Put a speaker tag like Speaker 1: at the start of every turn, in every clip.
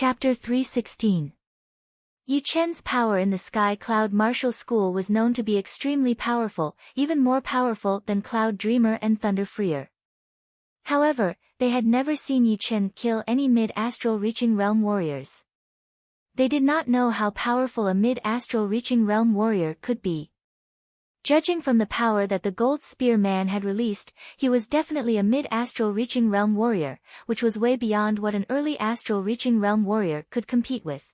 Speaker 1: Chapter 316. Yi Chen's power in the Sky Cloud Martial School was known to be extremely powerful, even more powerful than Cloud Dreamer and Thunder Freer. However, they had never seen Yi Chen kill any mid-astral reaching realm warriors. They did not know how powerful a mid-astral reaching realm warrior could be. Judging from the power that the Gold Spear Man had released, he was definitely a mid-astral reaching realm warrior, which was way beyond what an early astral reaching realm warrior could compete with.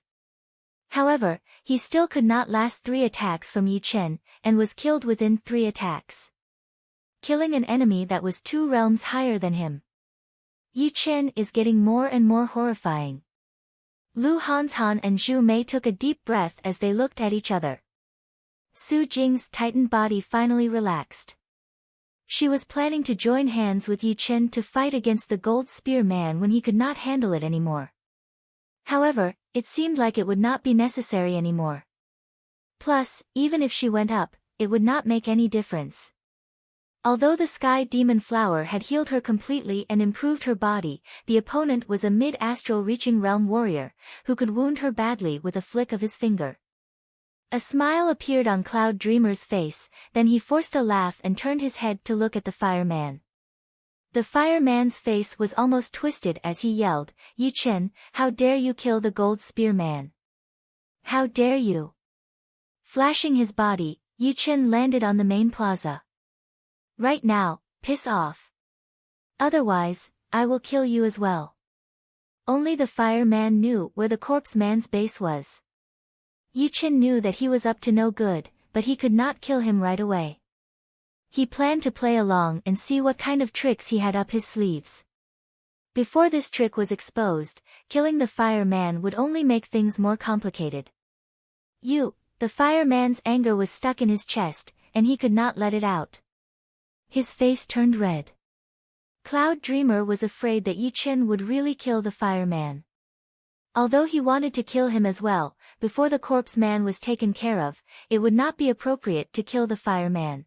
Speaker 1: However, he still could not last 3 attacks from Yi Chen, and was killed within 3 attacks. Killing an enemy that was 2 realms higher than him. Yi Chen is getting more and more horrifying. Lu Hanshan and Zhu Mei took a deep breath as they looked at each other. Su Jing's tightened body finally relaxed. She was planning to join hands with Yi Chen to fight against the Gold Spear Man when he could not handle it anymore. However, it seemed like it would not be necessary anymore. Plus, even if she went up, it would not make any difference. Although the Sky Demon Flower had healed her completely and improved her body, the opponent was a mid-astral reaching realm warrior, who could wound her badly with a flick of his finger. A smile appeared on Cloud Dreamer's face, then he forced a laugh and turned his head to look at the fireman. The fireman's face was almost twisted as he yelled, "Yi Chen, how dare you kill the Gold Spear Man? How dare you?" Flashing his body, Yi Chen landed on the main plaza. "Right now, piss off. Otherwise, I will kill you as well." Only the fireman knew where the corpse man's base was. Yi Chen knew that he was up to no good, but he could not kill him right away. He planned to play along and see what kind of tricks he had up his sleeves. Before this trick was exposed, killing the fireman would only make things more complicated. The fireman's anger was stuck in his chest, and he could not let it out. His face turned red. Cloud Dreamer was afraid that Yi Chen would really kill the fireman. Although he wanted to kill him as well, before the corpse man was taken care of, it would not be appropriate to kill the fireman.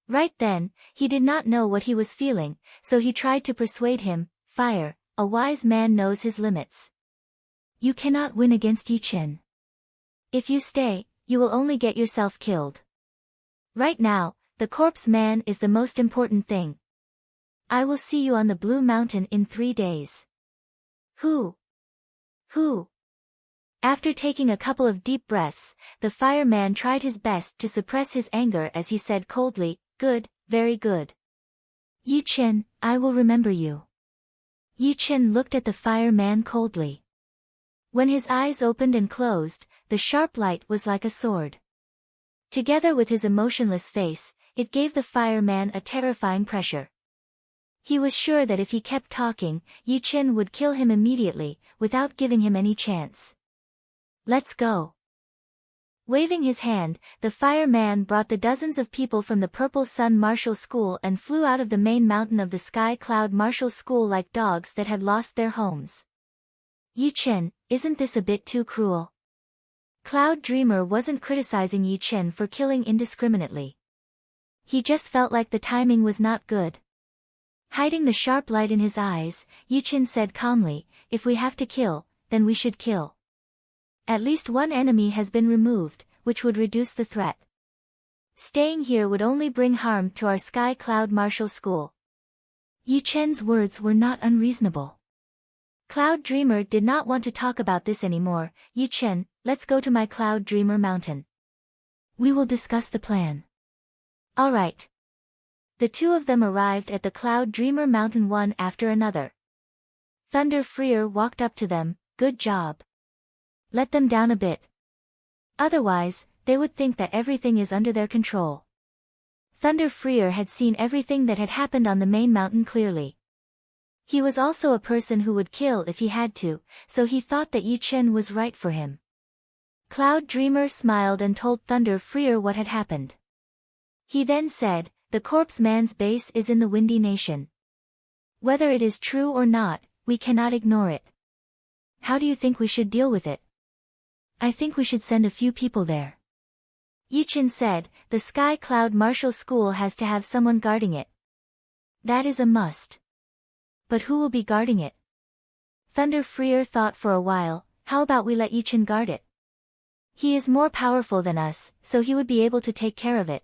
Speaker 1: Right then, he did not know what he was feeling, so he tried to persuade him, "Fire, a wise man knows his limits. You cannot win against Yi Chen. If you stay, you will only get yourself killed. Right now, the corpse man is the most important thing. I will see you on the Blue Mountain in 3 days. Who? After taking a couple of deep breaths, the fireman tried his best to suppress his anger as he said coldly, "Good, very good. Yi Chen, I will remember you." Yi Chen looked at the fireman coldly. When his eyes opened and closed, the sharp light was like a sword. Together with his emotionless face, it gave the fireman a terrifying pressure. He was sure that if he kept talking, Yi Chen would kill him immediately, without giving him any chance. "Let's go." Waving his hand, the fireman brought the dozens of people from the Purple Sun Martial School and flew out of the main mountain of the Sky Cloud Martial School like dogs that had lost their homes. "Yi Chen, isn't this a bit too cruel?" Cloud Dreamer wasn't criticizing Yi Chen for killing indiscriminately. He just felt like the timing was not good. Hiding the sharp light in his eyes, Yi Chen said calmly, "If we have to kill, then we should kill. At least one enemy has been removed, which would reduce the threat. Staying here would only bring harm to our Sky Cloud Martial School." Yi Chen's words were not unreasonable. Cloud Dreamer did not want to talk about this anymore. "Yi Chen, let's go to my Cloud Dreamer Mountain. We will discuss the plan." "All right." The two of them arrived at the Cloud Dreamer Mountain one after another. Thunder Freer walked up to them, "Good job. Let them down a bit. Otherwise, they would think that everything is under their control." Thunder Freer had seen everything that had happened on the main mountain clearly. He was also a person who would kill if he had to, so he thought that Yi Chen was right for him. Cloud Dreamer smiled and told Thunder Freer what had happened. He then said, "The corpse man's base is in the Windy Nation. Whether it is true or not, we cannot ignore it. How do you think we should deal with it?" "I think we should send a few people there." Yi Chen said, "The Sky Cloud Martial School has to have someone guarding it. That is a must. But who will be guarding it?" Thunder Freer thought for a while, how about we let Yichen guard it? He is more powerful than us, so he would be able to take care of it.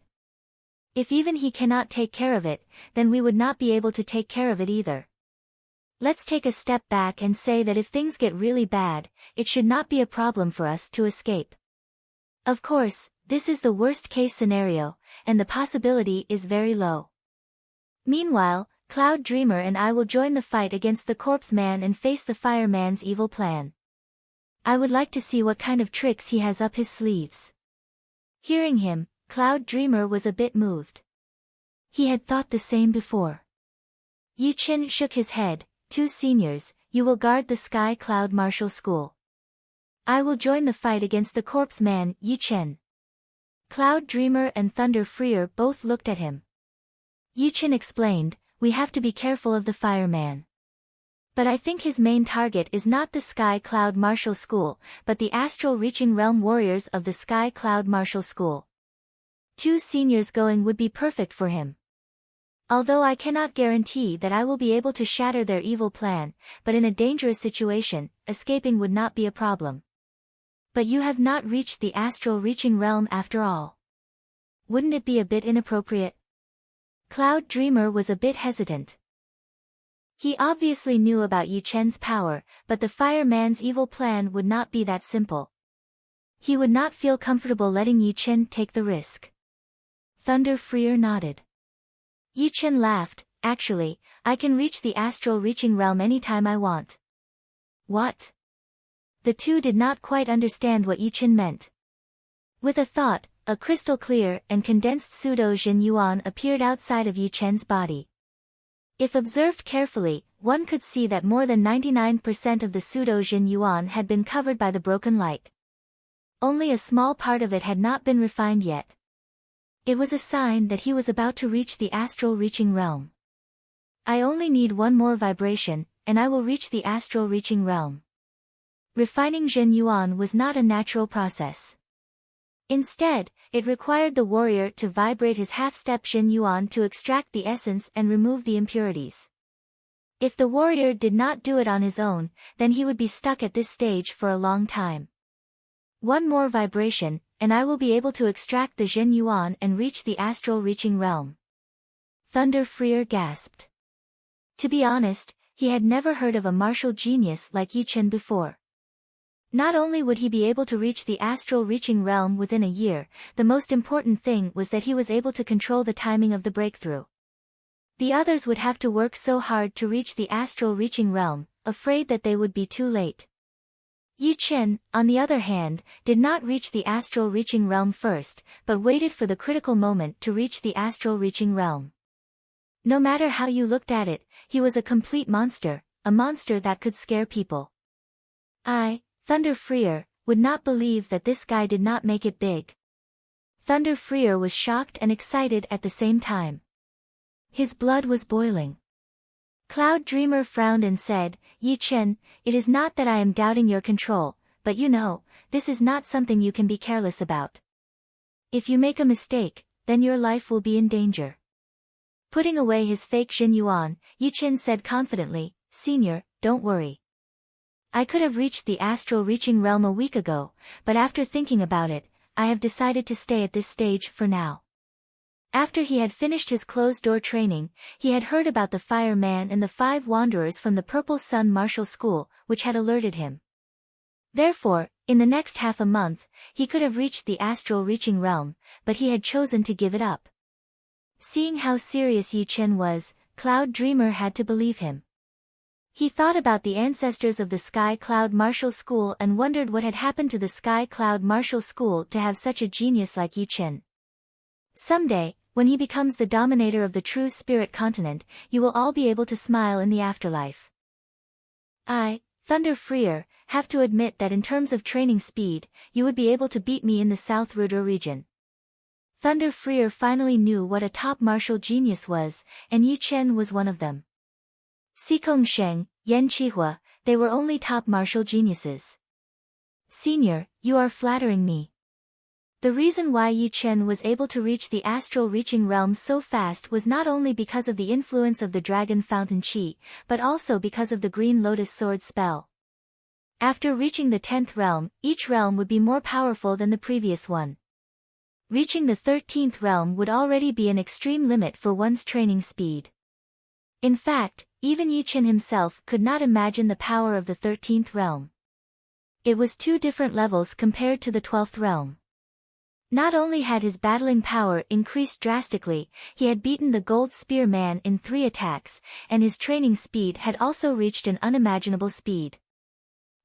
Speaker 1: If even he cannot take care of it, then we would not be able to take care of it either. Let's take a step back and say that if things get really bad, it should not be a problem for us to escape. Of course, this is the worst-case scenario, and the possibility is very low. Meanwhile, Cloud Dreamer and I will join the fight against the Corpse Man and face the Fireman's evil plan. I would like to see what kind of tricks he has up his sleeves. Hearing him, Cloud Dreamer was a bit moved. He had thought the same before. Yichen shook his head. 2 seniors, you will guard the Sky Cloud Martial School. I will join the fight against the Corpse Man, Yichen. Cloud Dreamer and Thunder Freer both looked at him. Yichen explained, we have to be careful of the Fireman. But I think his main target is not the Sky Cloud Martial School, but the Astral Reaching Realm warriors of the Sky Cloud Martial School. 2 seniors going would be perfect for him. Although I cannot guarantee that I will be able to shatter their evil plan, but in a dangerous situation, escaping would not be a problem. But you have not reached the Astral Reaching Realm after all. Wouldn't it be a bit inappropriate? Cloud Dreamer was a bit hesitant. He obviously knew about Yichen's power, but the Fireman's evil plan would not be that simple. He would not feel comfortable letting Yichen take the risk. Thunder Freer nodded. Yichen laughed, actually, I can reach the Astral Reaching Realm anytime I want. What? The two did not quite understand what Yichen meant. With a thought, a crystal clear and condensed pseudo-Jin Yuan appeared outside of Yichen's body. If observed carefully, one could see that more than 99% of the pseudo-Jin Yuan had been covered by the broken light. Only a small part of it had not been refined yet. It was a sign that he was about to reach the Astral Reaching Realm. I only need one more vibration, and I will reach the Astral Reaching Realm. Refining Jin Yuan was not a natural process. Instead, it required the warrior to vibrate his half-step Jin Yuan to extract the essence and remove the impurities. If the warrior did not do it on his own, then he would be stuck at this stage for a long time. One more vibration, and I will be able to extract the Jin Yuan and reach the Astral Reaching Realm. Thunder Freer gasped. To be honest, he had never heard of a martial genius like Yichen before. Not only would he be able to reach the Astral Reaching Realm within a year, the most important thing was that he was able to control the timing of the breakthrough. The others would have to work so hard to reach the Astral Reaching Realm, afraid that they would be too late. Yichen, on the other hand, did not reach the Astral Reaching Realm first, but waited for the critical moment to reach the Astral Reaching Realm. No matter how you looked at it, he was a complete monster, a monster that could scare people. Thunder Freer, would not believe that this guy did not make it big. Thunder Freer was shocked and excited at the same time. His blood was boiling. Cloud Dreamer frowned and said, Yichen, it is not that I am doubting your control, but you know, this is not something you can be careless about. If you make a mistake, then your life will be in danger. Putting away his fake Jin Yuan, Yichen said confidently, Senior, don't worry. I could have reached the Astral Reaching Realm a week ago, but after thinking about it, I have decided to stay at this stage for now. After he had finished his closed-door training, he had heard about the Fire Man and the 5 wanderers from the Purple Sun Martial School, which had alerted him. Therefore, in the next half a month, he could have reached the Astral Reaching Realm, but he had chosen to give it up. Seeing how serious Yichen was, Cloud Dreamer had to believe him. He thought about the ancestors of the Sky Cloud Martial School and wondered what had happened to the Sky Cloud Martial School to have such a genius like Yichen. Someday, when he becomes the dominator of the true spirit continent, you will all be able to smile in the afterlife. I, Thunder Freer, have to admit that in terms of training speed, you would be able to beat me in the South Rudra region. Thunder Freer finally knew what a top martial genius was, and Yichen was one of them. Xikong Sheng, Yan Qihua, they were only top martial geniuses. Senior, you are flattering me. The reason why Yi Chen was able to reach the astral reaching realm so fast was not only because of the influence of the dragon fountain chi, but also because of the green lotus sword spell. After reaching the 10th realm, each realm would be more powerful than the previous one. Reaching the 13th realm would already be an extreme limit for one's training speed. In fact, even Yi Chen himself could not imagine the power of the 13th realm. It was two different levels compared to the 12th realm. Not only had his battling power increased drastically, he had beaten the Gold Spear Man in 3 attacks, and his training speed had also reached an unimaginable speed.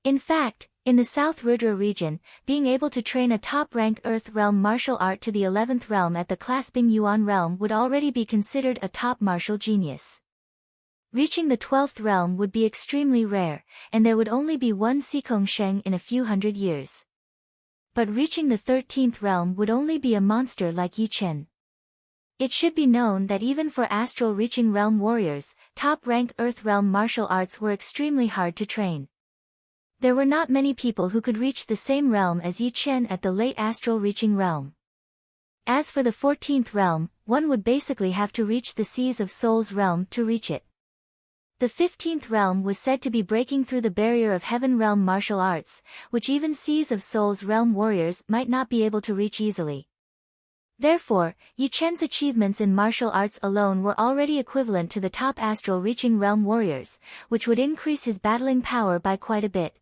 Speaker 1: In fact, in the South Rudra region, being able to train a top-rank Earth realm martial art to the 11th realm at the clasping Yuan realm would already be considered a top martial genius. Reaching the 12th realm would be extremely rare, and there would only be one Sikong Sheng in a few hundred years. But reaching the 13th realm would only be a monster like Yi Chen. It should be known that even for astral reaching realm warriors, top-rank Earth realm martial arts were extremely hard to train. There were not many people who could reach the same realm as Yi Chen at the late astral reaching realm. As for the 14th realm, one would basically have to reach the Seas of Souls realm to reach it. The 15th realm was said to be breaking through the barrier of Heaven realm martial arts, which even Seas of Souls realm warriors might not be able to reach easily. Therefore, Yi Chen's achievements in martial arts alone were already equivalent to the top astral reaching realm warriors, which would increase his battling power by quite a bit.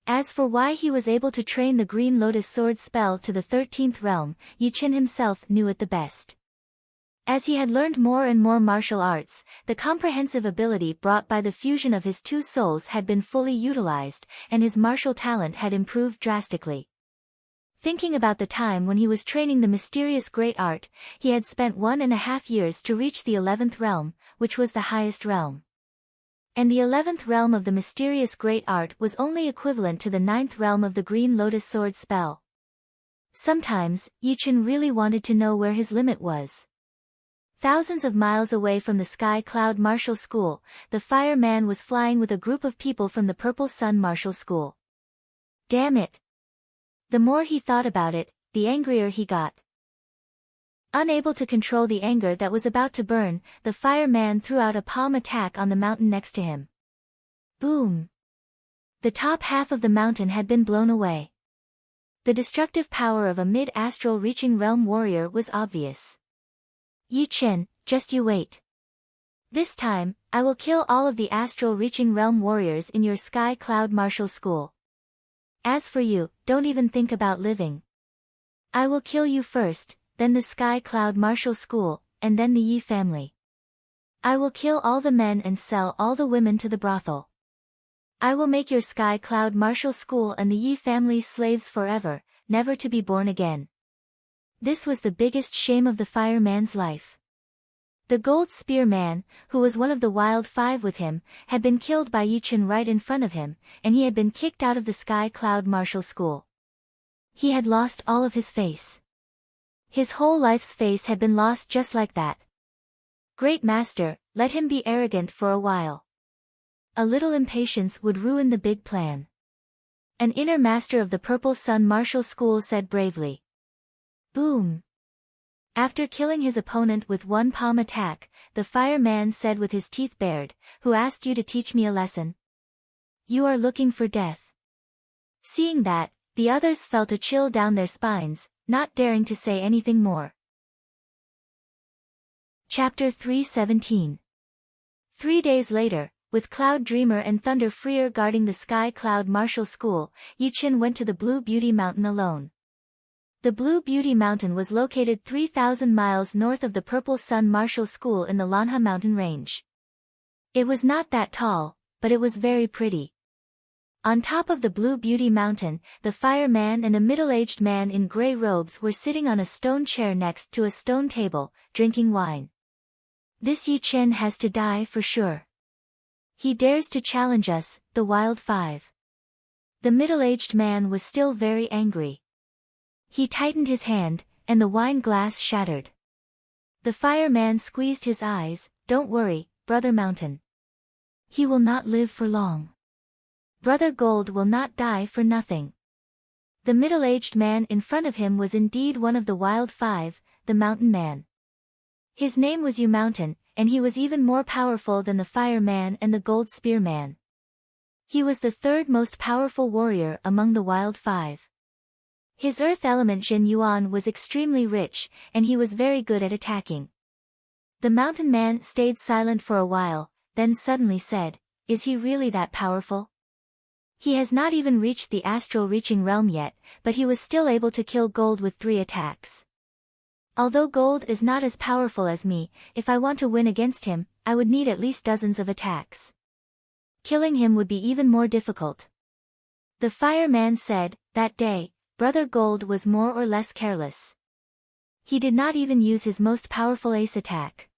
Speaker 1: As for why he was able to train the Green Lotus Sword spell to the 13th realm, Yi Chen himself knew it the best. As he had learned more and more martial arts, the comprehensive ability brought by the fusion of his two souls had been fully utilized, and his martial talent had improved drastically. Thinking about the time when he was training the mysterious great art, he had spent 1.5 years to reach the 11th realm, which was the highest realm. And the 11th realm of the mysterious great art was only equivalent to the 9th realm of the Green Lotus Sword spell. Sometimes, Yi Chen really wanted to know where his limit was. Thousands of miles away from the Sky Cloud Martial School, the fireman was flying with a group of people from the Purple Sun Martial School. Damn it! The more he thought about it, the angrier he got. Unable to control the anger that was about to burn, the fireman threw out a palm attack on the mountain next to him. Boom! The top half of the mountain had been blown away. The destructive power of a mid-astral reaching realm warrior was obvious. Yi Chen, just you wait. This time, I will kill all of the astral reaching realm warriors in your Sky Cloud Martial School. As for you, don't even think about living. I will kill you first, then the Sky Cloud Martial School, and then the Yi family. I will kill all the men and sell all the women to the brothel. I will make your Sky Cloud Martial School and the Yi family slaves forever, never to be born again. This was the biggest shame of the fireman's life. The Gold Spear Man, who was one of the Wild Five with him, had been killed by Yi Chen right in front of him, and he had been kicked out of the Sky Cloud Martial School. He had lost all of his face. His whole life's face had been lost just like that. Great Master, let him be arrogant for a while. A little impatience would ruin the big plan. An inner master of the Purple Sun Martial School said bravely. Boom! After killing his opponent with one palm attack, the fireman said with his teeth bared, "Who asked you to teach me a lesson? You are looking for death." Seeing that, the others felt a chill down their spines, not daring to say anything more. Chapter 317. 3 days later, with Cloud Dreamer and Thunder Freer guarding the Sky Cloud Martial School, Yi Chen went to the Blue Beauty Mountain alone. The Blue Beauty Mountain was located 3,000 miles north of the Purple Sun Martial School in the Lanha mountain range. It was not that tall, but it was very pretty. On top of the Blue Beauty Mountain, the fireman and a middle-aged man in gray robes were sitting on a stone chair next to a stone table, drinking wine. This Yi Chen has to die for sure. He dares to challenge us, the Wild Five. The middle-aged man was still very angry. He tightened his hand, and the wine glass shattered. The fireman squeezed his eyes. "Don't worry, Brother Mountain. He will not live for long. Brother Gold will not die for nothing. The middle-aged man in front of him was indeed one of the Wild Five, the Mountain Man. His name was Yu Mountain, and he was even more powerful than the Fire Man and the Gold Spear Man. He was the third most powerful warrior among the Wild Five. His earth element Zhen Yuan was extremely rich, and he was very good at attacking. The Mountain Man stayed silent for a while, then suddenly said, "Is he really that powerful? He has not even reached the astral reaching realm yet, but he was still able to kill Gold with 3 attacks. Although Gold is not as powerful as me, if I want to win against him, I would need at least dozens of attacks. Killing him would be even more difficult." The Fire Man said, "That day, Brother Gold was more or less careless. He did not even use his most powerful ace attack.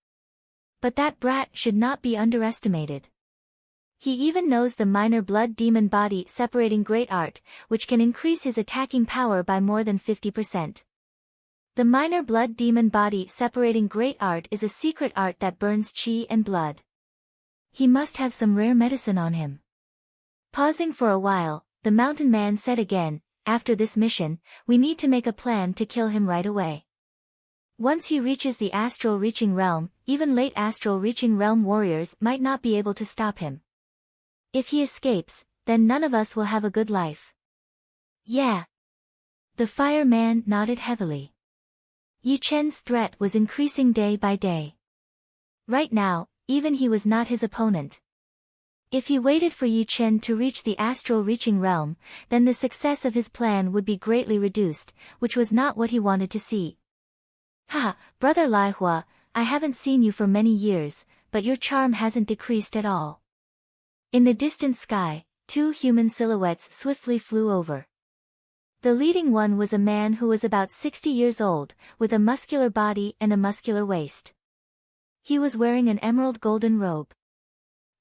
Speaker 1: But that brat should not be underestimated. He even knows the minor blood demon body separating great art, which can increase his attacking power by more than 50%. The minor blood demon body separating great art is a secret art that burns chi and blood. He must have some rare medicine on him." Pausing for a while, the Mountain Man said again, "After this mission, we need to make a plan to kill him right away. Once he reaches the astral reaching realm, even late astral reaching realm warriors might not be able to stop him. If he escapes, then none of us will have a good life." "Yeah." The Fire Man nodded heavily. Yi Chen's threat was increasing day by day. Right now, even he was not his opponent. If he waited for Yi Chen to reach the astral reaching realm, then the success of his plan would be greatly reduced, which was not what he wanted to see. "Ha, Brother Lai Hua, I haven't seen you for many years, but your charm hasn't decreased at all." In the distant sky, 2 human silhouettes swiftly flew over. The leading one was a man who was about 60 years old, with a muscular body and a muscular waist. He was wearing an emerald golden robe.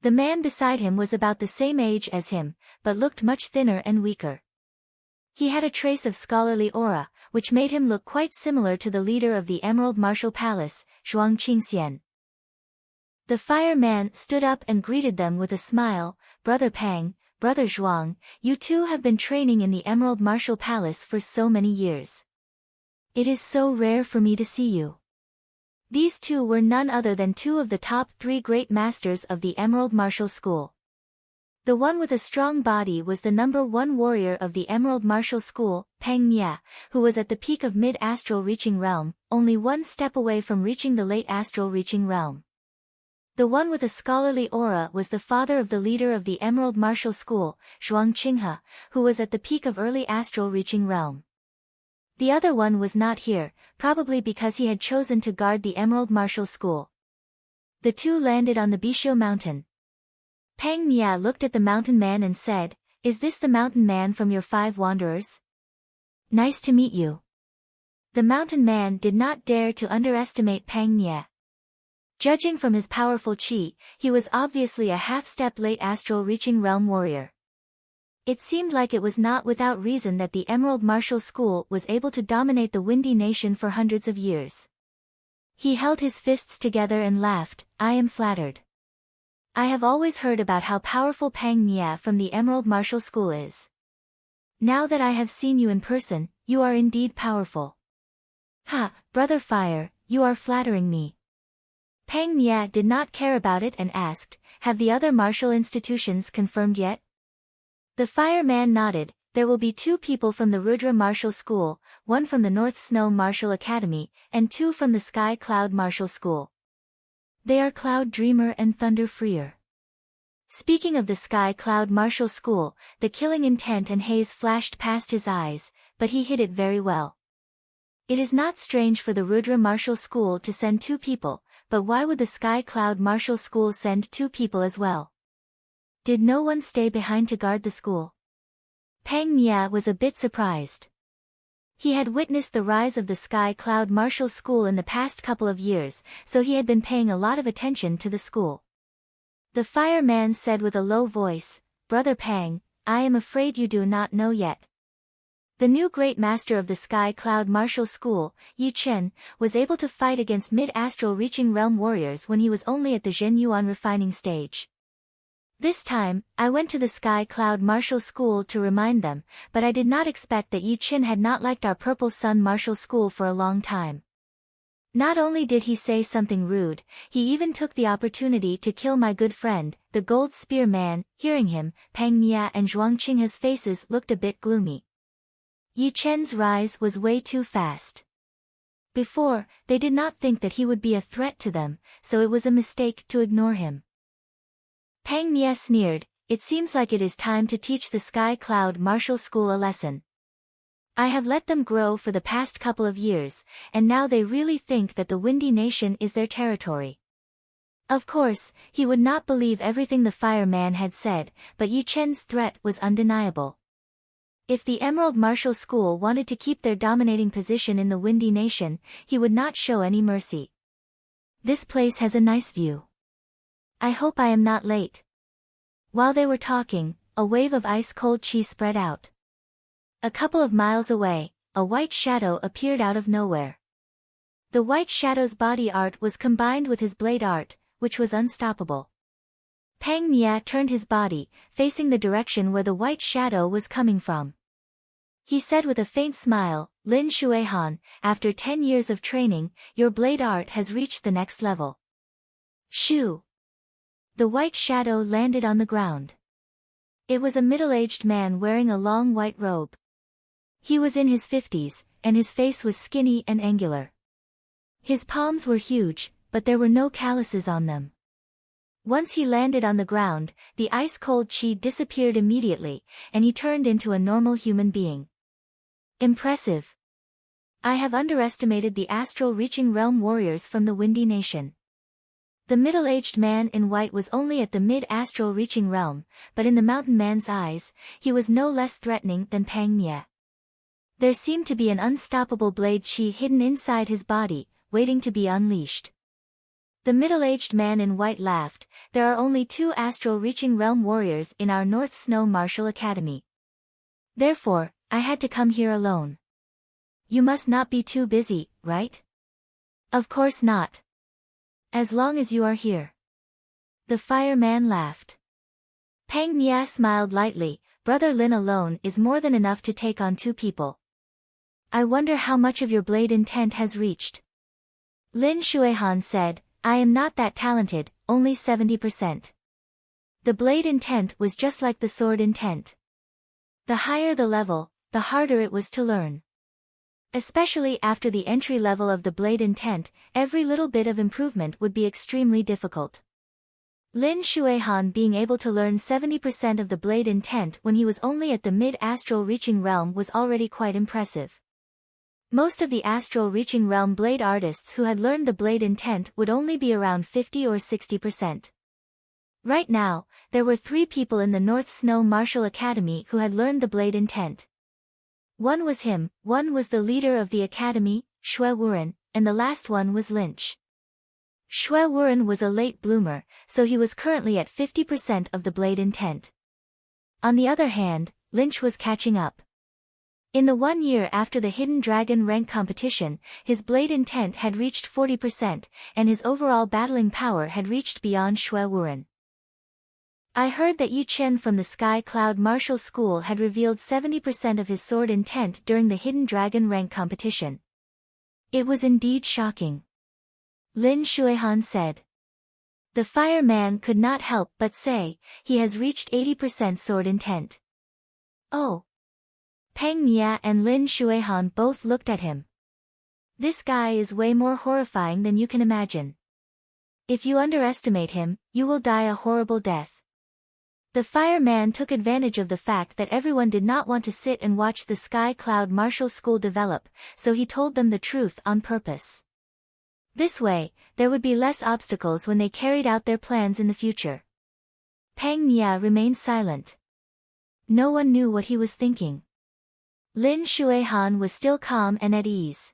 Speaker 1: The man beside him was about the same age as him, but looked much thinner and weaker. He had a trace of scholarly aura, which made him look quite similar to the leader of the Emerald Martial Palace, Zhuang Qingxian. The Fire Man stood up and greeted them with a smile, "Brother Pang, Brother Zhuang, you two have been training in the Emerald Martial Palace for so many years. It is so rare for me to see you." These two were none other than 2 of the top 3 great masters of the Emerald Martial School. The one with a strong body was the #1 warrior of the Emerald Martial School, Peng Nia, who was at the peak of mid-astral reaching realm, only 1 step away from reaching the late astral reaching realm. The one with a scholarly aura was the father of the leader of the Emerald Martial School, Zhuang Qinghe, who was at the peak of early astral reaching realm. The other one was not here, probably because he had chosen to guard the Emerald Martial School. The 2 landed on the Bishu mountain. Peng Nia looked at the Mountain Man and said, "Is this the Mountain Man from your 5 wanderers? Nice to meet you." The Mountain Man did not dare to underestimate Peng Nia. Judging from his powerful chi, he was obviously a half-step late astral reaching realm warrior. It seemed like it was not without reason that the Emerald Martial School was able to dominate the Windy Nation for hundreds of years. He held his fists together and laughed, "I am flattered. I have always heard about how powerful Peng Nia from the Emerald Martial School is. Now that I have seen you in person, you are indeed powerful." "Ha, Brother Fire, you are flattering me." Peng Nia did not care about it and asked, "Have the other martial institutions confirmed yet?" The Fire Man nodded, "There will be 2 people from the Rudra Martial School, 1 from the North Snow Martial Academy, and 2 from the Sky Cloud Martial School. They are Cloud Dreamer and Thunder Freer." Speaking of the Sky Cloud Martial School, the killing intent and haze flashed past his eyes, but he hid it very well. It is not strange for the Rudra Martial School to send 2 people, but why would the Sky Cloud Martial School send 2 people as well? Did no one stay behind to guard the school? Peng Nia was a bit surprised. He had witnessed the rise of the Sky Cloud Martial School in the past couple of years, so he had been paying a lot of attention to the school. The Fire Man said with a low voice, "Brother Pang, I am afraid you do not know yet. The new Great Master of the Sky Cloud Martial School, Yi Chen, was able to fight against mid-astral reaching realm warriors when he was only at the Zhen Yuan refining stage. This time, I went to the Sky Cloud Martial School to remind them, but I did not expect that Yi Chen had not liked our Purple Sun Martial School for a long time. Not only did he say something rude, he even took the opportunity to kill my good friend, the Gold Spear Man. Hearing him, Pang Nia and Zhuang Qinghe's faces looked a bit gloomy. Yi Chen's rise was way too fast. Before, they did not think that he would be a threat to them, so it was a mistake to ignore him. Pang Nia sneered, "It seems like it is time to teach the Sky Cloud Martial School a lesson. I have let them grow for the past couple of years, and now they really think that the Windy Nation is their territory." Of course, he would not believe everything the fireman had said, but Yi Chen's threat was undeniable. If the Emerald Martial School wanted to keep their dominating position in the Windy Nation, he would not show any mercy. This place has a nice view. I hope I am not late. While they were talking, a wave of ice-cold chi spread out. A couple of miles away, a white shadow appeared out of nowhere. The white shadow's body art was combined with his blade art, which was unstoppable. Pang Nia turned his body, facing the direction where the white shadow was coming from. He said with a faint smile, "Lin Shuihan, after 10 years of training, your blade art has reached the next level." Shoo! The white shadow landed on the ground. It was a middle-aged man wearing a long white robe. He was in his 50s, and his face was skinny and angular. His palms were huge, but there were no calluses on them. Once he landed on the ground, the ice-cold chi disappeared immediately, and he turned into a normal human being. Impressive. I have underestimated the astral-reaching realm warriors from the Windy Nation. The middle-aged man in white was only at the mid-astral reaching realm, but in the mountain man's eyes, he was no less threatening than Pang Nia. There seemed to be an unstoppable blade chi hidden inside his body, waiting to be unleashed. The middle-aged man in white laughed. "There are only 2 astral-reaching realm warriors in our North Snow Martial Academy. Therefore, I had to come here alone. You must not be too busy, right?" "Of course not. As long as you are here." The fireman laughed. Pang Nia smiled lightly. "Brother Lin alone is more than enough to take on 2 people. I wonder how much of your blade intent has reached." Lin Shuihan said, "I am not that talented, only 70%. The blade intent was just like the sword intent. The higher the level, the harder it was to learn. Especially after the entry level of the blade intent, every little bit of improvement would be extremely difficult." Lin Shuihan being able to learn 70% of the blade intent when he was only at the mid-astral reaching realm was already quite impressive. Most of the astral reaching realm blade artists who had learned the blade intent would only be around 50 or 60%. Right now, there were 3 people in the North Snow Martial Academy who had learned the blade intent. One was him, one was the leader of the academy, Xue Wuren, and the last one was Lynch. Xue Wuren was a late bloomer, so he was currently at 50% of the blade intent. On the other hand, Lynch was catching up. In the 1 year after the Hidden Dragon rank competition, his blade intent had reached 40%, and his overall battling power had reached beyond Xue Wuren. I heard that Yi Chen from the Sky Cloud Martial School had revealed 70% of his sword intent during the Hidden Dragon rank competition. It was indeed shocking. Lin Shuihan said. The fireman could not help but say, "He has reached 80% sword intent." Oh! Pang Nia and Lin Shuihan both looked at him. This guy is way more horrifying than you can imagine. If you underestimate him, you will die a horrible death. The fireman took advantage of the fact that everyone did not want to sit and watch the Sky Cloud Martial School develop, so he told them the truth on purpose. This way, there would be less obstacles when they carried out their plans in the future. Pang Nia remained silent. No one knew what he was thinking. Lin Shuihan was still calm and at ease.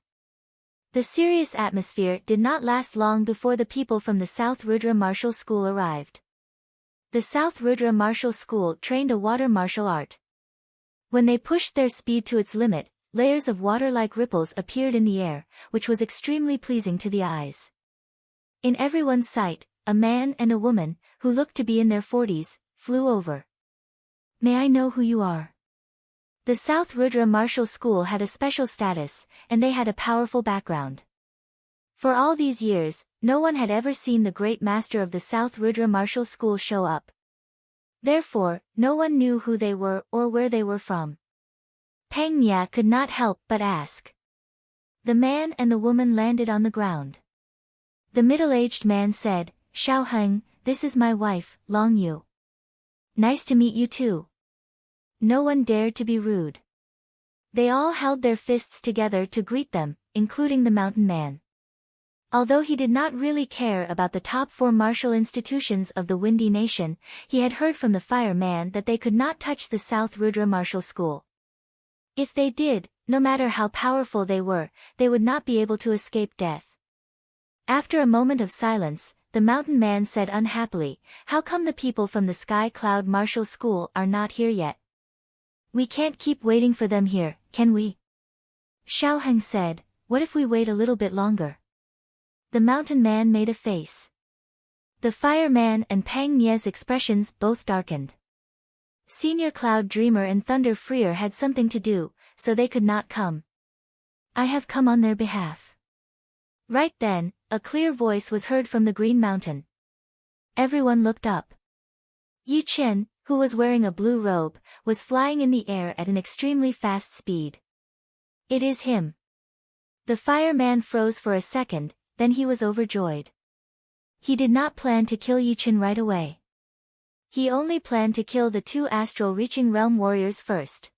Speaker 1: The serious atmosphere did not last long before the people from the South Rudra Martial School arrived. The South Rudra Martial School trained a water martial art. When they pushed their speed to its limit, layers of water-like ripples appeared in the air, which was extremely pleasing to the eyes. In everyone's sight, a man and a woman, who looked to be in their 40s, flew over. May I know who you are? The South Rudra Martial School had a special status, and they had a powerful background. For all these years, no one had ever seen the great master of the South Rudra Martial School show up. Therefore, no one knew who they were or where they were from. Pang Nia could not help but ask. The man and the woman landed on the ground. The middle-aged man said, Xiao Heng, this is my wife, Long Yu. Nice to meet you too. No one dared to be rude. They all held their fists together to greet them, including the mountain man. Although he did not really care about the top 4 martial institutions of the Windy Nation, he had heard from the fireman that they could not touch the South Rudra Martial School. If they did, no matter how powerful they were, they would not be able to escape death. After a moment of silence, the mountain man said unhappily, How come the people from the Sky Cloud Martial School are not here yet? We can't keep waiting for them here, can we? Xiao Heng said, What if we wait a little bit longer? The mountain man made a face. The fireman and Pang Nia's expressions both darkened. Senior Cloud Dreamer and Thunder Freer had something to do, so they could not come. I have come on their behalf. Right then, a clear voice was heard from the Green Mountain. Everyone looked up. Yi Chen, who was wearing a blue robe, was flying in the air at an extremely fast speed. It is him. The fireman froze for a second, then he was overjoyed. He did not plan to kill Yi Chen right away. He only planned to kill the 2 astral reaching realm warriors first.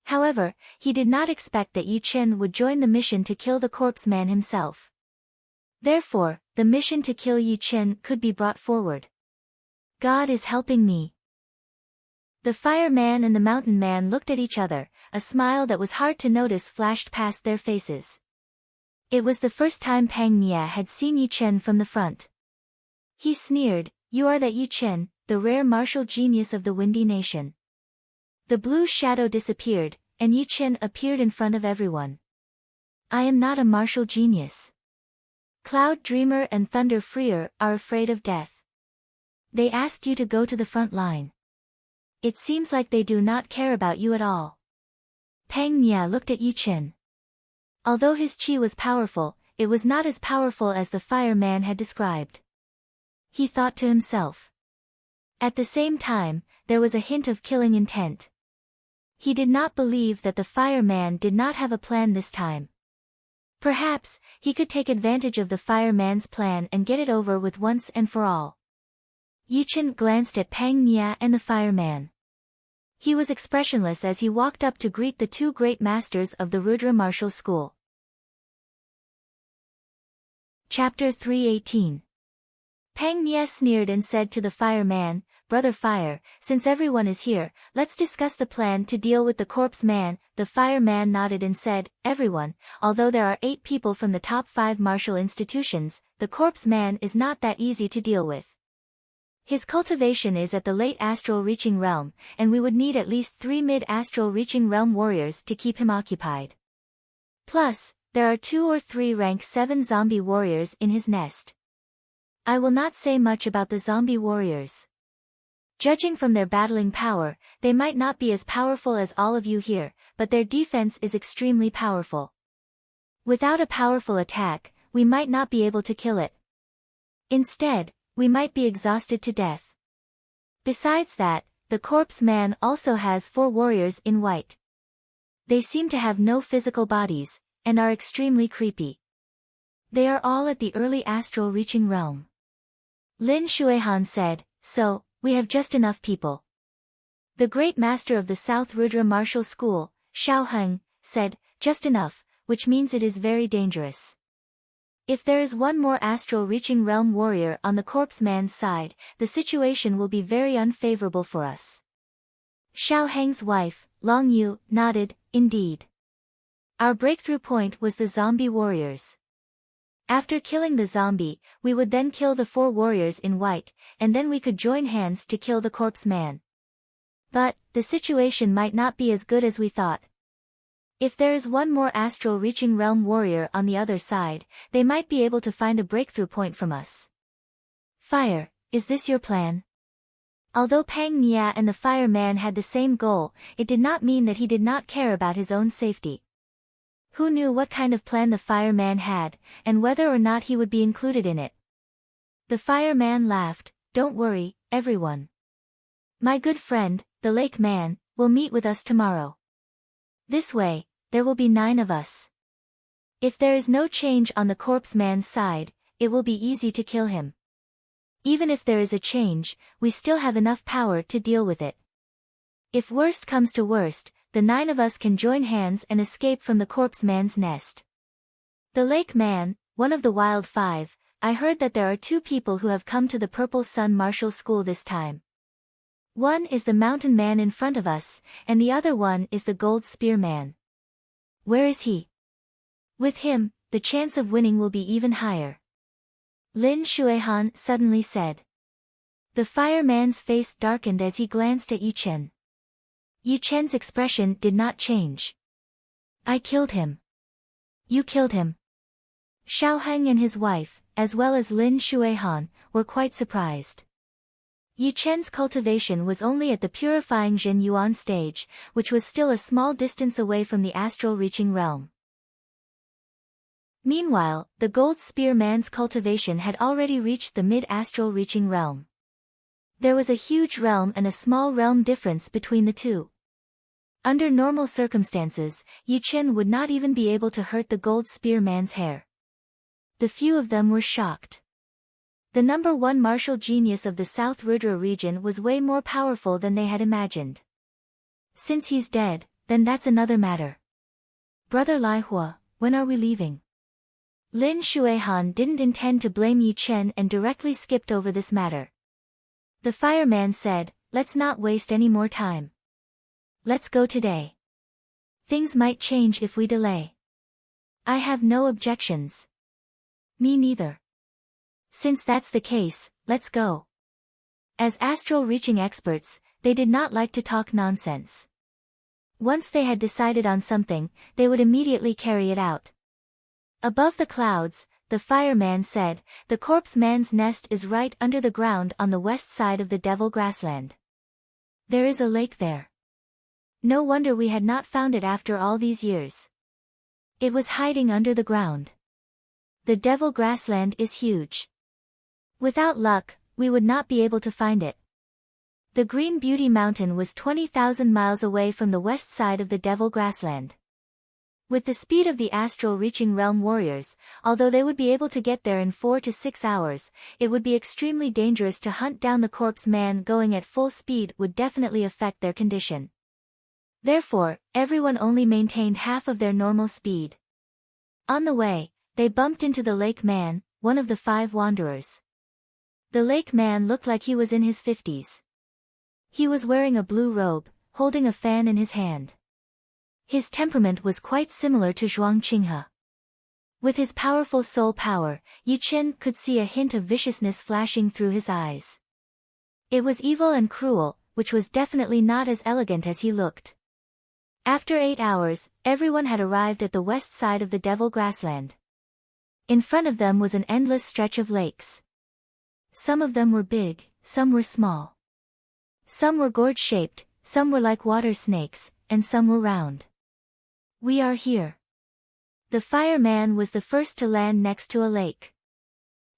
Speaker 1: However, he did not expect that Yi Chen would join the mission to kill the corpse man himself. Therefore, the mission to kill Yi Chen could be brought forward. God is helping me. The fireman and the mountain man looked at each other, a smile that was hard to notice flashed past their faces. It was the first time Pang Nia had seen Yi Chen from the front. He sneered, You are that Yi Chen, the rare martial genius of the Windy Nation. The blue shadow disappeared, and Yi Chen appeared in front of everyone. I am not a martial genius. Cloud Dreamer and Thunder Freer are afraid of death. They asked you to go to the front line. It seems like they do not care about you at all. Pang Nia looked at Yi Chen. Although his chi was powerful, it was not as powerful as the fireman had described. He thought to himself. At the same time, there was a hint of killing intent. He did not believe that the fireman did not have a plan this time. Perhaps, he could take advantage of the fireman's plan and get it over with once and for all. Yi Chen glanced at Pang Nia and the fireman. He was expressionless as he walked up to greet the 2 great masters of the Rudra Martial School. Chapter 318. Pang Nia sneered and said to the fireman, Brother Fire, since everyone is here, let's discuss the plan to deal with the corpse man. The fireman nodded and said, Everyone, although there are 8 people from the top 5 martial institutions, the corpse man is not that easy to deal with. His cultivation is at the late astral reaching realm, and we would need at least 3 mid-astral reaching realm warriors to keep him occupied. Plus, there are 2 or 3 rank 7 zombie warriors in his nest. I will not say much about the zombie warriors. Judging from their battling power, they might not be as powerful as all of you here, but their defense is extremely powerful. Without a powerful attack, we might not be able to kill it. Instead, we might be exhausted to death. Besides that, the corpse man also has 4 warriors in white. They seem to have no physical bodies, and are extremely creepy. They are all at the early astral reaching realm. Lin Shuihan said, So, we have just enough people. The great master of the South Rudra Martial School, Xiao Heng, said, Just enough, which means it is very dangerous. If there is one more astral reaching realm warrior on the corpse man's side, the situation will be very unfavorable for us. Xiao Heng's wife, Long Yu, nodded, Indeed. Our breakthrough point was the zombie warriors. After killing the zombie, we would then kill the 4 warriors in white, and then we could join hands to kill the corpse man. But, the situation might not be as good as we thought. If there is one more astral reaching realm warrior on the other side, they might be able to find a breakthrough point from us. Fire, is this your plan? Although Pang Nia and the fireman had the same goal, it did not mean that he did not care about his own safety. Who knew what kind of plan the fireman had, and whether or not he would be included in it? The fireman laughed. Don't worry, everyone. My good friend, the lake man, will meet with us tomorrow. This way, there will be 9 of us. If there is no change on the corpse man's side, it will be easy to kill him. Even if there is a change, we still have enough power to deal with it. If worst comes to worst, the 9 of us can join hands and escape from the corpse man's nest. The lake man, one of the wild 5, I heard that there are 2 people who have come to the Purple Sun Martial School this time. One is the mountain man in front of us, and the other one is the gold spear man. Where is he? With him, the chance of winning will be even higher. Lin Shuihan suddenly said. The fireman's face darkened as he glanced at Yichen. Yichen's expression did not change. I killed him. You killed him. Xiaoheng and his wife, as well as Lin Shuihan, were quite surprised. Yichen's cultivation was only at the purifying Zhen Yuan stage, which was still a small distance away from the astral reaching realm. Meanwhile, the gold spear man's cultivation had already reached the mid-astral reaching realm. There was a huge realm and a small realm difference between the two. Under normal circumstances, Yichen would not even be able to hurt the gold spear man's hair. The few of them were shocked. The number 1 martial genius of the South Rudra region was way more powerful than they had imagined. Since he's dead, then that's another matter. Brother Lai Hua, when are we leaving? Lin Shuihan didn't intend to blame Yichen and directly skipped over this matter. The fireman said, let's not waste any more time. Let's go today. Things might change if we delay. I have no objections. Me neither. Since that's the case, let's go. As astral reaching experts, they did not like to talk nonsense. Once they had decided on something, they would immediately carry it out. Above the clouds, the fireman said, the corpse man's nest is right under the ground on the west side of the Devil Grassland. There is a lake there. No wonder we had not found it after all these years. It was hiding under the ground. The Devil Grassland is huge. Without luck, we would not be able to find it. The Green Beauty Mountain was 20,000 miles away from the west side of the Devil Grassland. With the speed of the astral reaching realm warriors, although they would be able to get there in 4 to 6 hours, it would be extremely dangerous to hunt down the corpse man. Going at full speed would definitely affect their condition. Therefore, everyone only maintained half of their normal speed. On the way, they bumped into the lake man, one of the 5 wanderers. The lake man looked like he was in his 50s. He was wearing a blue robe, holding a fan in his hand. His temperament was quite similar to Zhuang Qinghe. With his powerful soul power, Yichen could see a hint of viciousness flashing through his eyes. It was evil and cruel, which was definitely not as elegant as he looked. After 8 hours, everyone had arrived at the west side of the Devil Grassland. In front of them was an endless stretch of lakes. Some of them were big, some were small. Some were gourd-shaped, some were like water snakes, and some were round. We are here. The fireman was the first to land next to a lake.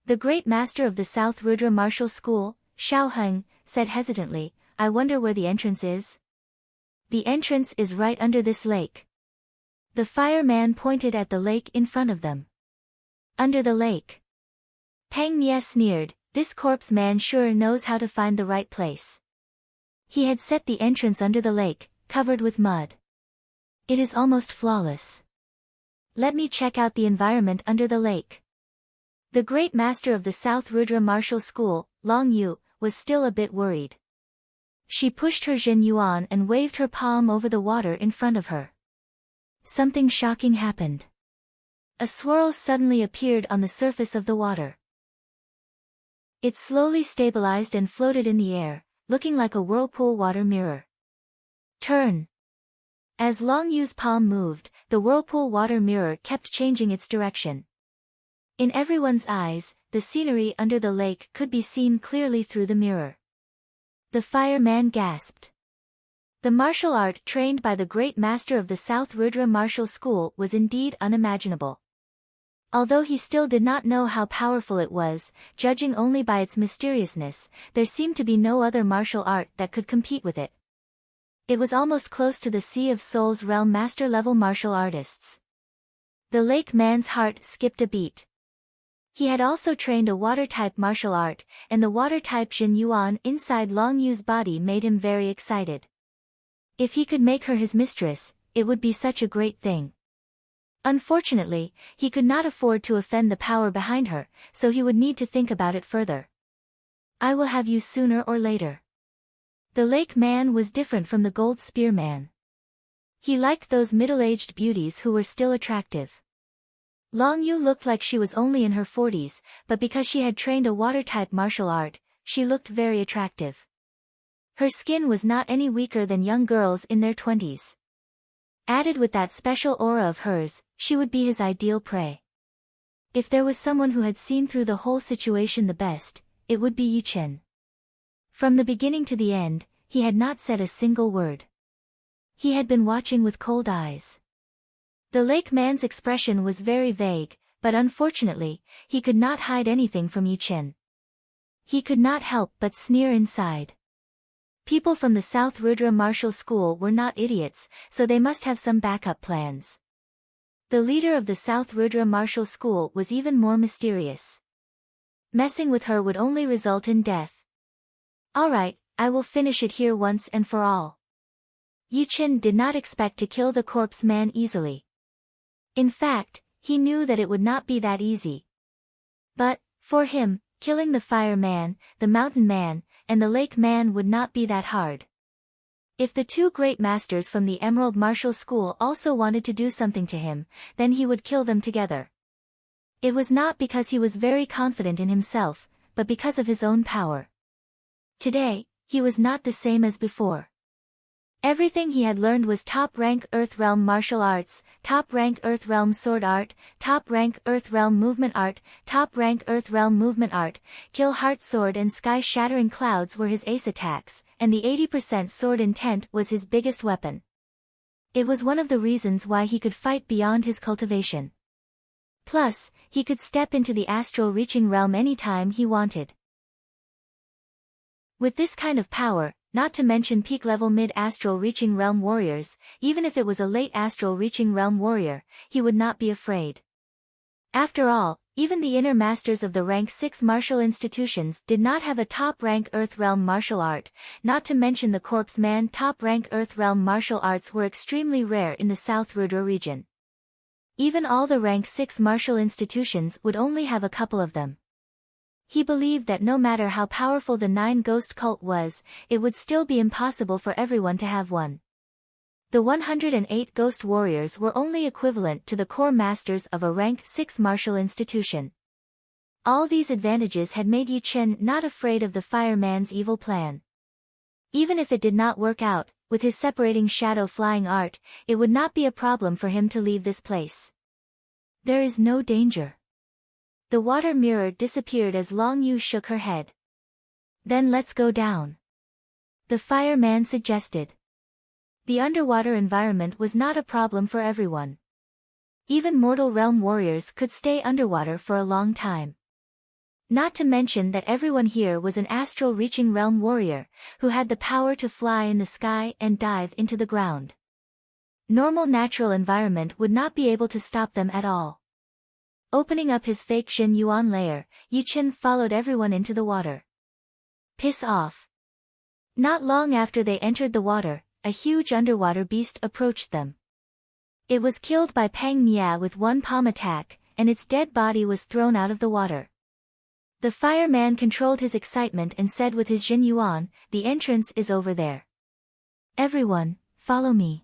Speaker 1: The great master of the South Rudra Martial School, Xiaoheng, said hesitantly, I wonder where the entrance is? The entrance is right under this lake. The fireman pointed at the lake in front of them. Under the lake. Pang Nie sneered, this corpse man sure knows how to find the right place. He had set the entrance under the lake, covered with mud. It is almost flawless. Let me check out the environment under the lake. The great master of the South Rudra Martial School, Long Yu, was still a bit worried. She pushed her Zhen Yuan and waved her palm over the water in front of her. Something shocking happened. A swirl suddenly appeared on the surface of the water. It slowly stabilized and floated in the air, looking like a whirlpool water mirror. Turn. As Long Yu's palm moved, the whirlpool water mirror kept changing its direction. In everyone's eyes, the scenery under the lake could be seen clearly through the mirror. The fireman gasped. The martial art trained by the great master of the South Rudra martial school was indeed unimaginable. Although he still did not know how powerful it was, judging only by its mysteriousness, there seemed to be no other martial art that could compete with it. It was almost close to the Sea of Souls realm master-level martial artists. The lake man's heart skipped a beat. He had also trained a water-type martial art, and the water-type Jin Yuan inside Long Yu's body made him very excited. If he could make her his mistress, it would be such a great thing. Unfortunately, he could not afford to offend the power behind her, so he would need to think about it further. I will have you sooner or later. The lake man was different from the gold spear man. He liked those middle-aged beauties who were still attractive. Long Yu looked like she was only in her 40s, but because she had trained a water-type martial art, she looked very attractive. Her skin was not any weaker than young girls in their 20s. Added with that special aura of hers, she would be his ideal prey. If there was someone who had seen through the whole situation the best, it would be Yi Chen. From the beginning to the end, he had not said a single word. He had been watching with cold eyes. The lake man's expression was very vague, but unfortunately, he could not hide anything from Yi Chen. He could not help but sneer inside. People from the South Rudra martial school were not idiots, so they must have some backup plans. The leader of the South Rudra martial school was even more mysterious. Messing with her would only result in death. Alright, I will finish it here once and for all. Yi Chen did not expect to kill the corpse man easily. In fact, he knew that it would not be that easy. But, for him, killing the fire man, the mountain man, and the lake man would not be that hard. If the two great masters from the Emerald Martial School also wanted to do something to him, then he would kill them together. It was not because he was very confident in himself, but because of his own power. Today, he was not the same as before. Everything he had learned was top-rank Earth Realm martial arts, top-rank Earth Realm sword art, top-rank Earth Realm movement art, top-rank Earth Realm movement art, kill heart sword and sky-shattering clouds were his ace attacks, and the 80% sword intent was his biggest weapon. It was one of the reasons why he could fight beyond his cultivation. Plus, he could step into the astral reaching realm anytime he wanted. With this kind of power, not to mention peak-level mid-astral reaching realm warriors, even if it was a late astral reaching realm warrior, he would not be afraid. After all, even the inner masters of the rank 6 martial institutions did not have a top-rank Earth Realm martial art, not to mention the corpse man top-rank Earth Realm martial arts were extremely rare in the South Rudra region. Even all the rank 6 martial institutions would only have a couple of them. He believed that no matter how powerful the 9 Ghost cult was, it would still be impossible for everyone to have one. The 108 Ghost warriors were only equivalent to the core masters of a rank 6 martial institution. All these advantages had made Yi Chen not afraid of the fireman's evil plan. Even if it did not work out, with his separating shadow flying art, it would not be a problem for him to leave this place. There is no danger. The water mirror disappeared as Long Yu shook her head. Then let's go down. The fireman suggested. The underwater environment was not a problem for everyone. Even mortal realm warriors could stay underwater for a long time. Not to mention that everyone here was an astral reaching realm warrior, who had the power to fly in the sky and dive into the ground. Normal natural environment would not be able to stop them at all. Opening up his fake Jin Yuan lair, Yi Chen followed everyone into the water. Piss off. Not long after they entered the water, a huge underwater beast approached them. It was killed by Pang Nia with one palm attack, and its dead body was thrown out of the water. The fireman controlled his excitement and said with his Jin Yuan, "The entrance is over there. Everyone, follow me."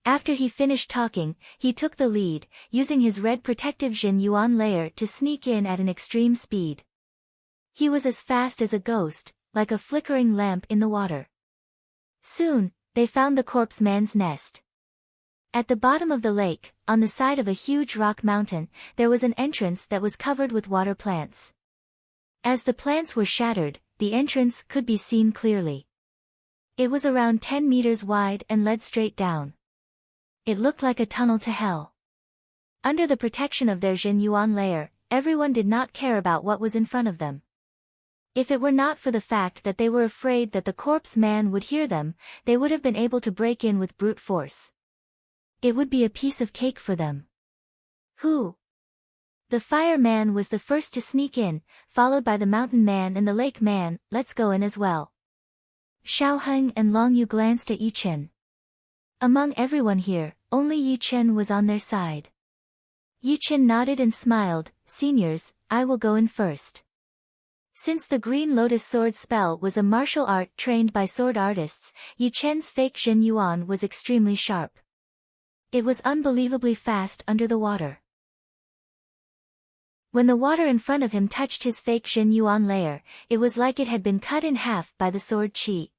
Speaker 1: After he finished talking, he took the lead, using his red protective Jin Yuan layer to sneak in at an extreme speed. He was as fast as a ghost, like a flickering lamp in the water. Soon, they found the corpse man's nest. At the bottom of the lake, on the side of a huge rock mountain, there was an entrance that was covered with water plants. As the plants were shattered, the entrance could be seen clearly. It was around 10 meters wide and led straight down. It looked like a tunnel to hell. Under the protection of their Jin Yuan layer, everyone did not care about what was in front of them. If it were not for the fact that they were afraid that the corpse man would hear them, they would have been able to break in with brute force. It would be a piece of cake for them. Who? The fire man was the first to sneak in, followed by the mountain man and the lake man. Let's go in as well. Xiao Heng and Long Yu glanced at Yi Chen. Among everyone here, only Yi Chen was on their side. Yi Chen nodded and smiled. Seniors, I will go in first. Since the Green Lotus sword spell was a martial art trained by sword artists, Yi Chen's fake Jin Yuan was extremely sharp. It was unbelievably fast under the water. When the water in front of him touched his fake Jin Yuan layer, it was like it had been cut in half by the sword qi.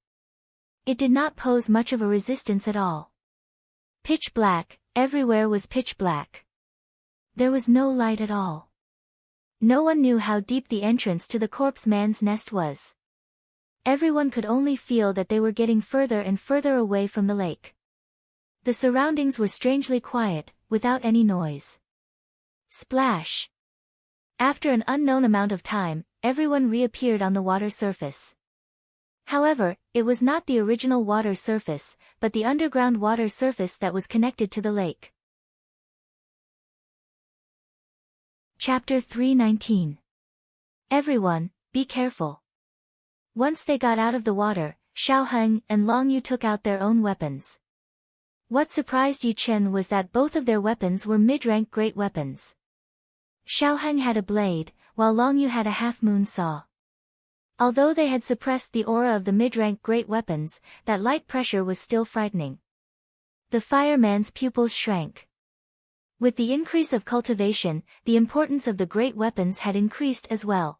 Speaker 1: It did not pose much of a resistance at all. Pitch black, everywhere was pitch black. There was no light at all. No one knew how deep the entrance to the corpse man's nest was. Everyone could only feel that they were getting further and further away from the lake. The surroundings were strangely quiet, without any noise. Splash! After an unknown amount of time, everyone reappeared on the water surface. However, it was not the original water surface, but the underground water surface that was connected to the lake. Chapter 319. Everyone, be careful. Once they got out of the water, Xiao Heng and Long Yu took out their own weapons. What surprised Yi Chen was that both of their weapons were mid-rank great weapons. Xiao Heng had a blade, while Long Yu had a half-moon saw. Although they had suppressed the aura of the mid-rank great weapons, that light pressure was still frightening. The fireman's pupils shrank. With the increase of cultivation, the importance of the great weapons had increased as well.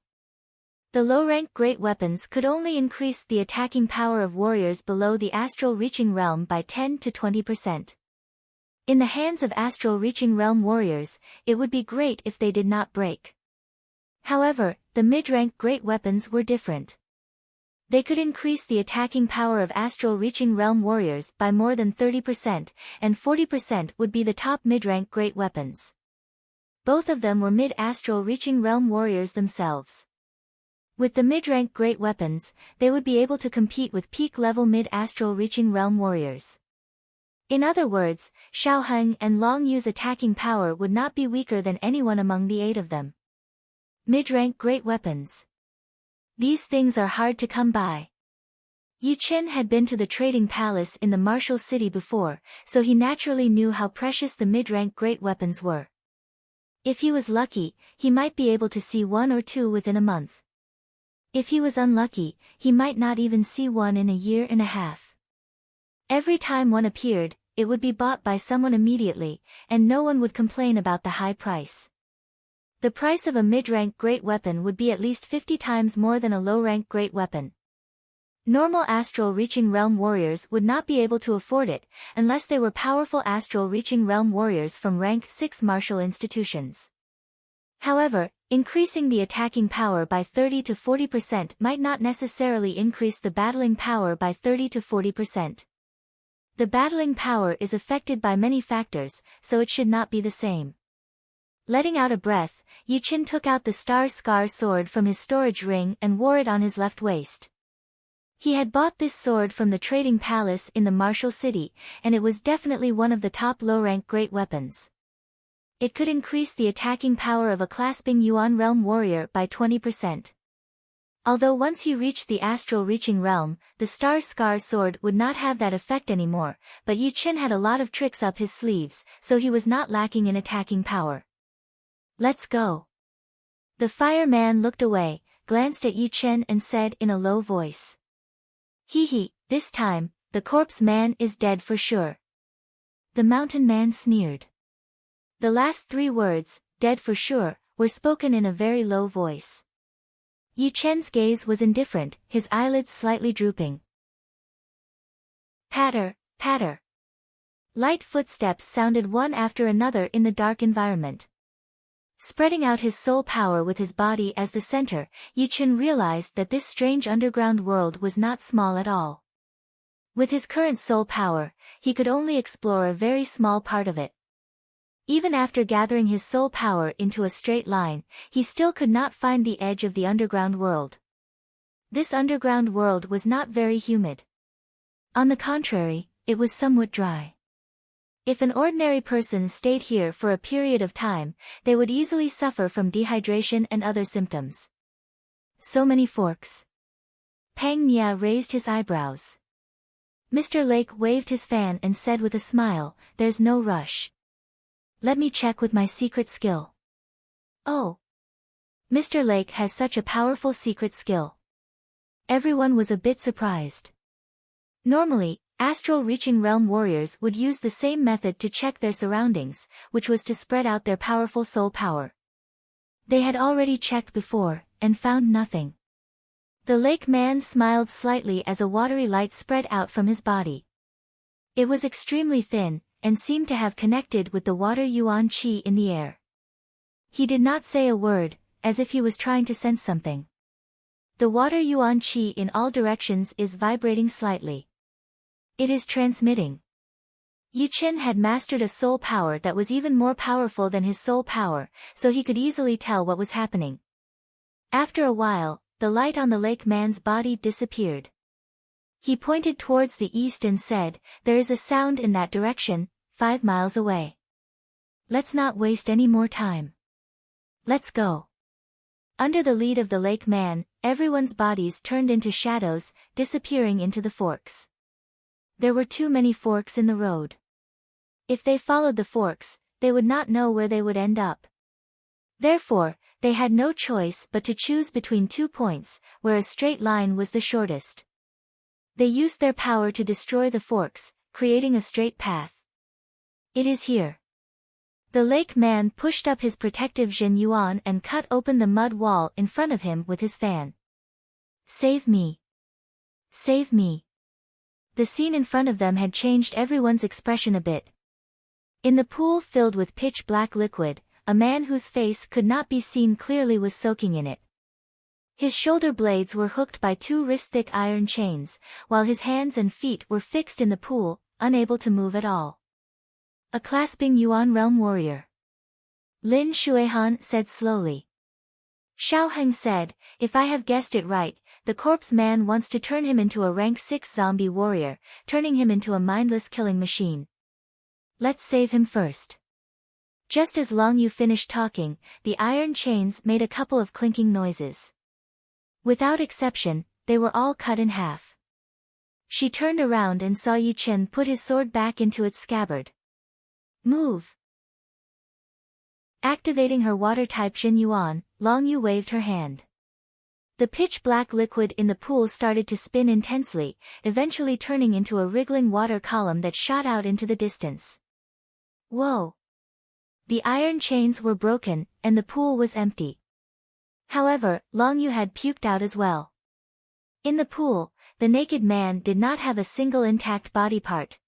Speaker 1: The low-rank great weapons could only increase the attacking power of warriors below the astral reaching realm by 10 to 20%. In the hands of astral reaching realm warriors, it would be great if they did not break. However, the mid-rank great weapons were different. They could increase the attacking power of astral reaching realm warriors by more than 30%, and 40% would be the top mid-rank great weapons. Both of them were mid-astral reaching realm warriors themselves. With the mid-rank great weapons, they would be able to compete with peak-level mid-astral reaching realm warriors. In other words, Xiao Heng and Long Yu's attacking power would not be weaker than anyone among the 8 of them. Mid-rank great weapons. These things are hard to come by. Yi Chen had been to the trading palace in the martial city before, so he naturally knew how precious the mid-rank great weapons were. If he was lucky, he might be able to see 1 or 2 within a month. If he was unlucky, he might not even see one in a year and a half. Every time one appeared, it would be bought by someone immediately, and no one would complain about the high price. The price of a mid-rank great weapon would be at least 50 times more than a low-rank great weapon. Normal astral reaching realm warriors would not be able to afford it, unless they were powerful astral reaching realm warriors from rank 6 martial institutions. However, increasing the attacking power by 30 to 40% might not necessarily increase the battling power by 30 to 40%. The battling power is affected by many factors, so it should not be the same. Letting out a breath, Yi Chen took out the Star Scar sword from his storage ring and wore it on his left waist. He had bought this sword from the trading palace in the martial city, and it was definitely one of the top low-rank great weapons. It could increase the attacking power of a clasping Yuan realm warrior by 20%. Although once he reached the astral reaching realm, the Star Scar sword would not have that effect anymore, but Yi Chen had a lot of tricks up his sleeves, so he was not lacking in attacking power. Let's go. The fireman looked away, glanced at Yi Chen and said in a low voice. Hee, this time, the corpse man is dead for sure. The mountain man sneered. The last 3 words, dead for sure, were spoken in a very low voice. Yi Chen's gaze was indifferent, his eyelids slightly drooping. Patter, patter. Light footsteps sounded one after another in the dark environment. Spreading out his soul power with his body as the center, Yichen realized that this strange underground world was not small at all. With his current soul power, he could only explore a very small part of it. Even after gathering his soul power into a straight line, he still could not find the edge of the underground world. This underground world was not very humid. On the contrary, it was somewhat dry. If an ordinary person stayed here for a period of time, they would easily suffer from dehydration and other symptoms. So many forks. Pang Nia raised his eyebrows. Mr. Lake waved his fan and said with a smile, "There's no rush. Let me check with my secret skill." Oh! Mr. Lake has such a powerful secret skill. Everyone was a bit surprised. Normally, astral reaching realm warriors would use the same method to check their surroundings, which was to spread out their powerful soul power. They had already checked before, and found nothing. The lake man smiled slightly as a watery light spread out from his body. It was extremely thin, and seemed to have connected with the water yuan qi in the air. He did not say a word, as if he was trying to sense something. The water yuan qi in all directions is vibrating slightly. It is transmitting. Yichen had mastered a soul power that was even more powerful than his soul power, so he could easily tell what was happening. After a while, the light on the lake man's body disappeared. He pointed towards the east and said, "There is a sound in that direction, 5 miles away. Let's not waste any more time. Let's go." Under the lead of the lake man, everyone's bodies turned into shadows, disappearing into the forks. There were too many forks in the road. If they followed the forks, they would not know where they would end up. Therefore, they had no choice but to choose between 2 points, where a straight line was the shortest. They used their power to destroy the forks, creating a straight path. It is here. The lake man pushed up his protective Jin Yuan and cut open the mud wall in front of him with his fan. "Save me! Save me!" The scene in front of them had changed everyone's expression a bit. In the pool filled with pitch-black liquid, a man whose face could not be seen clearly was soaking in it. His shoulder blades were hooked by 2 wrist-thick iron chains, while his hands and feet were fixed in the pool, unable to move at all. A clasping Yuan realm warrior. Lin Shuihan said slowly. Xiao Heng said, "If I have guessed it right, the corpse man wants to turn him into a rank 6 zombie warrior, turning him into a mindless killing machine. Let's save him first." Just as Long Yu finished talking, the iron chains made a couple of clinking noises. Without exception, they were all cut in half. She turned around and saw Yichen put his sword back into its scabbard. "Move!" Activating her water-type Jin Yuan, Long Yu waved her hand. The pitch-black liquid in the pool started to spin intensely, eventually turning into a wriggling water column that shot out into the distance. Whoa! The iron chains were broken, and the pool was empty. However, Long Yu had puked out as well. In the pool, the naked man did not have a single intact body part.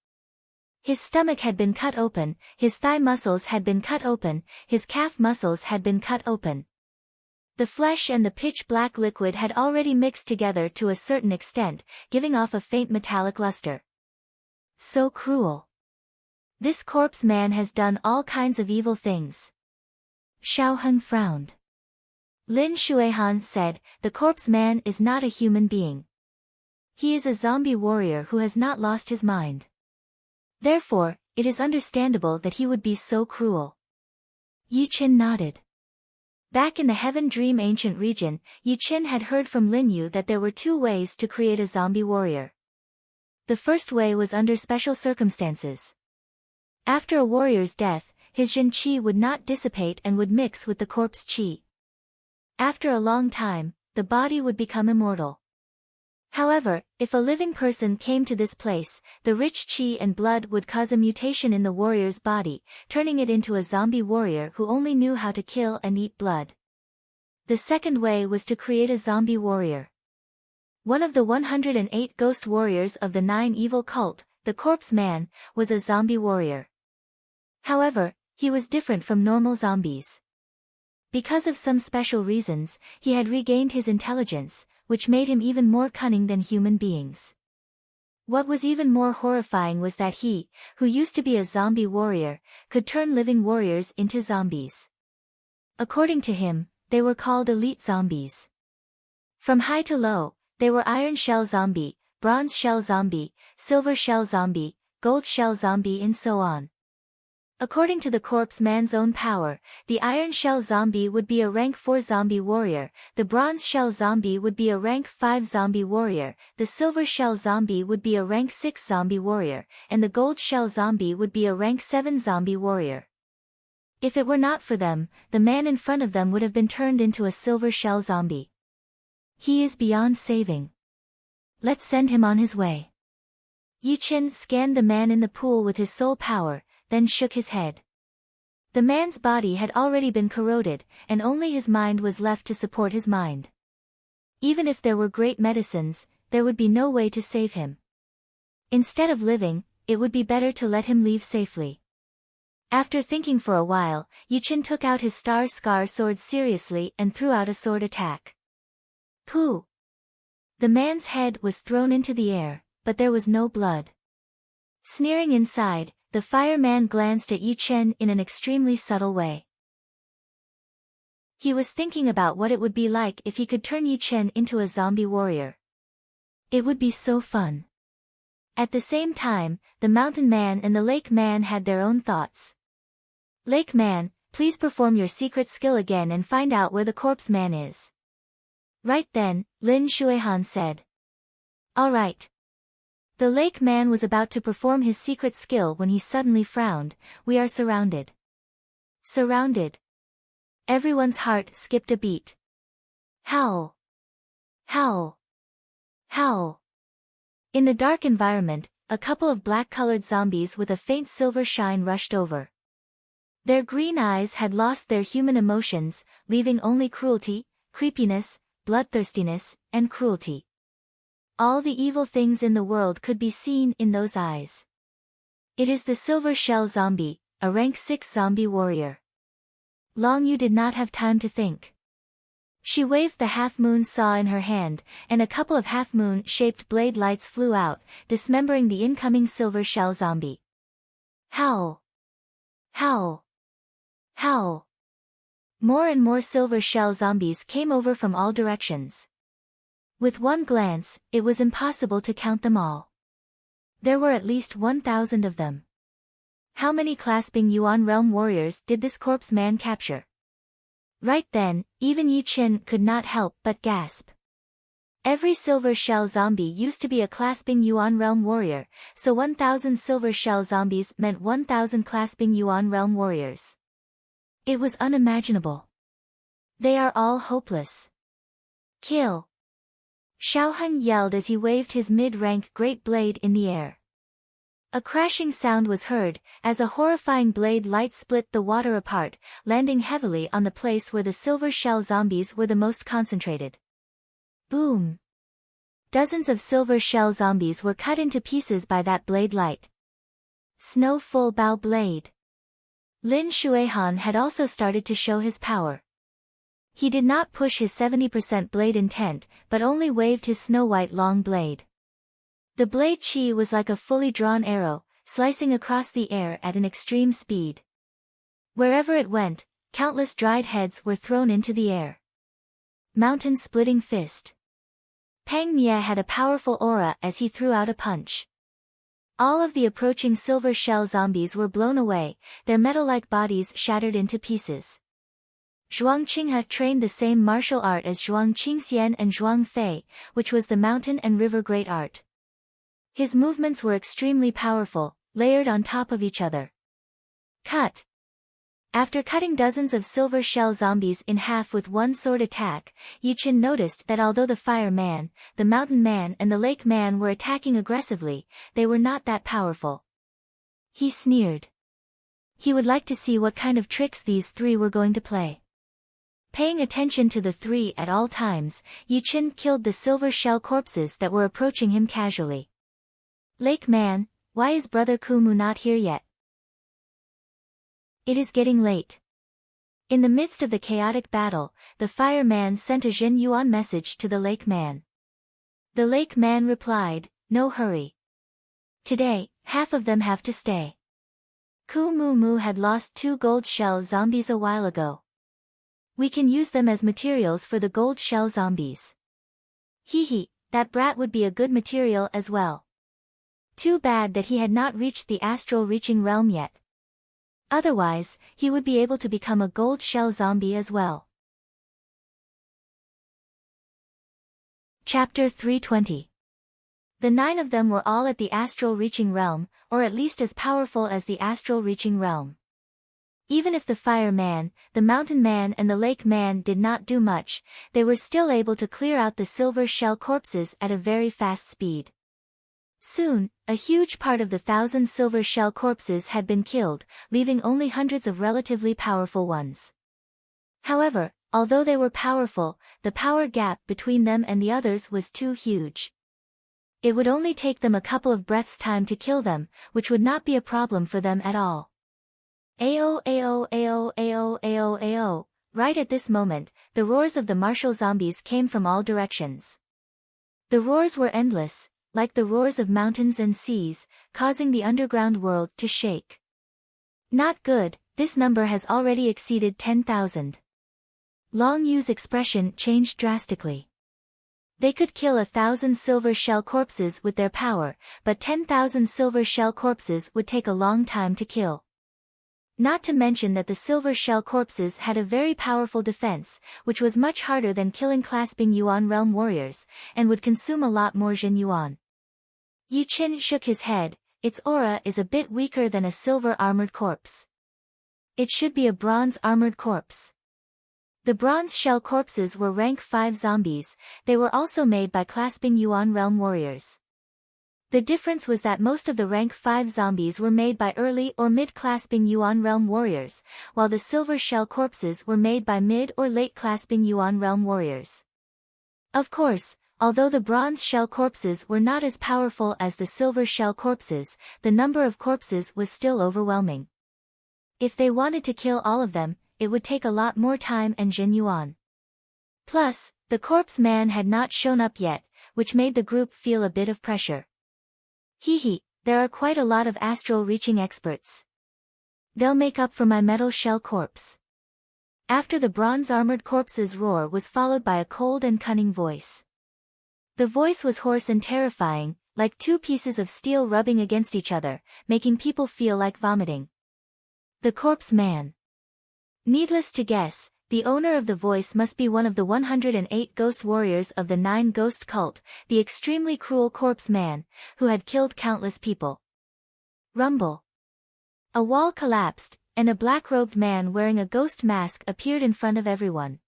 Speaker 1: His stomach had been cut open, his thigh muscles had been cut open, his calf muscles had been cut open. The flesh and the pitch-black liquid had already mixed together to a certain extent, giving off a faint metallic luster. So cruel. This corpse man has done all kinds of evil things. Xiao Heng frowned. Lin Shuihan said, "The corpse man is not a human being. He is a zombie warrior who has not lost his mind. Therefore, it is understandable that he would be so cruel." Yichen nodded. Back in the Heaven Dream ancient region, Yichen had heard from Lin Yu that there were 2 ways to create a zombie warrior. The first way was under special circumstances. After a warrior's death, his Jin Qi would not dissipate and would mix with the corpse Qi. After a long time, the body would become immortal. However, if a living person came to this place, the rich qi and blood would cause a mutation in the warrior's body, turning it into a zombie warrior who only knew how to kill and eat blood. The second way was to create a zombie warrior. One of the 108 ghost warriors of the 9 evil cult, the corpse man, was a zombie warrior. However, he was different from normal zombies. Because of some special reasons, he had regained his intelligence, which made him even more cunning than human beings. What was even more horrifying was that he, who used to be a zombie warrior, could turn living warriors into zombies. According to him, they were called elite zombies. From high to low, they were iron shell zombie, bronze shell zombie, silver shell zombie, gold shell zombie and so on. According to the corpse man's own power, the iron shell zombie would be a rank 4 zombie warrior, the bronze shell zombie would be a rank 5 zombie warrior, the silver shell zombie would be a rank 6 zombie warrior, and the gold shell zombie would be a rank 7 zombie warrior. If it were not for them, the man in front of them would have been turned into a silver shell zombie. He is beyond saving. Let's send him on his way. Yi Chen scanned the man in the pool with his soul power, then shook his head. The man's body had already been corroded, and only his mind was left to support his mind. Even if there were great medicines, there would be no way to save him. Instead of living, it would be better to let him leave safely. After thinking for a while, Yi Chen took out his star sword seriously and threw out a sword attack. Pooh! The man's head was thrown into the air, but there was no blood. Sneering inside, the fireman glanced at Yi Chen in an extremely subtle way. He was thinking about what it would be like if he could turn Yi Chen into a zombie warrior. It would be so fun. At the same time, the mountain man and the lake man had their own thoughts. Lake man, please perform your secret skill again and find out where the corpse man is. Right then, Lin Shuihan said. All right. The lake man was about to perform his secret skill when he suddenly frowned. We are surrounded. Surrounded. Everyone's heart skipped a beat. Howl. Howl. Howl. In the dark environment, a couple of black-colored zombies with a faint silver shine rushed over. Their green eyes had lost their human emotions, leaving only cruelty, creepiness, bloodthirstiness, and cruelty. All the evil things in the world could be seen in those eyes. It is the silver shell zombie, a rank 6 zombie warrior. Long Yu did not have time to think. She waved the half-moon saw in her hand, and a couple of half-moon-shaped blade lights flew out, dismembering the incoming silver shell zombie. Howl! Howl! Howl! More and more silver shell zombies came over from all directions. With one glance, it was impossible to count them all. There were at least 1,000 of them. How many clasping Yuan realm warriors did this corpse man capture? Right then, even Yi Chen could not help but gasp. Every silver shell zombie used to be a clasping Yuan realm warrior, so 1,000 silver shell zombies meant 1,000 clasping Yuan realm warriors. It was unimaginable. They are all hopeless. Kill! Xiaoheng yelled as he waved his mid-rank great blade in the air. A crashing sound was heard, as a horrifying blade light split the water apart, landing heavily on the place where the silver shell zombies were the most concentrated. Boom! Dozens of silver shell zombies were cut into pieces by that blade light. Snow full bow blade. Lin Shuihan had also started to show his power. He did not push his 70% blade intent, but only waved his snow-white long blade. The blade chi was like a fully drawn arrow, slicing across the air at an extreme speed. Wherever it went, countless dried heads were thrown into the air. Mountain-splitting fist. Pang Mie had a powerful aura as he threw out a punch. All of the approaching silver shell zombies were blown away, their metal-like bodies shattered into pieces. Zhuang Qinghe trained the same martial art as Zhuang Qingxian and Zhuang Fei, which was the mountain and river great art. His movements were extremely powerful, layered on top of each other. Cut! After cutting dozens of silver shell zombies in half with one sword attack, Yi Chen noticed that although the fire man, the mountain man and the lake man were attacking aggressively, they were not that powerful. He sneered. He would like to see what kind of tricks these three were going to play. Paying attention to the three at all times, Yi Chen killed the silver shell corpses that were approaching him casually. Lake man, why is Brother Kumu not here yet? It is getting late. In the midst of the chaotic battle, the Fire Man sent a Jin Yuan message to the Lake Man. The Lake Man replied, "No hurry. Today, half of them have to stay. Ku Mu Mu had lost 2 gold shell zombies a while ago. We can use them as materials for the gold shell zombies. Hee, that brat would be a good material as well. Too bad that he had not reached the astral reaching realm yet. Otherwise, he would be able to become a gold shell zombie as well." Chapter 320. The 9 of them were all at the astral reaching realm, or at least as powerful as the astral reaching realm. Even if the Fire Man, the Mountain Man and the Lake Man did not do much, they were still able to clear out the silver shell corpses at a very fast speed. Soon, a huge part of the 1,000 silver shell corpses had been killed, leaving only hundreds of relatively powerful ones. However, although they were powerful, the power gap between them and the others was too huge. It would only take them a couple of breaths' time to kill them, which would not be a problem for them at all. Ao ao ao ao ao ao. Right at this moment, the roars of the martial zombies came from all directions. The roars were endless, like the roars of mountains and seas, causing the underground world to shake. Not good, this number has already exceeded 10,000. Long Yu's expression changed drastically. They could kill 1,000 silver shell corpses with their power, but 10,000 silver shell corpses would take a long time to kill. Not to mention that the silver shell corpses had a very powerful defense, which was much harder than killing clasping Yuan realm warriors, and would consume a lot more Jin Yuan. Yi Qin shook his head. Its aura is a bit weaker than a silver armored corpse. It should be a bronze armored corpse. The bronze shell corpses were rank 5 zombies, they were also made by clasping Yuan realm warriors. The difference was that most of the rank 5 zombies were made by early or mid-clasping Yuan realm warriors, while the silver shell corpses were made by mid or late clasping Yuan realm warriors. Of course, although the bronze shell corpses were not as powerful as the silver shell corpses, the number of corpses was still overwhelming. If they wanted to kill all of them, it would take a lot more time and Jin Yuan. Plus, the corpse man had not shown up yet, which made the group feel a bit of pressure. Hee, there are quite a lot of astral reaching experts. They'll make up for my metal shell corpse. After the bronze armored corpse's roar was followed by a cold and cunning voice. The voice was hoarse and terrifying, like 2 pieces of steel rubbing against each other, making people feel like vomiting. The corpse man. Needless to guess, the owner of the voice must be one of the 108 ghost warriors of the 9 ghost cult, the extremely cruel corpse man, who had killed countless people. Rumble. A wall collapsed, and a black-robed man wearing a ghost mask appeared in front of everyone.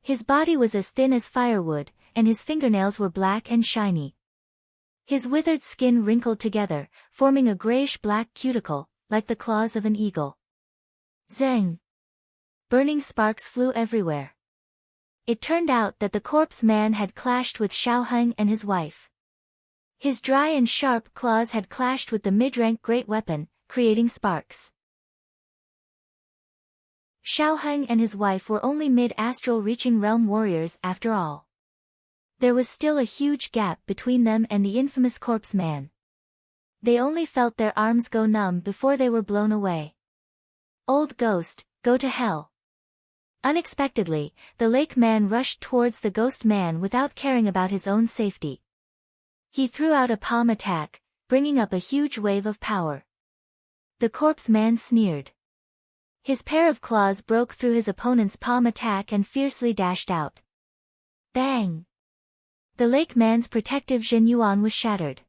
Speaker 1: His body was as thin as firewood, and his fingernails were black and shiny. His withered skin wrinkled together, forming a grayish-black cuticle, like the claws of an eagle. Zeng. Burning sparks flew everywhere. It turned out that the corpse man had clashed with Xiaoheng and his wife. His dry and sharp claws had clashed with the mid-rank great weapon, creating sparks. Xiaoheng and his wife were only mid-astral reaching realm warriors after all. There was still a huge gap between them and the infamous corpse man. They only felt their arms go numb before they were blown away. Old ghost, go to hell. Unexpectedly, the lake man rushed towards the ghost man without caring about his own safety. He threw out a palm attack, bringing up a huge wave of power. The corpse man sneered. His pair of claws broke through his opponent's palm attack and fiercely dashed out. Bang! The lake man's protective Jin Yuan was shattered.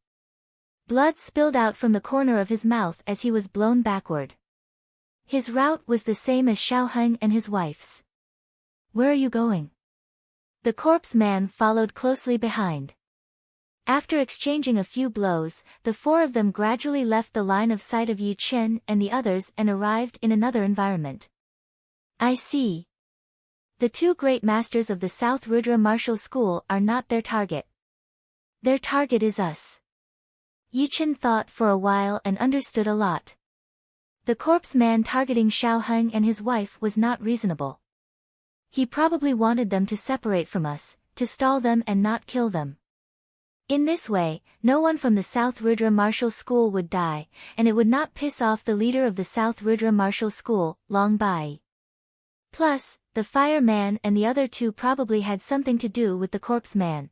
Speaker 1: Blood spilled out from the corner of his mouth as he was blown backward. His route was the same as Xiaoheng and his wife's. Where are you going? The corpse man followed closely behind. After exchanging a few blows, the 4 of them gradually left the line of sight of Yi Chen and the others and arrived in another environment. I see. The 2 great masters of the South Rudra Martial School are not their target. Their target is us. Yi Chen thought for a while and understood a lot. The corpse man targeting Xiao Heng and his wife was not reasonable. He probably wanted them to separate from us, to stall them and not kill them. In this way, no one from the South Rudra Martial School would die, and it would not piss off the leader of the South Rudra Martial School, Long Bai. Plus, the fireman and the other two probably had something to do with the corpse man.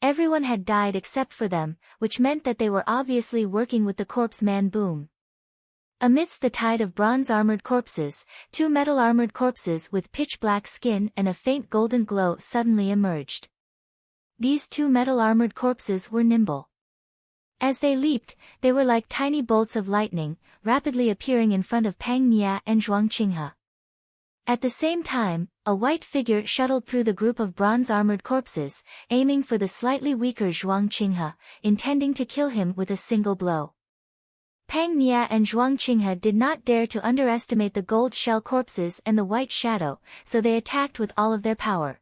Speaker 1: Everyone had died except for them, which meant that they were obviously working with the corpse man. Boom. Amidst the tide of bronze-armored corpses, two metal-armored corpses with pitch-black skin and a faint golden glow suddenly emerged. These two metal-armored corpses were nimble. As they leaped, they were like tiny bolts of lightning, rapidly appearing in front of Pang Nia and Zhuang Qinghe. At the same time, a white figure shuttled through the group of bronze-armored corpses, aiming for the slightly weaker Zhuang Qinghe, intending to kill him with a single blow. Pang Nia and Zhuang Qinghe did not dare to underestimate the gold shell corpses and the white shadow, so they attacked with all of their power.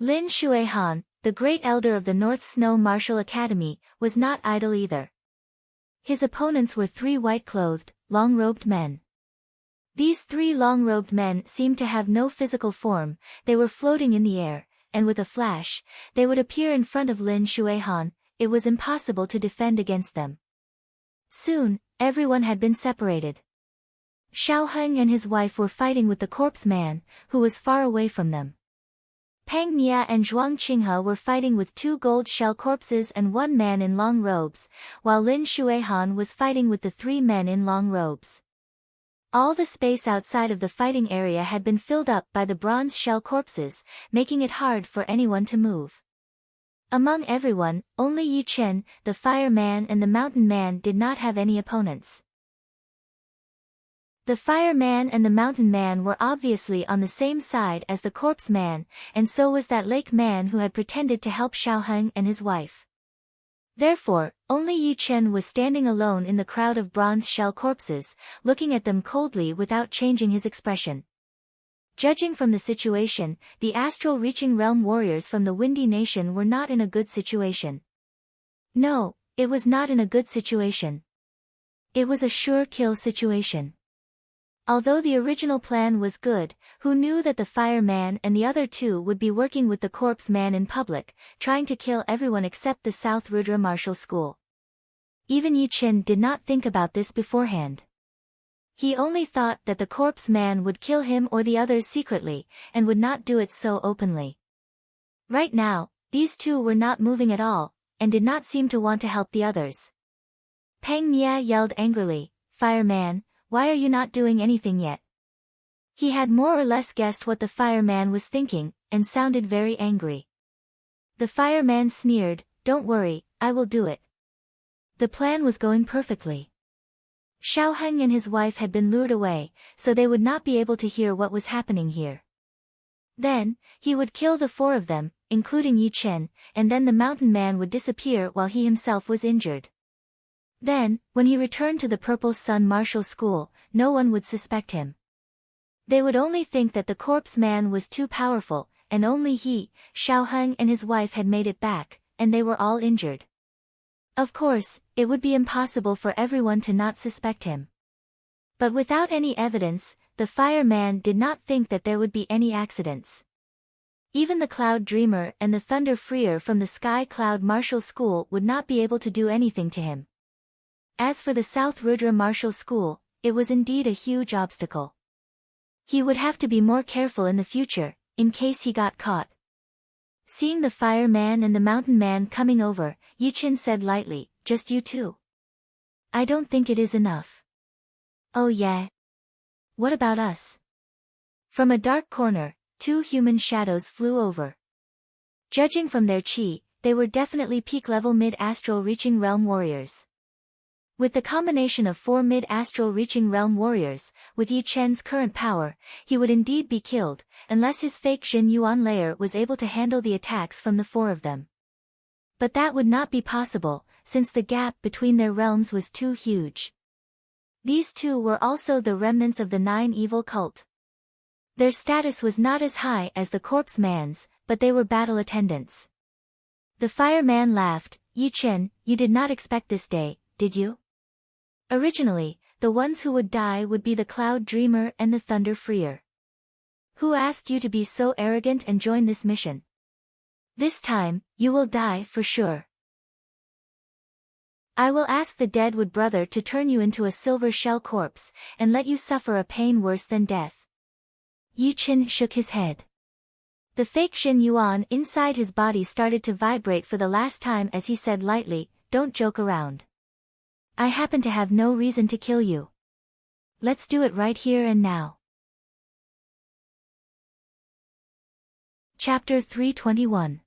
Speaker 1: Lin Xuehan, the great elder of the North Snow Martial Academy, was not idle either. His opponents were three white-clothed, long-robed men. These three long-robed men seemed to have no physical form, they were floating in the air, and with a flash, they would appear in front of Lin Xuehan. It was impossible to defend against them. Soon, everyone had been separated. Xiao Heng and his wife were fighting with the corpse man, who was far away from them. Pang Nia and Zhuang Qinghe were fighting with two gold shell corpses and one man in long robes, while Lin Xuehan was fighting with the three men in long robes. All the space outside of the fighting area had been filled up by the bronze shell corpses, making it hard for anyone to move. Among everyone, only Yi Chen, the fireman and the mountain man did not have any opponents. The fireman and the mountain man were obviously on the same side as the corpse man, and so was that lake man who had pretended to help Xiao Heng and his wife. Therefore, only Yi Chen was standing alone in the crowd of bronze shell corpses, looking at them coldly without changing his expression. Judging from the situation, the astral reaching realm warriors from the Windy Nation were not in a good situation. No, it was not in a good situation. It was a sure kill situation. Although the original plan was good, who knew that the fireman and the other two would be working with the corpse man in public, trying to kill everyone except the South Rudra Martial School. Even Yi Chen did not think about this beforehand. He only thought that the corpse man would kill him or the others secretly, and would not do it so openly. Right now, these two were not moving at all, and did not seem to want to help the others. Pang Nia yelled angrily, "Fireman, why are you not doing anything yet?" He had more or less guessed what the fireman was thinking, and sounded very angry. The fireman sneered, "Don't worry, I will do it." The plan was going perfectly. Xiao Heng and his wife had been lured away, so they would not be able to hear what was happening here. Then, he would kill the four of them, including Yi Chen, and then the mountain man would disappear while he himself was injured. Then, when he returned to the Purple Sun Martial School, no one would suspect him. They would only think that the corpse man was too powerful, and only he, Xiao Heng and his wife had made it back, and they were all injured. Of course, it would be impossible for everyone to not suspect him. But without any evidence, the fireman did not think that there would be any accidents. Even the Cloud Dreamer and the Thunder Freer from the Sky Cloud Martial School would not be able to do anything to him. As for the South Rudra Martial School, it was indeed a huge obstacle. He would have to be more careful in the future, in case he got caught. Seeing the fireman and the mountain man coming over, Yi Chen said lightly, "Just you two? I don't think it is enough." "Oh yeah? What about us?" From a dark corner, two human shadows flew over. Judging from their chi, they were definitely peak-level mid-astral reaching realm warriors. With the combination of 4 mid-astral reaching realm warriors, with Yi Chen's current power, he would indeed be killed, unless his fake Jin Yuan layer was able to handle the attacks from the 4 of them. But that would not be possible, since the gap between their realms was too huge. These two were also the remnants of the 9 evil cult. Their status was not as high as the corpse man's, but they were battle attendants. The fireman laughed, "Yi Chen, you did not expect this day, did you?" Originally, the ones who would die would be the Cloud Dreamer and the Thunder Freer. Who asked you to be so arrogant and join this mission? This time, you will die for sure. I will ask the Deadwood brother to turn you into a silver shell corpse, and let you suffer a pain worse than death. Yi Chen shook his head. The fake Xin Yuan inside his body started to vibrate for the last time as he said lightly, "Don't joke around. I happen to have no reason to kill you. Let's do it right here and now." Chapter 321.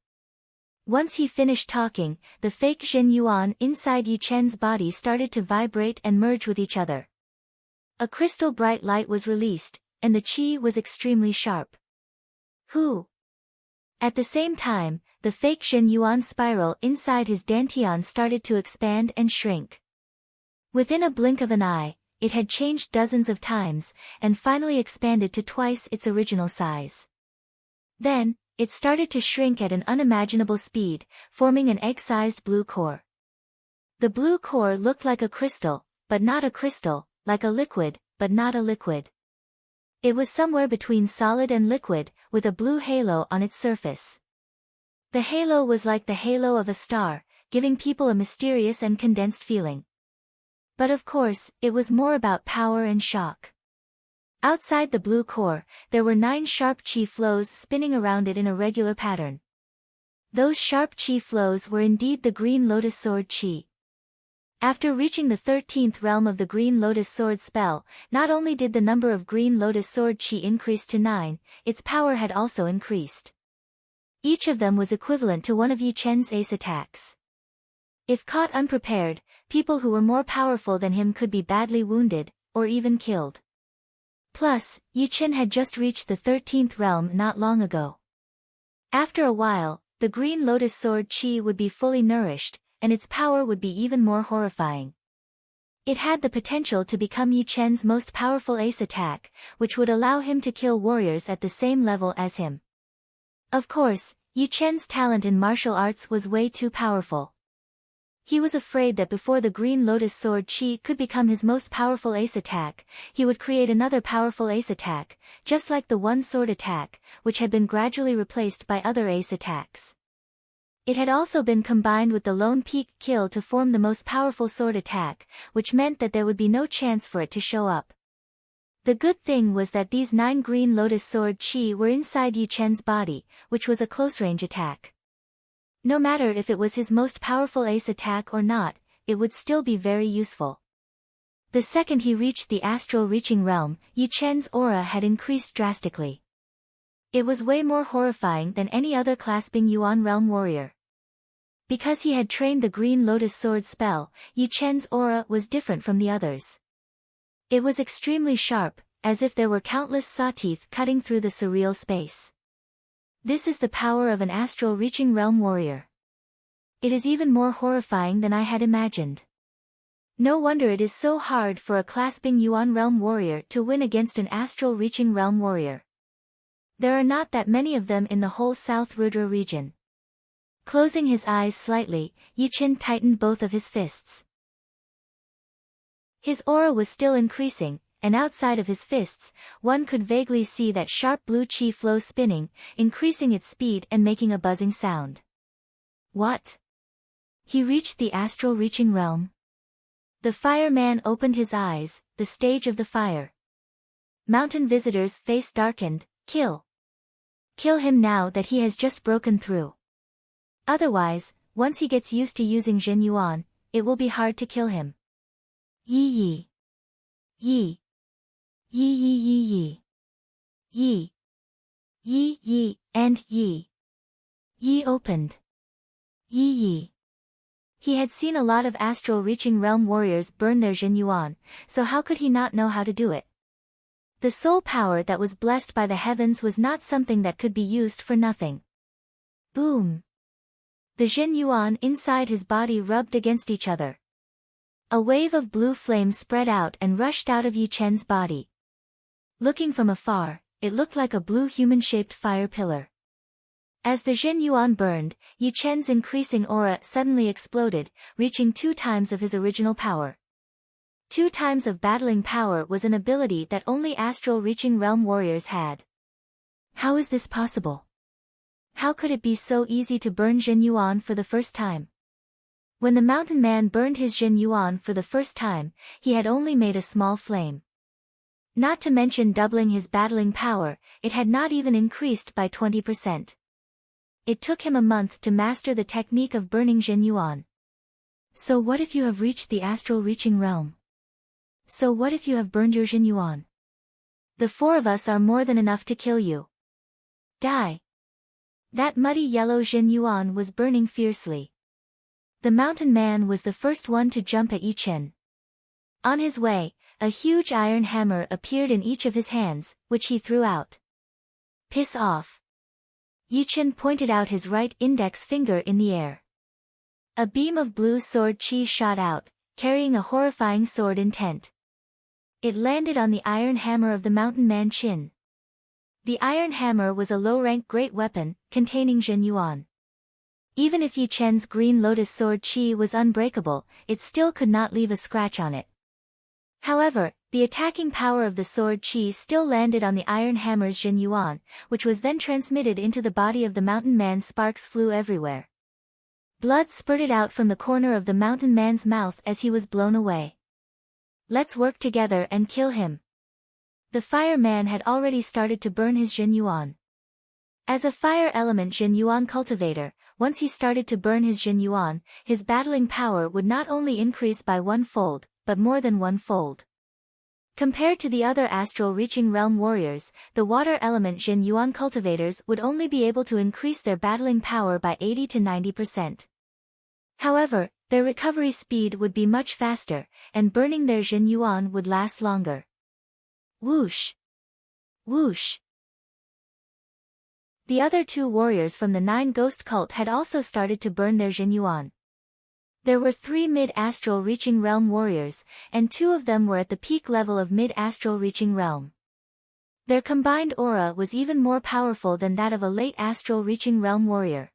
Speaker 1: Once he finished talking, the fake Xin Yuan inside Yi Chen's body started to vibrate and merge with each other. A crystal bright light was released, and the qi was extremely sharp. Who? At the same time, the fake Xin Yuan spiral inside his dantian started to expand and shrink. Within a blink of an eye, it had changed dozens of times, and finally expanded to twice its original size. Then, it started to shrink at an unimaginable speed, forming an egg-sized blue core. The blue core looked like a crystal, but not a crystal, like a liquid, but not a liquid. It was somewhere between solid and liquid, with a blue halo on its surface. The halo was like the halo of a star, giving people a mysterious and condensed feeling. But of course, it was more about power and shock. Outside the blue core, there were 9 sharp qi flows spinning around it in a regular pattern. Those sharp qi flows were indeed the Green Lotus Sword qi. After reaching the 13th realm of the Green Lotus Sword spell, not only did the number of Green Lotus Sword qi increase to 9, its power had also increased. Each of them was equivalent to one of Yi Chen's ace attacks. If caught unprepared, people who were more powerful than him could be badly wounded, or even killed. Plus, Yi Chen had just reached the 13th realm not long ago. After a while, the Green Lotus Sword qi would be fully nourished, and its power would be even more horrifying. It had the potential to become Yi Chen's most powerful ace attack, which would allow him to kill warriors at the same level as him. Of course, Yi Chen's talent in martial arts was way too powerful. He was afraid that before the Green Lotus Sword qi could become his most powerful ace attack, he would create another powerful ace attack, just like the one sword attack, which had been gradually replaced by other ace attacks. It had also been combined with the Lone Peak kill to form the most powerful sword attack, which meant that there would be no chance for it to show up. The good thing was that these 9 Green Lotus Sword qi were inside Yi Chen's body, which was a close-range attack. No matter if it was his most powerful ace attack or not, it would still be very useful. The second he reached the astral reaching realm, Yi Chen's aura had increased drastically. It was way more horrifying than any other clasping Yuan realm warrior. Because he had trained the Green Lotus Sword spell, Yi Chen's aura was different from the others. It was extremely sharp, as if there were countless saw teeth cutting through the surreal space. This is the power of an astral reaching realm warrior. It is even more horrifying than I had imagined. No wonder it is so hard for a clasping Yuan realm warrior to win against an astral reaching realm warrior. There are not that many of them in the whole South Rudra region. Closing his eyes slightly, Yi Chen tightened both of his fists. His aura was still increasing, and outside of his fists, one could vaguely see that sharp blue qi flow spinning, increasing its speed and making a buzzing sound. What? He reached the astral reaching realm? The fireman opened his eyes, the stage of the fire. Mountain visitor's face darkened. Kill. Kill him now that he has just broken through. Otherwise, once he gets used to using Xin Yuan, it will be hard to kill him. Yi yi. Yi. Yi yi yi yi. Yi. Yi yi, and yi. Yi opened. Yi yi. He had seen a lot of astral reaching realm warriors burn their Xin Yuan, so how could he not know how to do it? The soul power that was blessed by the heavens was not something that could be used for nothing. Boom. The Xin Yuan inside his body rubbed against each other. A wave of blue flame spread out and rushed out of Yi Chen's body. Looking from afar, it looked like a blue human-shaped fire pillar. As the Xin Yuan burned, Yi Chen's increasing aura suddenly exploded, reaching 2 times of his original power. 2 times of battling power was an ability that only astral reaching realm warriors had. How is this possible? How could it be so easy to burn Jin Yuan for the first time? When the mountain man burned his Jin Yuan for the first time, he had only made a small flame. Not to mention doubling his battling power, it had not even increased by 20%. It took him a month to master the technique of burning Jin Yuan. So what if you have reached the astral reaching realm? So what if you have burned your Jin Yuan? The 4 of us are more than enough to kill you. Die. That muddy yellow Jin Yuan was burning fiercely. The mountain man was the first one to jump at Yi Chen. On his way, a huge iron hammer appeared in each of his hands, which he threw out. Piss off. Yi Chen pointed out his right index finger in the air. A beam of blue sword chi shot out, carrying a horrifying sword intent. It landed on the iron hammer of the mountain man chin. The iron hammer was a low-rank great weapon, containing Jin Yuan. Even if Yi Chen's green lotus sword chi was unbreakable, it still could not leave a scratch on it. However, the attacking power of the sword chi still landed on the iron hammer's Jin Yuan, which was then transmitted into the body of the mountain man. Sparks flew everywhere. Blood spurted out from the corner of the mountain man's mouth as he was blown away. Let's work together and kill him. The fireman had already started to burn his Jin Yuan. As a fire element Jin Yuan cultivator, once he started to burn his Jin Yuan, his battling power would not only increase by 1-fold, but more than 1-fold. Compared to the other astral reaching realm warriors, the water element Jin Yuan cultivators would only be able to increase their battling power by 80 to 90%. However, their recovery speed would be much faster, and burning their Jin Yuan would last longer. Whoosh! Whoosh! The other 2 warriors from the 9 ghost cult had also started to burn their Jin Yuan. There were 3 mid-astral reaching realm warriors, and 2 of them were at the peak level of mid-astral reaching realm. Their combined aura was even more powerful than that of a late astral reaching realm warrior.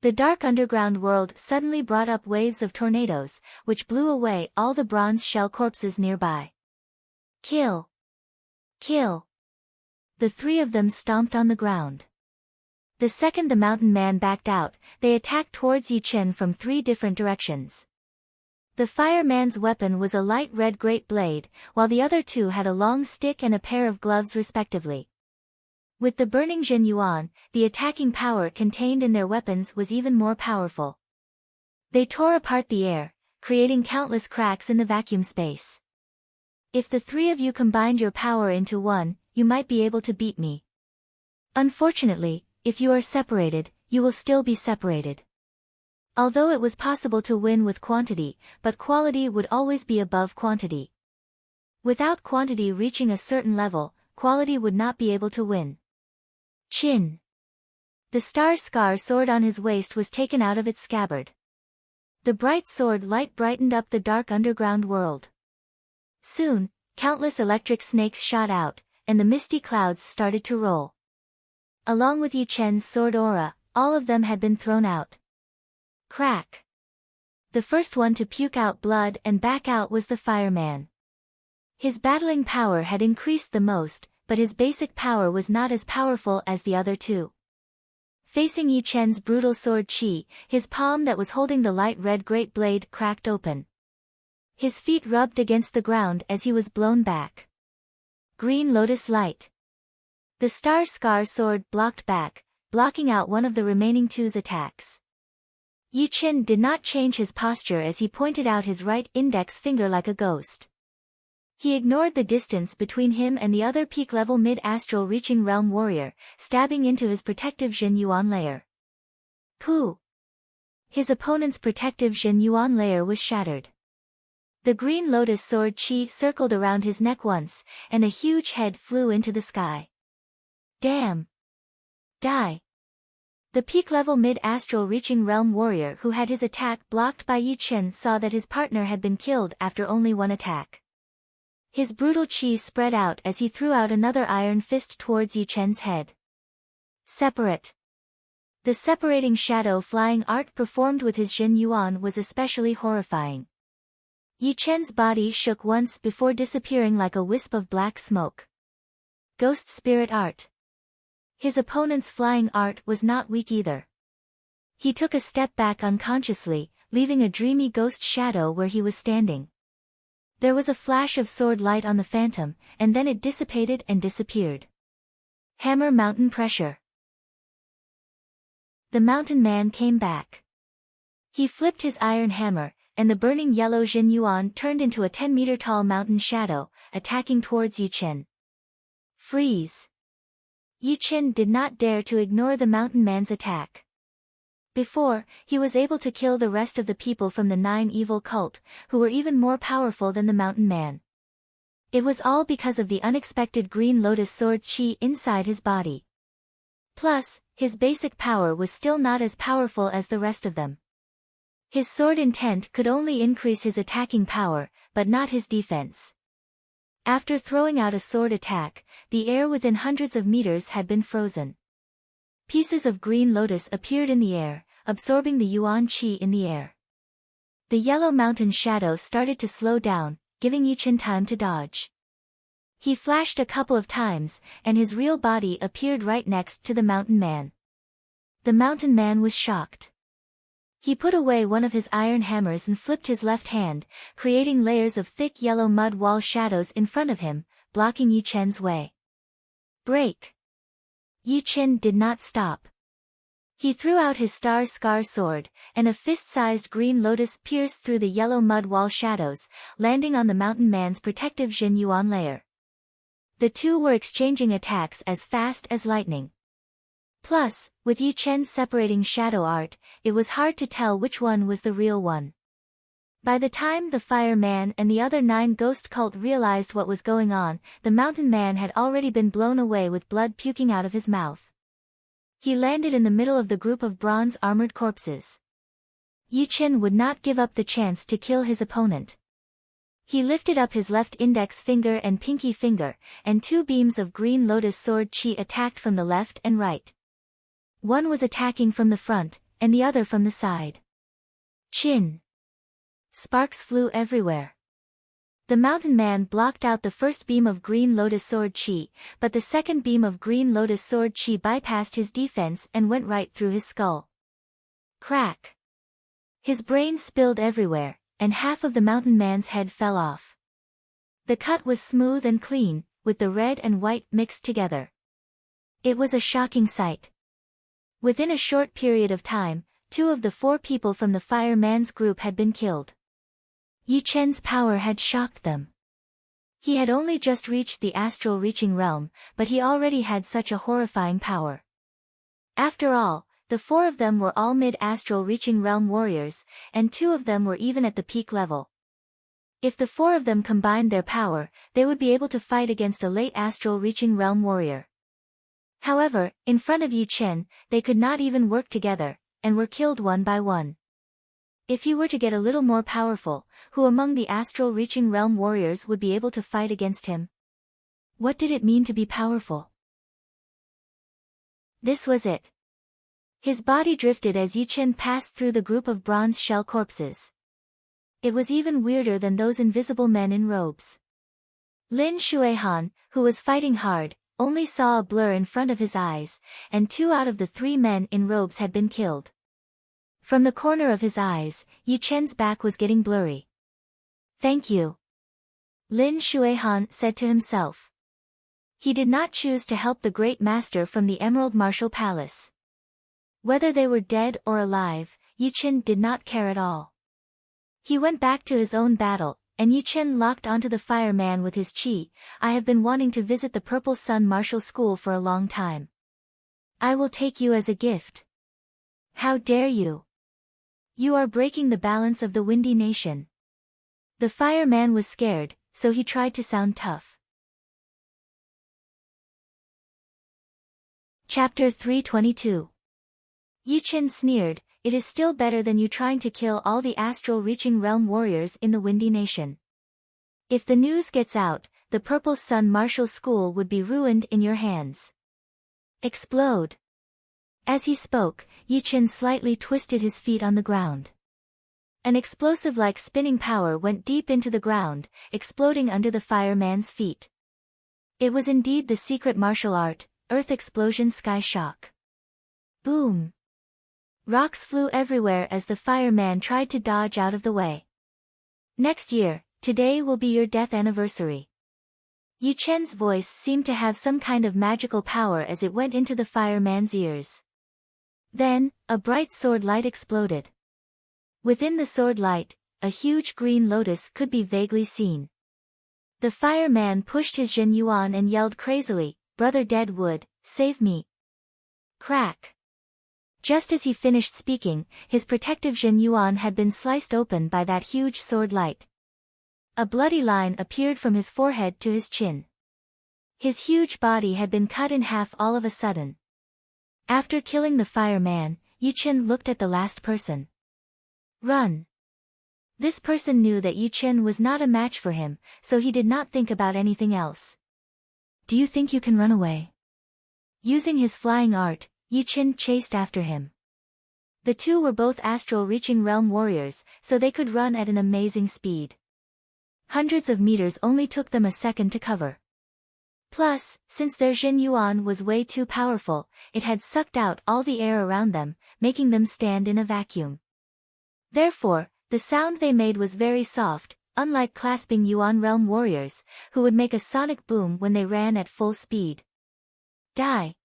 Speaker 1: The dark underground world suddenly brought up waves of tornadoes, which blew away all the bronze shell corpses nearby. Kill! Kill! The 3 of them stomped on the ground. The second the mountain man backed out, they attacked towards Yi Chen from 3 different directions. The fireman's weapon was a light red great blade, while the other 2 had a long stick and a pair of gloves respectively. With the burning Jin Yuan, the attacking power contained in their weapons was even more powerful. They tore apart the air, creating countless cracks in the vacuum space. If the 3 of you combined your power into one, you might be able to beat me. Unfortunately, if you are separated, you will still be separated. Although it was possible to win with quantity, but quality would always be above quantity. Without quantity reaching a certain level, quality would not be able to win. Chin. The star scar sword on his waist was taken out of its scabbard. The bright sword light brightened up the dark underground world. Soon, countless electric snakes shot out, and the misty clouds started to roll. Along with Yi Chen's sword aura, all of them had been thrown out. Crack. The first one to puke out blood and back out was the fireman. His battling power had increased the most, but his basic power was not as powerful as the other 2. Facing Yi Chen's brutal sword chi, his palm that was holding the light red great blade cracked open. His feet rubbed against the ground as he was blown back. Green lotus light. The star scar sword blocked back, blocking out one of the remaining 2's attacks. Yi Chen did not change his posture as he pointed out his right index finger like a ghost. He ignored the distance between him and the other peak-level mid-astral reaching realm warrior, stabbing into his protective Jin Yuan layer. Pooh! His opponent's protective Jin Yuan layer was shattered. The green lotus sword chi circled around his neck once, and a huge head flew into the sky. Damn! Die! The peak-level mid-astral reaching realm warrior who had his attack blocked by Yi Chen saw that his partner had been killed after only one attack. His brutal chi spread out as he threw out another iron fist towards Yi Chen's head. Separate. The separating shadow flying art performed with his Jin Yuan was especially horrifying. Yi Chen's body shook once before disappearing like a wisp of black smoke. Ghost Spirit Art. His opponent's flying art was not weak either. He took a step back unconsciously, leaving a dreamy ghost shadow where he was standing. There was a flash of sword light on the phantom, and then it dissipated and disappeared. Hammer Mountain Pressure. The mountain man came back. He flipped his iron hammer, and the burning yellow Jin Yuan turned into a 10-meter-tall mountain shadow, attacking towards Yi Chen. Freeze! Yi Chen did not dare to ignore the mountain man's attack. Before, he was able to kill the rest of the people from the 9 evil cult, who were even more powerful than the mountain man. It was all because of the unexpected green lotus sword chi inside his body. Plus, his basic power was still not as powerful as the rest of them. His sword intent could only increase his attacking power, but not his defense. After throwing out a sword attack, the air within hundreds of meters had been frozen. Pieces of green lotus appeared in the air, absorbing the yuan qi in the air. The yellow mountain shadow started to slow down, giving Yi Chen time to dodge. He flashed a couple of times, and his real body appeared right next to the mountain man. The mountain man was shocked. He put away one of his iron hammers and flipped his left hand, creating layers of thick yellow mud wall shadows in front of him, blocking Yi Chen's way. Break! Yi Chen did not stop. He threw out his star scar sword, and a fist-sized green lotus pierced through the yellow mud wall shadows, landing on the mountain man's protective Jin Yuan layer. The two were exchanging attacks as fast as lightning. Plus, with Yi Chen's separating shadow art, it was hard to tell which one was the real one. By the time the fireman and the other 9 ghost cult realized what was going on, the mountain man had already been blown away with blood puking out of his mouth. He landed in the middle of the group of bronze-armored corpses. Yi Chen would not give up the chance to kill his opponent. He lifted up his left index finger and pinky finger, and 2 beams of green lotus sword chi attacked from the left and right. One was attacking from the front, and the other from the side. Chin! Sparks flew everywhere. The mountain man blocked out the first beam of green lotus sword chi, but the second beam of green lotus sword chi bypassed his defense and went right through his skull. Crack! His brains spilled everywhere, and half of the mountain man's head fell off. The cut was smooth and clean, with the red and white mixed together. It was a shocking sight. Within a short period of time, 2 of the 4 people from the fireman's group had been killed. Yi Chen's power had shocked them. He had only just reached the astral reaching realm, but he already had such a horrifying power. After all, the 4 of them were all mid-astral reaching realm warriors, and 2 of them were even at the peak level. If the 4 of them combined their power, they would be able to fight against a late astral reaching realm warrior. However, in front of Yi Chen, they could not even work together, and were killed one by one. If he were to get a little more powerful, who among the astral reaching realm warriors would be able to fight against him? What did it mean to be powerful? This was it. His body drifted as Yi Chen passed through the group of bronze shell corpses. It was even weirder than those invisible men in robes. Lin Shuihan, who was fighting hard, only saw a blur in front of his eyes, and 2 out of the 3 men in robes had been killed. From the corner of his eyes, Yi Chen's back was getting blurry. Thank you. Lin Shuihan said to himself. He did not choose to help the great master from the Emerald Martial Palace. Whether they were dead or alive, Yi Chen did not care at all. He went back to his own battle, and Yi Chen locked onto the fireman with his chi. I have been wanting to visit the Purple Sun Martial School for a long time. I will take you as a gift. How dare you? You are breaking the balance of the Windy Nation. The fireman was scared, so he tried to sound tough. Chapter 322. Yi Chen sneered, it is still better than you trying to kill all the astral reaching realm warriors in the Windy Nation. If the news gets out, the Purple Sun Martial School would be ruined in your hands. Explode. As he spoke, Yi Chen slightly twisted his feet on the ground. An explosive-like spinning power went deep into the ground, exploding under the fireman's feet. It was indeed the secret martial art, earth explosion sky shock. Boom! Rocks flew everywhere as the fireman tried to dodge out of the way. Next year, today will be your death anniversary. Yu Chen's voice seemed to have some kind of magical power as it went into the fireman's ears. Then, a bright sword light exploded. Within the sword light, a huge green lotus could be vaguely seen. The fireman pushed his Zhen Yuan and yelled crazily, "Brother Deadwood, save me!" Crack! Just as he finished speaking, his protective Zhen Yuan had been sliced open by that huge sword light. A bloody line appeared from his forehead to his chin. His huge body had been cut in half all of a sudden. After killing the fireman, Yu Chen looked at the last person. Run! This person knew that Yu Chen was not a match for him, so he did not think about anything else. Do you think you can run away? Using his flying art, Yu Chen chased after him. The two were both astral-reaching realm warriors, so they could run at an amazing speed. Hundreds of meters only took them a second to cover. Plus, since their Zhen Yuan was way too powerful, it had sucked out all the air around them, making them stand in a vacuum. Therefore, the sound they made was very soft, unlike clasping Yuan realm warriors, who would make a sonic boom when they ran at full speed. Die!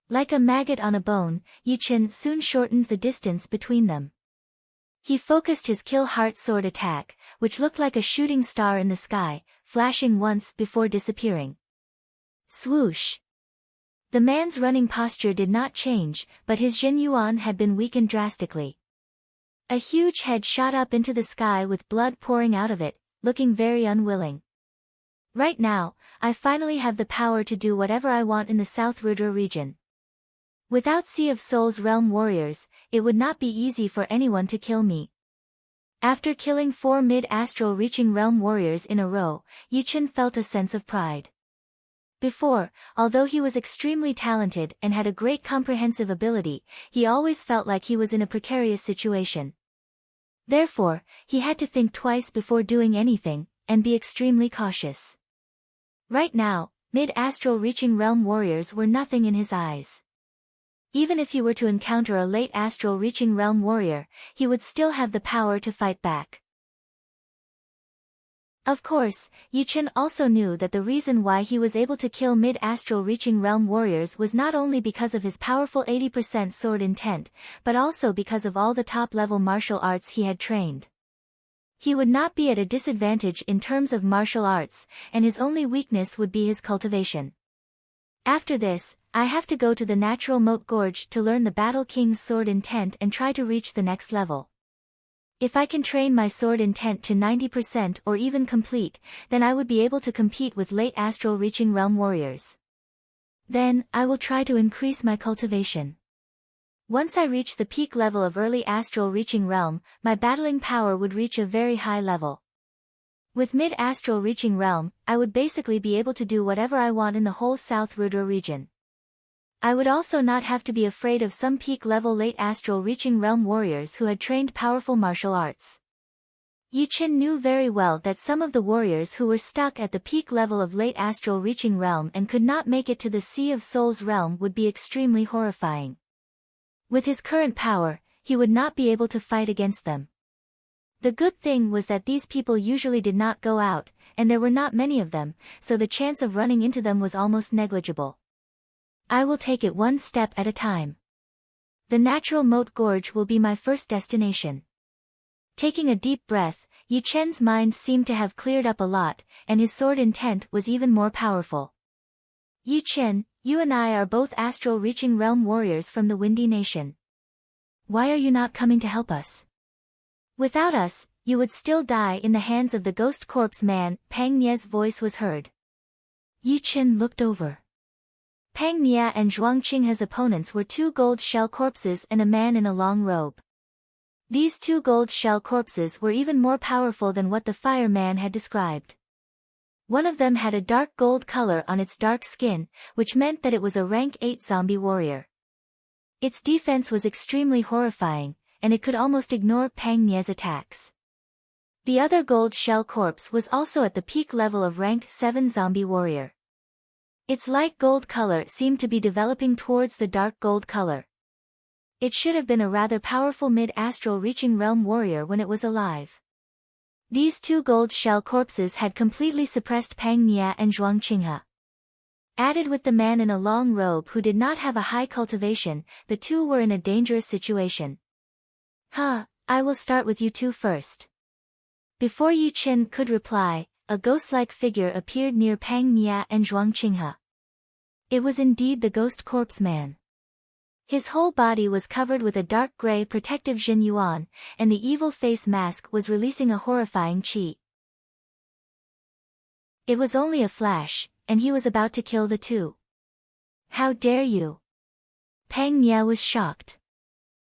Speaker 1: Like a maggot on a bone, Yu Chen soon shortened the distance between them. He focused his kill heart sword attack, which looked like a shooting star in the sky, flashing once before disappearing. Swoosh! The man's running posture did not change, but his Zhen Yuan had been weakened drastically. A huge head shot up into the sky with blood pouring out of it, looking very unwilling. Right now, I finally have the power to do whatever I want in the South Rudra region. Without Sea of Souls realm warriors, it would not be easy for anyone to kill me. After killing 4 mid-astral reaching realm warriors in a row, Yu Chen felt a sense of pride. Before, although he was extremely talented and had a great comprehensive ability, he always felt like he was in a precarious situation. Therefore, he had to think twice before doing anything, and be extremely cautious. Right now, mid-astral reaching realm warriors were nothing in his eyes. Even if he were to encounter a late astral reaching realm warrior, he would still have the power to fight back. Of course, Yu Chen also knew that the reason why he was able to kill mid-astral reaching realm warriors was not only because of his powerful 80% sword intent, but also because of all the top-level martial arts he had trained. He would not be at a disadvantage in terms of martial arts, and his only weakness would be his cultivation. After this, I have to go to the natural moat gorge to learn the Battle King's sword intent and try to reach the next level. If I can train my sword intent to 90% or even complete, then I would be able to compete with late astral reaching realm warriors. Then, I will try to increase my cultivation. Once I reach the peak level of early astral reaching realm, my battling power would reach a very high level. With mid-astral reaching realm, I would basically be able to do whatever I want in the whole South Rudra region. I would also not have to be afraid of some peak-level late astral reaching realm warriors who had trained powerful martial arts. Yu Chen knew very well that some of the warriors who were stuck at the peak level of late astral reaching realm and could not make it to the Sea of Souls realm would be extremely horrifying. With his current power, he would not be able to fight against them. The good thing was that these people usually did not go out, and there were not many of them, so the chance of running into them was almost negligible. I will take it one step at a time. The natural moat gorge will be my first destination. Taking a deep breath, Yu Chen's mind seemed to have cleared up a lot, and his sword intent was even more powerful. Yu Chen, you and I are both astral reaching realm warriors from the Windy Nation. Why are you not coming to help us? Without us, you would still die in the hands of the ghost corpse man. Pang Nie's voice was heard. Yu Chen looked over. Pang Nie and Zhuang Qinghe's opponents were 2 gold shell corpses and a man in a long robe. These 2 gold shell corpses were even more powerful than what the fireman had described. One of them had a dark gold color on its dark skin, which meant that it was a rank 8 zombie warrior. Its defense was extremely horrifying, and it could almost ignore Pang Nie's attacks. The other gold shell corpse was also at the peak level of rank 7 zombie warrior. Its light gold color seemed to be developing towards the dark gold color. It should have been a rather powerful mid-astral reaching realm warrior when it was alive. These two gold shell corpses had completely suppressed Pang Nie and Zhuang Qinghe. Added with the man in a long robe who did not have a high cultivation, the two were in a dangerous situation. I will start with you two first. Before Yi Chen could reply, a ghost-like figure appeared near Pang Nie and Zhuang Qinghe. It was indeed the ghost corpse man. His whole body was covered with a dark gray protective Jin Yuan, and the evil face mask was releasing a horrifying qi. It was only a flash, and he was about to kill the two. How dare you? Pang Nie was shocked.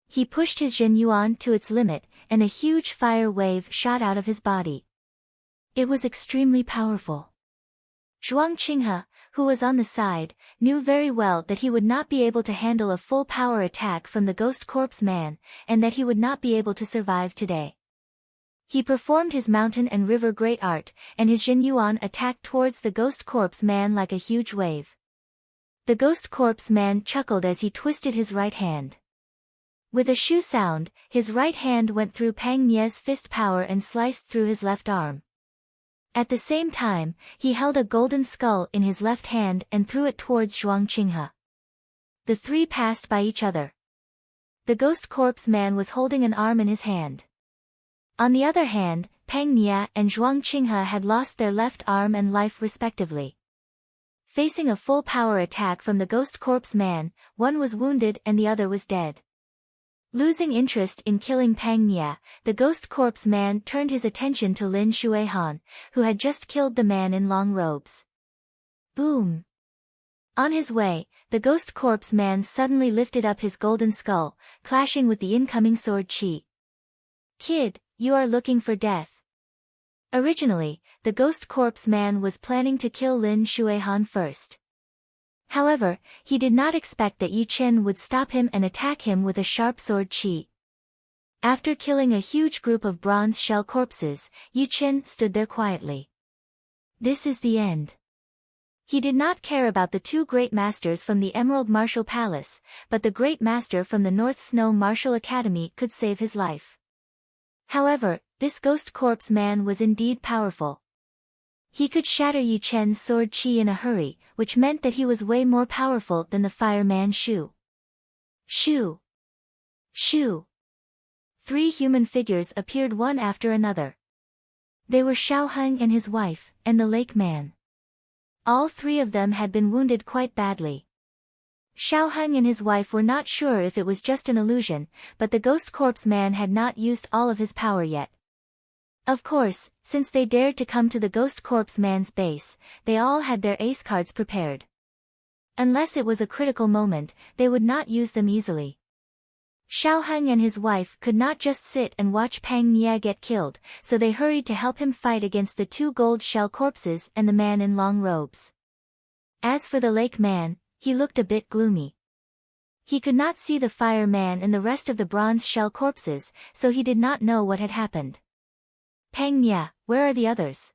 Speaker 1: He pushed his Jin Yuan to its limit, and a huge fire wave shot out of his body. It was extremely powerful. Zhuang Qinghe, who was on the side, knew very well that he would not be able to handle a full power attack from the ghost corpse man, and that he would not be able to survive today. He performed his mountain and river great art, and his Jin Yuan attacked towards the ghost corpse man like a huge wave. The ghost corpse man chuckled as he twisted his right hand. With a shoo sound, his right hand went through Pang Nie's fist power and sliced through his left arm. At the same time, he held a golden skull in his left hand and threw it towards Zhuang Qinghe. The three passed by each other. The ghost corpse man was holding an arm in his hand. On the other hand, Pang Nie and Zhuang Qinghe had lost their left arm and life respectively. Facing a full power attack from the ghost corpse man, one was wounded and the other was dead. Losing interest in killing Pang Nie, the ghost corpse man turned his attention to Lin Xuehan, who had just killed the man in long robes. Boom! On his way, the ghost corpse man suddenly lifted up his golden skull, clashing with the incoming sword qi. Kid, you are looking for death. Originally, the ghost corpse man was planning to kill Lin Xuehan first. However, he did not expect that Yi Chen would stop him and attack him with a sharp sword qi. After killing a huge group of bronze shell corpses, Yi Chen stood there quietly. This is the end. He did not care about the two great masters from the Emerald Martial Palace, but the great master from the North Snow Martial Academy could save his life. However, this ghost corpse man was indeed powerful. He could shatter Yi Chen's sword qi in a hurry, which meant that he was way more powerful than the fireman Shu. Shu! Shu! 3 human figures appeared one after another. They were Xiaoheng and his wife, and the lake man. All 3 of them had been wounded quite badly. Xiaoheng and his wife were not sure if it was just an illusion, but the ghost corpse man had not used all of his power yet. Of course, since they dared to come to the ghost corpse man's base, they all had their ace cards prepared. Unless it was a critical moment, they would not use them easily. Xiaoheng and his wife could not just sit and watch Pang Nie get killed, so they hurried to help him fight against the 2 gold shell corpses and the man in long robes. As for the lake man, he looked a bit gloomy. He could not see the fireman and the rest of the bronze shell corpses, so he did not know what had happened. Pang Nie, where are the others?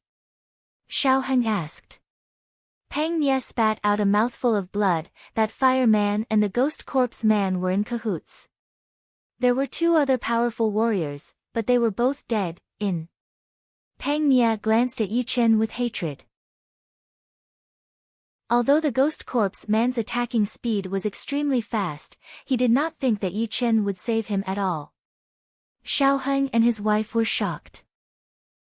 Speaker 1: Xiaoheng asked. Pang Nie spat out a mouthful of blood. That fireman and the ghost corpse man were in cahoots. There were 2 other powerful warriors, but they were both dead. Pang Nie glanced at Yi Chen with hatred. Although the ghost corpse man's attacking speed was extremely fast, he did not think that Yi Chen would save him at all. Xiaoheng and his wife were shocked.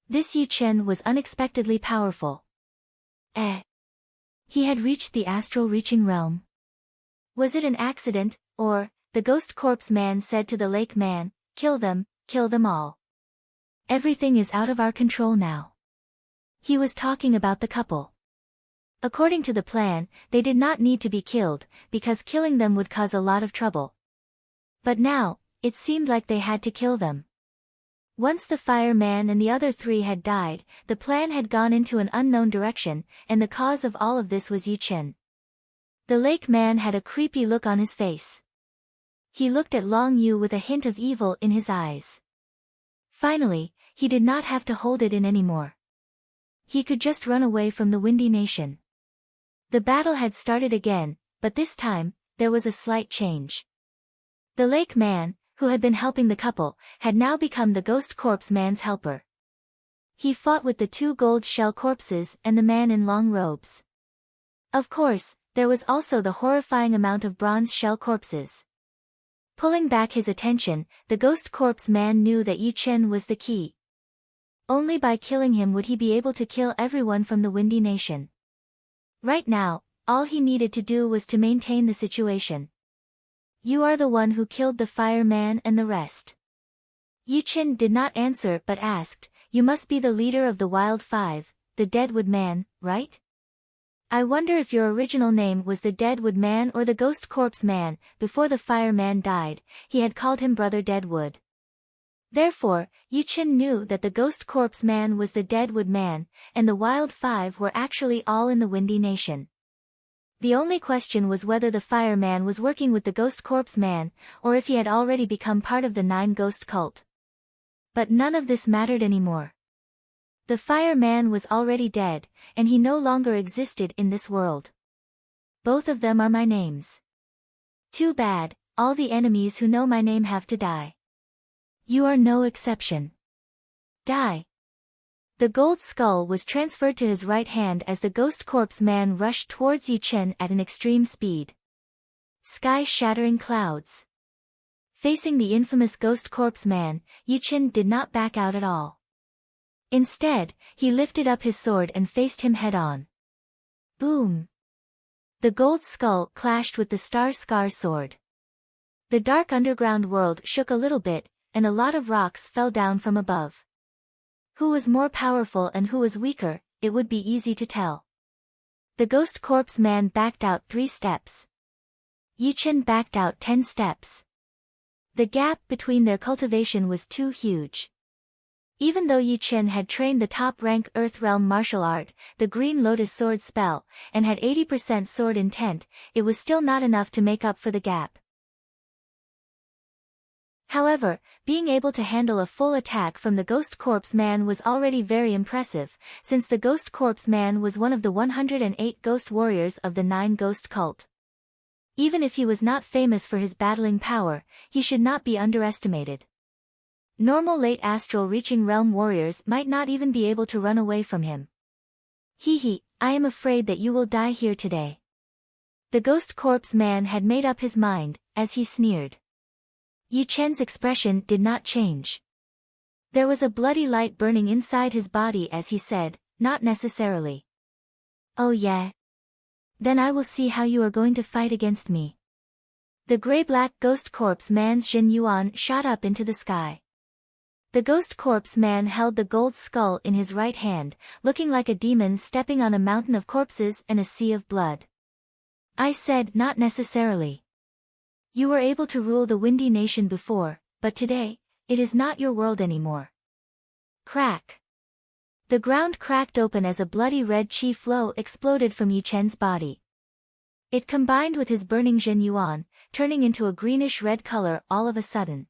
Speaker 1: This Yi Chen was unexpectedly powerful. He had reached the astral reaching realm. Was it an accident, or, the ghost corpse man said to the lake man, kill them all. Everything is out of our control now. He was talking about the couple. According to the plan, they did not need to be killed, because killing them would cause a lot of trouble. But now, it seemed like they had to kill them. Once the fireman and the other 3 had died, the plan had gone into an unknown direction, and the cause of all of this was Yi Chen. The lake man had a creepy look on his face. He looked at Long Yu with a hint of evil in his eyes. Finally, he did not have to hold it in anymore. He could just run away from the Windy Nation. The battle had started again, but this time, there was a slight change. The lake man, who had been helping the couple, had now become the ghost corpse man's helper. He fought with the two gold shell corpses and the man in long robes. Of course, there was also the horrifying amount of bronze shell corpses. Pulling back his attention, the ghost corpse man knew that Yi Chen was the key. Only by killing him would he be able to kill everyone from the Windy Nation. Right now, all he needed to do was to maintain the situation. You are the one who killed the fireman and the rest. Yi Chen did not answer but asked, you must be the leader of the Wild Five, the Deadwood Man, right? I wonder if your original name was the Deadwood Man or the Ghost Corpse Man. Before the fireman died, he had called him Brother Deadwood. Therefore, Yi Chen knew that the Ghost Corpse Man was the Deadwood Man, and the Wild Five were actually all in the Windy Nation. The only question was whether the fireman was working with the Ghost Corpse Man, or if he had already become part of the Nine Ghost cult. But none of this mattered anymore. The fireman was already dead, and he no longer existed in this world. Both of them are my names. Too bad, all the enemies who know my name have to die. You are no exception. Die. The gold skull was transferred to his right hand as the Ghost Corpse Man rushed towards Yi Chen at an extreme speed. Sky-shattering clouds. Facing the infamous Ghost Corpse Man, Yi Chen did not back out at all. Instead, he lifted up his sword and faced him head-on. Boom! The gold skull clashed with the Star-Scar sword. The dark underground world shook a little bit, and a lot of rocks fell down from above. Who was more powerful and who was weaker, it would be easy to tell. The Ghost Corpse Man backed out 3 steps. Yi Chen backed out 10 steps. The gap between their cultivation was too huge. Even though Yi Chen had trained the top-rank Earth Realm martial art, the Green Lotus sword spell, and had 80% sword intent, it was still not enough to make up for the gap. However, being able to handle a full attack from the Ghost Corpse Man was already very impressive, since the Ghost Corpse Man was one of the 108 ghost warriors of the Nine Ghost cult. Even if he was not famous for his battling power, he should not be underestimated. Normal late astral reaching realm warriors might not even be able to run away from him. I am afraid that you will die here today. The Ghost Corpse Man had made up his mind, as he sneered. Yi Chen's expression did not change. There was a bloody light burning inside his body as he said, not necessarily. Oh yeah? Then I will see how you are going to fight against me. The gray-black Ghost Corpse Man's Jin Yuan shot up into the sky. The Ghost Corpse Man held the gold skull in his right hand, looking like a demon stepping on a mountain of corpses and a sea of blood. I said not necessarily. You were able to rule the Windy Nation before, but today, it is not your world anymore. Crack. The ground cracked open as a bloody red chi flow exploded from Yi Chen's body. It combined with his burning Jin Yuan, turning into a greenish-red color all of a sudden.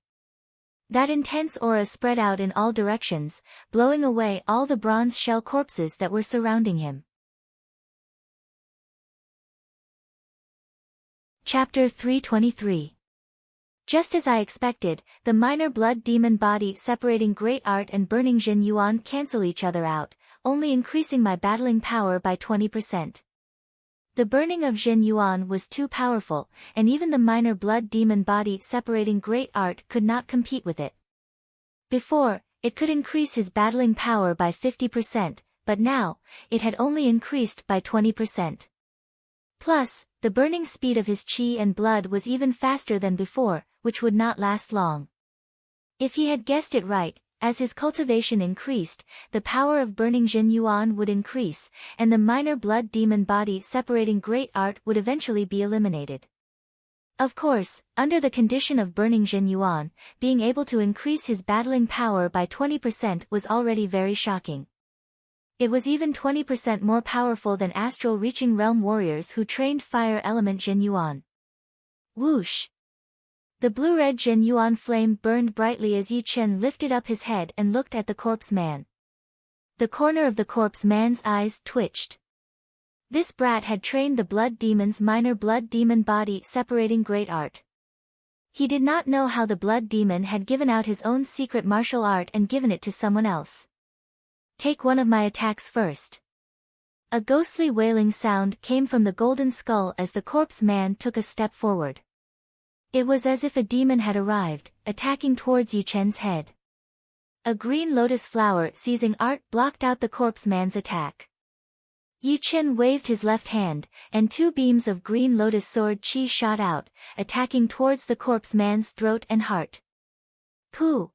Speaker 1: That intense aura spread out in all directions, blowing away all the bronze shell corpses that were surrounding him. Chapter 323. Just as I expected, the minor blood demon body separating Great Art and burning Jin Yuan cancel each other out, only increasing my battling power by 20%. The burning of Jin Yuan was too powerful, and even the minor blood demon body separating Great Art could not compete with it. Before, it could increase his battling power by 50%, but now, it had only increased by 20%. Plus, the burning speed of his chi and blood was even faster than before, which would not last long. If he had guessed it right, as his cultivation increased, the power of burning Jin Yuan would increase, and the minor blood demon body separating Great Art would eventually be eliminated. Of course, under the condition of burning Jin Yuan, being able to increase his battling power by 20% was already very shocking. It was even 20% more powerful than astral-reaching realm warriors who trained fire element Jin Yuan. Whoosh! The blue-red Zhen Yuan flame burned brightly as Yi Chen lifted up his head and looked at the corpse man. The corner of the corpse man's eyes twitched. This brat had trained the blood demon's minor blood demon body separating great art. He did not know how the blood demon had given out his own secret martial art and given it to someone else. Take one of my attacks first. A ghostly wailing sound came from the golden skull as the corpse man took a step forward. It was as if a demon had arrived, attacking towards Yi Chen's head. A green lotus flower seizing art blocked out the corpse man's attack. Yi Chen waved his left hand, and two beams of green lotus sword chi shot out, attacking towards the corpse man's throat and heart. Pooh!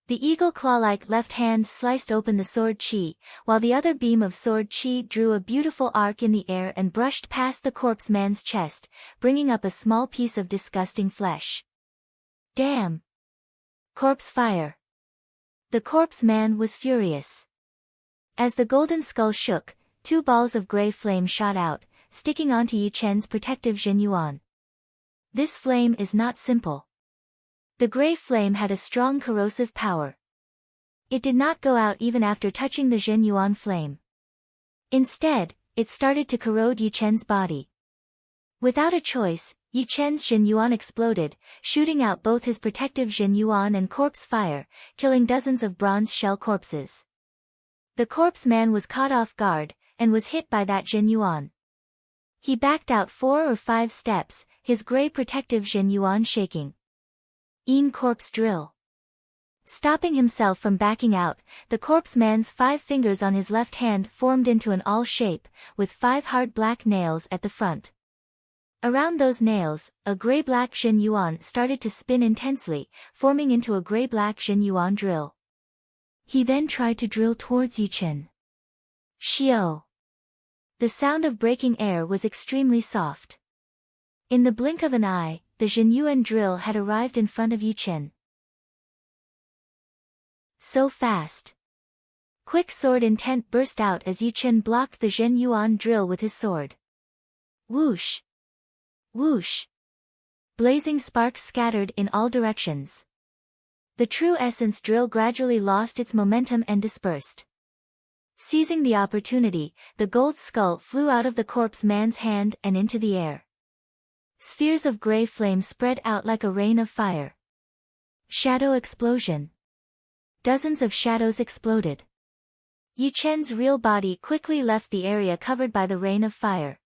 Speaker 1: The eagle claw-like left hand sliced open the sword chi, while the other beam of sword chi drew a beautiful arc in the air and brushed past the corpse man's chest, bringing up a small piece of disgusting flesh. Damn! Corpse fire! The corpse man was furious. As the golden skull shook, two balls of gray flame shot out, sticking onto Yi Chen's protective Zhen Yuan. This flame is not simple. The gray flame had a strong corrosive power. It did not go out even after touching the Zhen Yuan flame. Instead, it started to corrode Yi Chen's body. Without a choice, Yi Chen's Zhen Yuan exploded, shooting out both his protective Zhen Yuan and corpse fire, killing dozens of bronze shell corpses. The corpse man was caught off guard, and was hit by that Zhen Yuan. He backed out 4 or 5 steps, his gray protective Zhen Yuan shaking. Corpse drill. Stopping himself from backing out, the corpse man's 5 fingers on his left hand formed into an awl shape, with 5 hard black nails at the front. Around those nails, a gray-black Zhen Yuan started to spin intensely, forming into a gray-black Zhen Yuan drill. He then tried to drill towards Yi Chen. Xiao! The sound of breaking air was extremely soft. In the blink of an eye, the Zhen Yuan drill had arrived in front of Yi Chen. So fast! Quick sword intent burst out as Yi Chen blocked the Zhen Yuan drill with his sword. Whoosh! Whoosh! Blazing sparks scattered in all directions. The true essence drill gradually lost its momentum and dispersed. Seizing the opportunity, the gold skull flew out of the corpse man's hand and into the air. Spheres of gray flame spread out like a rain of fire. Shadow explosion. Dozens of shadows exploded. Yi Chen's real body quickly left the area covered by the rain of fire.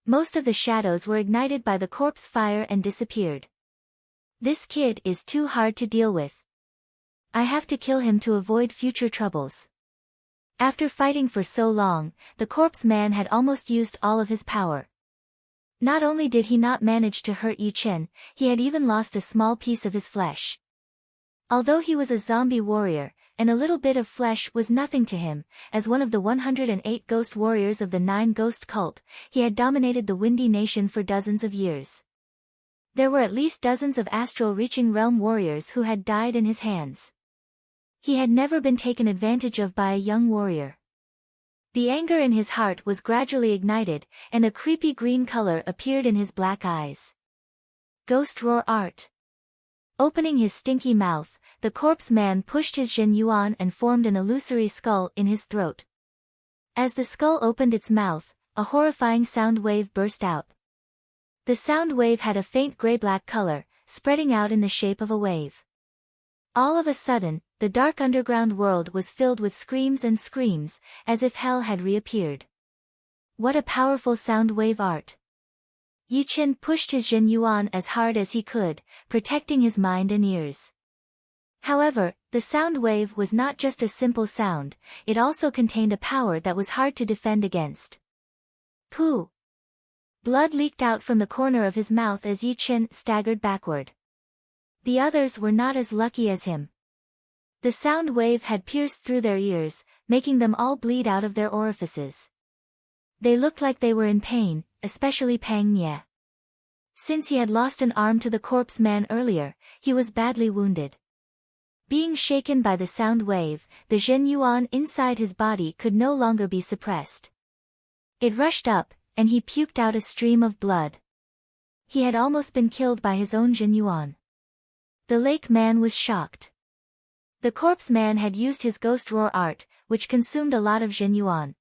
Speaker 1: Most of the shadows were ignited by the corpse fire and disappeared. This kid is too hard to deal with. I have to kill him to avoid future troubles. After fighting for so long, the corpse man had almost used all of his power. Not only did he not manage to hurt Yi Chen, he had even lost a small piece of his flesh. Although he was a zombie warrior, and a little bit of flesh was nothing to him, as one of the 108 ghost warriors of the 9 ghost cult, he had dominated the Windy Nation for dozens of years. There were at least dozens of astral-reaching realm warriors who had died in his hands. He had never been taken advantage of by a young warrior. The anger in his heart was gradually ignited, and a creepy green color appeared in his black eyes. Ghost roar art. Opening his stinky mouth, the corpse man pushed his Zhen Yuan and formed an illusory skull in his throat. As the skull opened its mouth, a horrifying sound wave burst out. The sound wave had a faint gray-black color, spreading out in the shape of a wave. All of a sudden, the dark underground world was filled with screams and screams, as if hell had reappeared. What a powerful sound wave art! Yi Chen pushed his Zhen Yuan as hard as he could, protecting his mind and ears. However, the sound wave was not just a simple sound, it also contained a power that was hard to defend against. Pooh! Blood leaked out from the corner of his mouth as Yi Chen staggered backward. The others were not as lucky as him. The sound wave had pierced through their ears, making them all bleed out of their orifices. They looked like they were in pain, especially Pang Nie. Since he had lost an arm to the corpse man earlier, he was badly wounded. Being shaken by the sound wave, the Zhen Yuan inside his body could no longer be suppressed. It rushed up, and he puked out a stream of blood. He had almost been killed by his own Jin Yuan. The lake man was shocked. The corpse man had used his ghost roar art, which consumed a lot of Jin Yuan.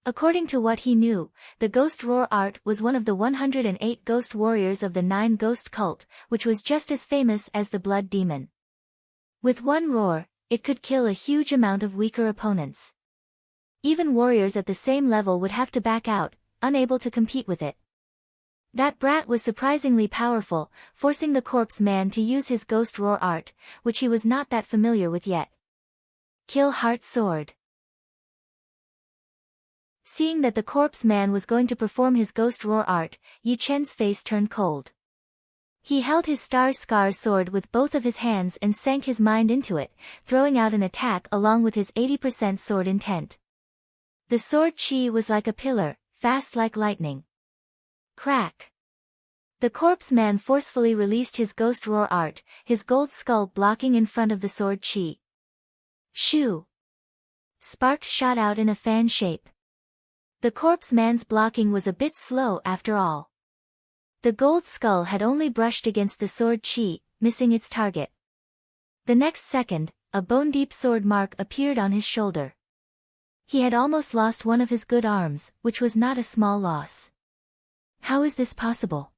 Speaker 1: According to what he knew, the ghost roar art was one of the 108 ghost warriors of the 9 ghost cult, which was just as famous as the blood demon. With one roar, it could kill a huge amount of weaker opponents. Even warriors at the same level would have to back out, unable to compete with it. That brat was surprisingly powerful, forcing the corpse man to use his ghost roar art, which he was not that familiar with yet. Kill Heart Sword. Seeing that the corpse man was going to perform his ghost roar art, Yi Chen's face turned cold. He held his star scar sword with both of his hands and sank his mind into it, throwing out an attack along with his 80% sword intent. The sword chi was like a pillar, fast like lightning. Crack. The corpse man forcefully released his ghost roar art, his gold skull blocking in front of the sword chi. Shoo! Sparks shot out in a fan shape. The corpse man's blocking was a bit slow after all. The gold skull had only brushed against the sword chi, missing its target. The next second, a bone-deep sword mark appeared on his shoulder. He had almost lost one of his good arms, which was not a small loss. How is this possible?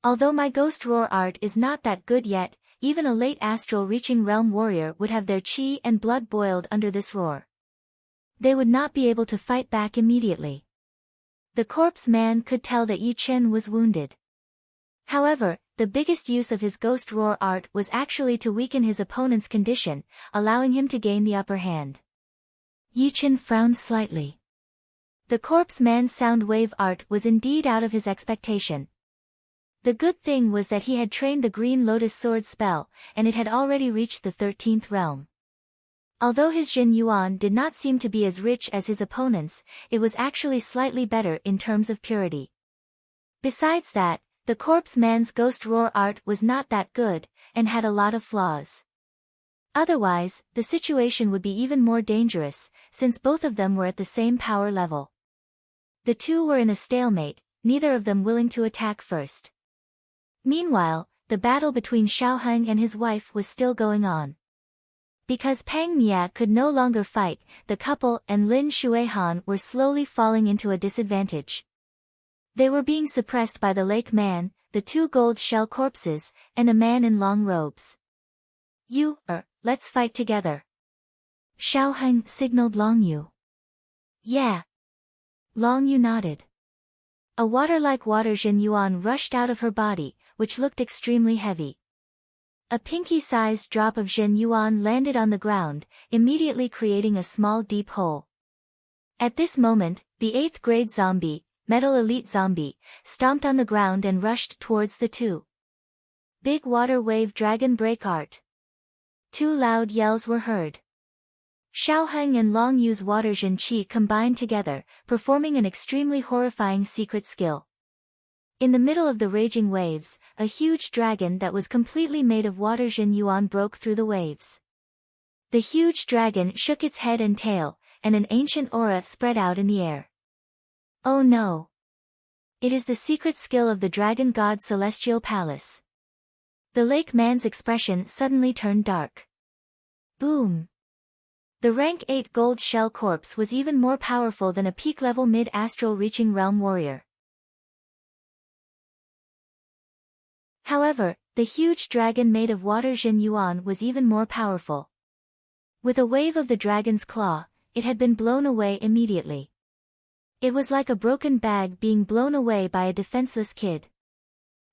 Speaker 1: Although my ghost roar art is not that good yet, even a late astral reaching realm warrior would have their chi and blood boiled under this roar. They would not be able to fight back immediately. The corpse man could tell that Yi Chen was wounded. However, the biggest use of his ghost roar art was actually to weaken his opponent's condition, allowing him to gain the upper hand. Yi Chen frowned slightly. The corpse man's sound wave art was indeed out of his expectation. The good thing was that he had trained the Green Lotus Sword spell, and it had already reached the 13th realm. Although his Jin Yuan did not seem to be as rich as his opponent's, it was actually slightly better in terms of purity. Besides that, the corpse man's ghost roar art was not that good, and had a lot of flaws. Otherwise, the situation would be even more dangerous, since both of them were at the same power level. The two were in a stalemate, neither of them willing to attack first. Meanwhile, the battle between Xiao Heng and his wife was still going on. Because Pang Mia could no longer fight, the couple and Lin Xuehan were slowly falling into a disadvantage. They were being suppressed by the lake man, the 2 gold shell corpses, and a man in long robes. Let's fight together. Xiao Heng signaled Long Yu. Yeah. Long Yu nodded. A water-like water Jin Yuan rushed out of her body, which looked extremely heavy. A pinky-sized drop of Jin Yuan landed on the ground, immediately creating a small deep hole. At this moment, the 8th grade zombie, Metal Elite Zombie, stomped on the ground and rushed towards the 2. Big water wave dragon break art. 2 loud yells were heard. Xiao Heng and Long Yu's water Jin Qi combined together, performing an extremely horrifying secret skill. In the middle of the raging waves, a huge dragon that was completely made of water Jin Yuan broke through the waves. The huge dragon shook its head and tail, and an ancient aura spread out in the air. Oh no! It is the secret skill of the dragon god Celestial Palace. The lake man's expression suddenly turned dark. Boom! The rank 8 gold shell corpse was even more powerful than a peak-level mid-astral reaching realm warrior. However, the huge dragon made of water Jin Yuan was even more powerful. With a wave of the dragon's claw, it had been blown away immediately. It was like a broken bag being blown away by a defenseless kid.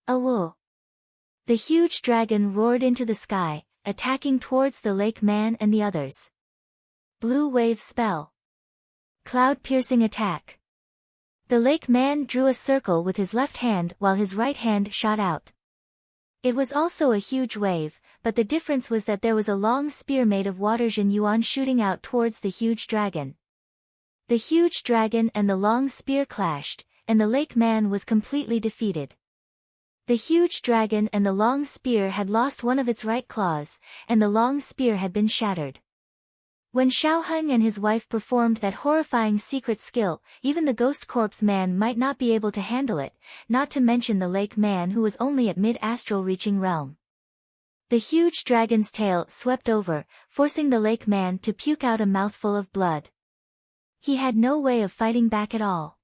Speaker 1: Awoo! The huge dragon roared into the sky, attacking towards the lake man and the others. Blue wave spell. Cloud-piercing attack. The lake man drew a circle with his left hand while his right hand shot out. It was also a huge wave, but the difference was that there was a long spear made of water Jin Yuan shooting out towards the huge dragon. The huge dragon and the long spear clashed, and the lake man was completely defeated. The huge dragon and the long spear had lost one of its right claws, and the long spear had been shattered. When Xiao Heng and his wife performed that horrifying secret skill, even the ghost corpse man might not be able to handle it, not to mention the lake man who was only at mid-astral reaching realm. The huge dragon's tail swept over, forcing the lake man to puke out a mouthful of blood. He had no way of fighting back at all.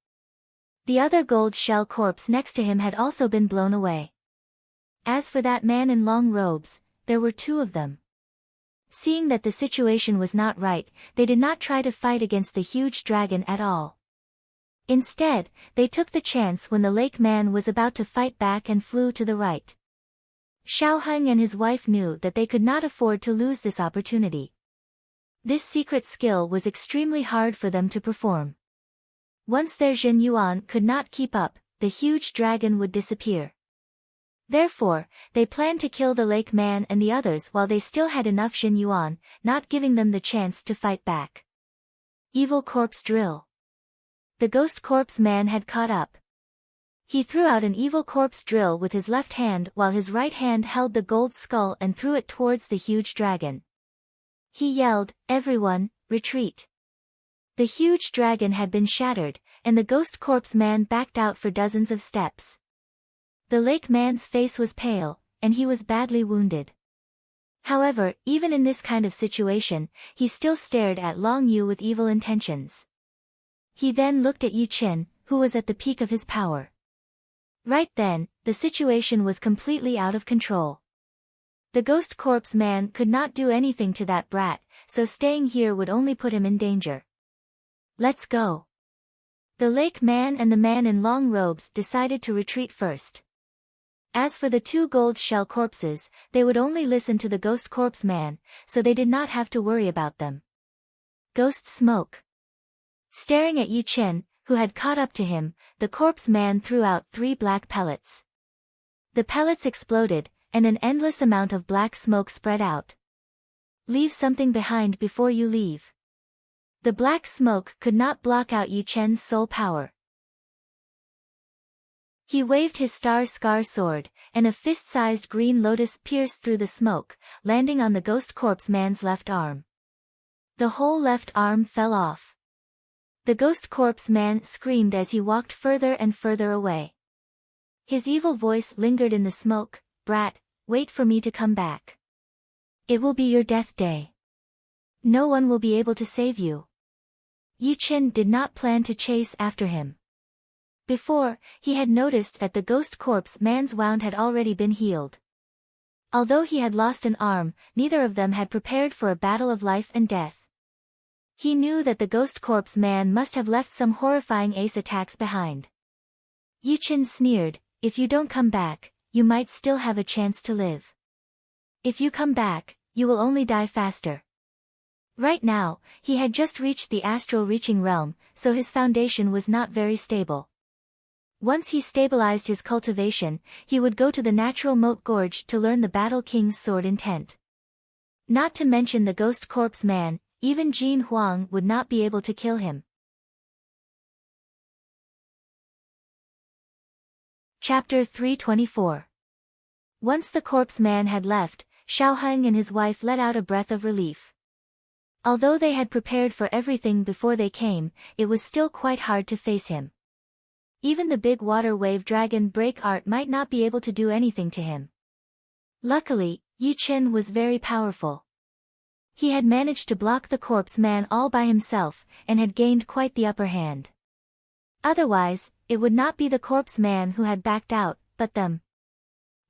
Speaker 1: The other gold shell corpse next to him had also been blown away. As for that man in long robes, there were two of them. Seeing that the situation was not right, they did not try to fight against the huge dragon at all. Instead, they took the chance when the lake man was about to fight back and flew to the right. Xiao Heng and his wife knew that they could not afford to lose this opportunity. This secret skill was extremely hard for them to perform. Once their Jin Yuan could not keep up, the huge dragon would disappear. Therefore, they planned to kill the lake man and the others while they still had enough Jin Yuan, not giving them the chance to fight back. Evil corpse drill. The ghost corpse man had caught up. He threw out an evil corpse drill with his left hand while his right hand held the gold skull and threw it towards the huge dragon. He yelled, "Everyone, retreat!" The huge dragon had been shattered, and the ghost corpse man backed out for dozens of steps. The lake man's face was pale, and he was badly wounded. However, even in this kind of situation, he still stared at Long Yu with evil intentions. He then looked at Yu Qin, who was at the peak of his power. Right then, the situation was completely out of control. The ghost corpse man could not do anything to that brat, so staying here would only put him in danger. Let's go. The lake man and the man in long robes decided to retreat first. As for the two gold shell corpses, they would only listen to the ghost corpse man, so they did not have to worry about them. Ghost smoke. Staring at Yu Qin, who had caught up to him, the corpse man threw out 3 black pellets. The pellets exploded, and an endless amount of black smoke spread out. Leave something behind before you leave. The black smoke could not block out Yu Chen's soul power. He waved his star-scar sword, and a fist-sized green lotus pierced through the smoke, landing on the ghost corpse man's left arm. The whole left arm fell off. The ghost corpse man screamed as he walked further and further away. His evil voice lingered in the smoke, "Brat, wait for me to come back. It will be your death day. No one will be able to save you." Yu Qin did not plan to chase after him. Before, he had noticed that the ghost corpse man's wound had already been healed. Although he had lost an arm, neither of them had prepared for a battle of life and death. He knew that the ghost corpse man must have left some horrifying ace attacks behind. Yu Qin sneered, "If you don't come back, you might still have a chance to live. If you come back, you will only die faster." Right now, he had just reached the astral reaching realm, so his foundation was not very stable. Once he stabilized his cultivation, he would go to the natural moat gorge to learn the Battle King's sword intent. Not to mention the ghost corpse man, even Jin Huang would not be able to kill him. Chapter 324. Once the corpse man had left, Xiao Heng and his wife let out a breath of relief. Although they had prepared for everything before they came, it was still quite hard to face him. Even the big water wave dragon break art might not be able to do anything to him. Luckily, Yu Qin was very powerful. He had managed to block the corpse man all by himself, and had gained quite the upper hand. Otherwise, it would not be the corpse man who had backed out, but them.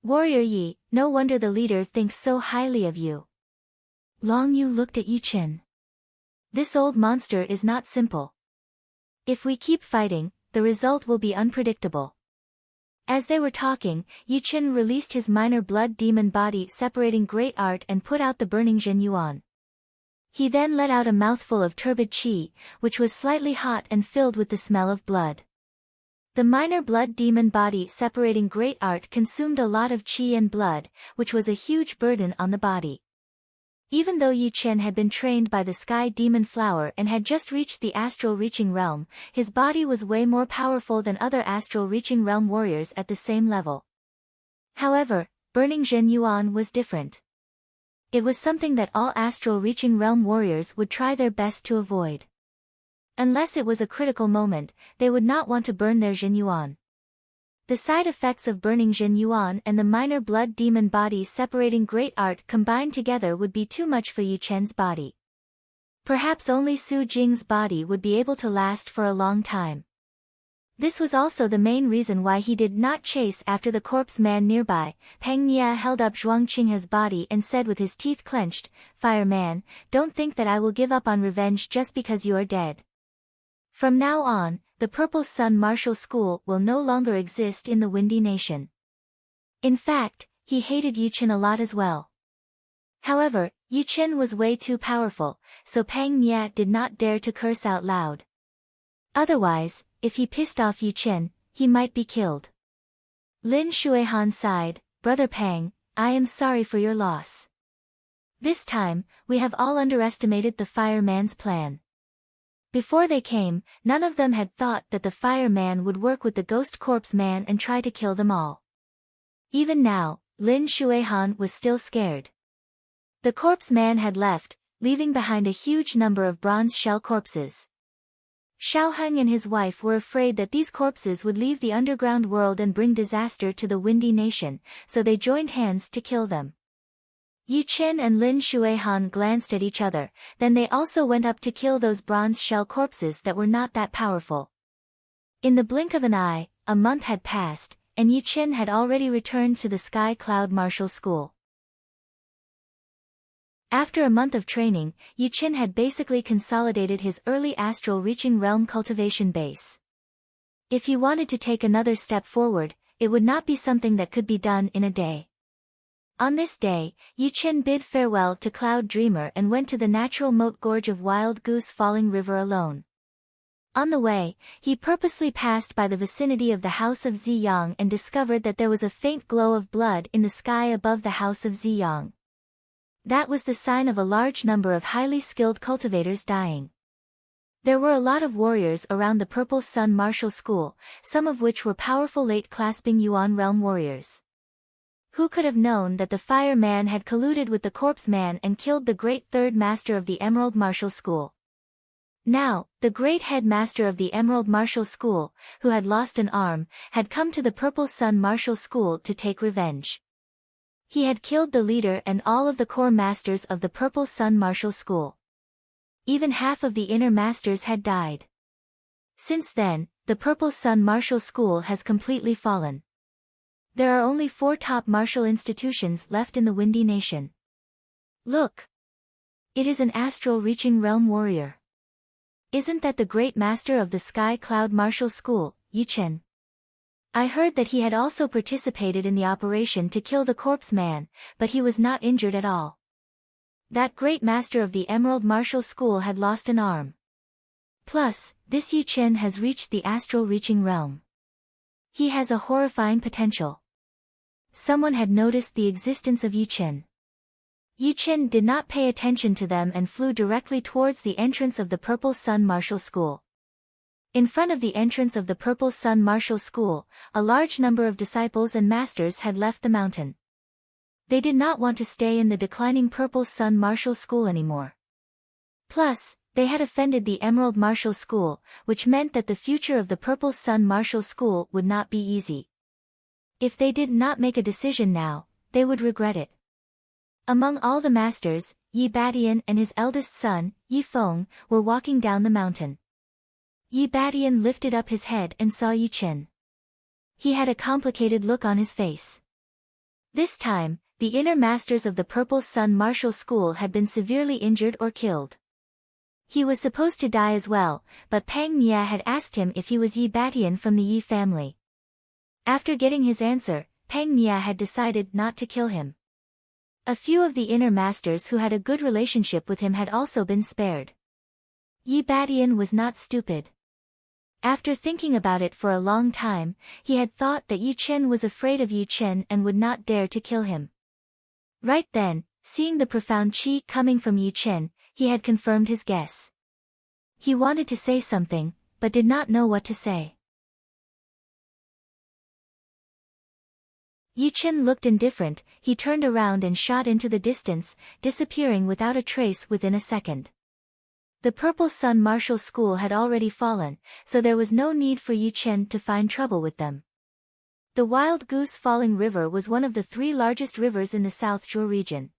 Speaker 1: "Warrior Yi, no wonder the leader thinks so highly of you." Long Yu looked at Yu Qin. "This old monster is not simple. If we keep fighting, the result will be unpredictable." As they were talking, Yu Qin released his minor blood demon body separating great art and put out the burning Jin Yuan. He then let out a mouthful of turbid qi, which was slightly hot and filled with the smell of blood. The minor blood demon body separating great art consumed a lot of qi and blood, which was a huge burden on the body. Even though Yu Qin had been trained by the sky demon flower and had just reached the astral reaching realm, his body was way more powerful than other astral reaching realm warriors at the same level. However, burning Jin Yuan was different. It was something that all astral-reaching realm warriors would try their best to avoid. Unless it was a critical moment, they would not want to burn their Jin Yuan. The side effects of burning Jin Yuan and the minor blood demon body separating great art combined together would be too much for Yi Chen's body. Perhaps only Su Jing's body would be able to last for a long time. This was also the main reason why he did not chase after the corpse man nearby. Peng Nia held up Zhuang Qinghe's body and said with his teeth clenched, "Fire man, don't think that I will give up on revenge just because you are dead. From now on, the Purple Sun Martial School will no longer exist in the Windy Nation." In fact, he hated Yu Chen a lot as well. However, Yu Chen was way too powerful, so Peng Nia did not dare to curse out loud. Otherwise, if he pissed off Yu Chen, he might be killed. Lin Shuihan sighed, "Brother Peng, I am sorry for your loss. This time, we have all underestimated the fireman's plan." Before they came, none of them had thought that the fireman would work with the ghost corpse man and try to kill them all. Even now, Lin Shuihan was still scared. The corpse man had left, leaving behind a huge number of bronze shell corpses. Xiaoheng and his wife were afraid that these corpses would leave the underground world and bring disaster to the Windy Nation, so they joined hands to kill them. Yu Chen and Lin Shuihan glanced at each other, then they also went up to kill those bronze shell corpses that were not that powerful. In the blink of an eye, a month had passed, and Yu Chen had already returned to the Sky Cloud Martial School. After a month of training, Yu Chen had basically consolidated his early astral-reaching realm cultivation base. If he wanted to take another step forward, it would not be something that could be done in a day. On this day, Yu Chen bid farewell to Cloud Dreamer and went to the natural moat gorge of Wild Goose Falling River alone. On the way, he purposely passed by the vicinity of the house of Ziyang and discovered that there was a faint glow of blood in the sky above the house of Ziyang. That was the sign of a large number of highly skilled cultivators dying. There were a lot of warriors around the Purple Sun Martial School, some of which were powerful late-clasping Yuan realm warriors. Who could have known that the Fire Man had colluded with the Corpse Man and killed the great third master of the Emerald Martial School? Now, the great headmaster of the Emerald Martial School, who had lost an arm, had come to the Purple Sun Martial School to take revenge. He had killed the leader and all of the core masters of the Purple Sun Martial School. Even half of the inner masters had died. Since then, the Purple Sun Martial School has completely fallen. There are only 4 top martial institutions left in the Windy Nation. Look! It is an astral-reaching realm warrior. Isn't that the great master of the Sky Cloud Martial School, Yu Chen? I heard that he had also participated in the operation to kill the Corpse Man, but he was not injured at all. That great master of the Emerald Martial School had lost an arm. Plus, this Yu Chen has reached the astral-reaching realm. He has a horrifying potential. Someone had noticed the existence of Yu Chen. Yu Chen did not pay attention to them and flew directly towards the entrance of the Purple Sun Martial School. In front of the entrance of the Purple Sun Martial School, a large number of disciples and masters had left the mountain. They did not want to stay in the declining Purple Sun Martial School anymore. Plus, they had offended the Emerald Martial School, which meant that the future of the Purple Sun Martial School would not be easy. If they did not make a decision now, they would regret it. Among all the masters, Yi Badian and his eldest son, Yi Feng, were walking down the mountain. Yi Badian lifted up his head and saw Yu Chen. He had a complicated look on his face. This time, the inner masters of the Purple Sun Martial School had been severely injured or killed. He was supposed to die as well, but Peng Nia had asked him if he was Yi Badian from the Yi family. After getting his answer, Peng Nia had decided not to kill him. A few of the inner masters who had a good relationship with him had also been spared. Yi Badian was not stupid. After thinking about it for a long time, he had thought that Yu Chen was afraid of Yu Chen and would not dare to kill him. Right then, seeing the profound qi coming from Yu Chen, he had confirmed his guess. He wanted to say something, but did not know what to say. Yi Chen looked indifferent. He turned around and shot into the distance, disappearing without a trace within a second. The Purple Sun Martial School had already fallen, so there was no need for Yi Chen to find trouble with them. The Wild Goose Falling River was one of the 3 largest rivers in the South Zhuo region.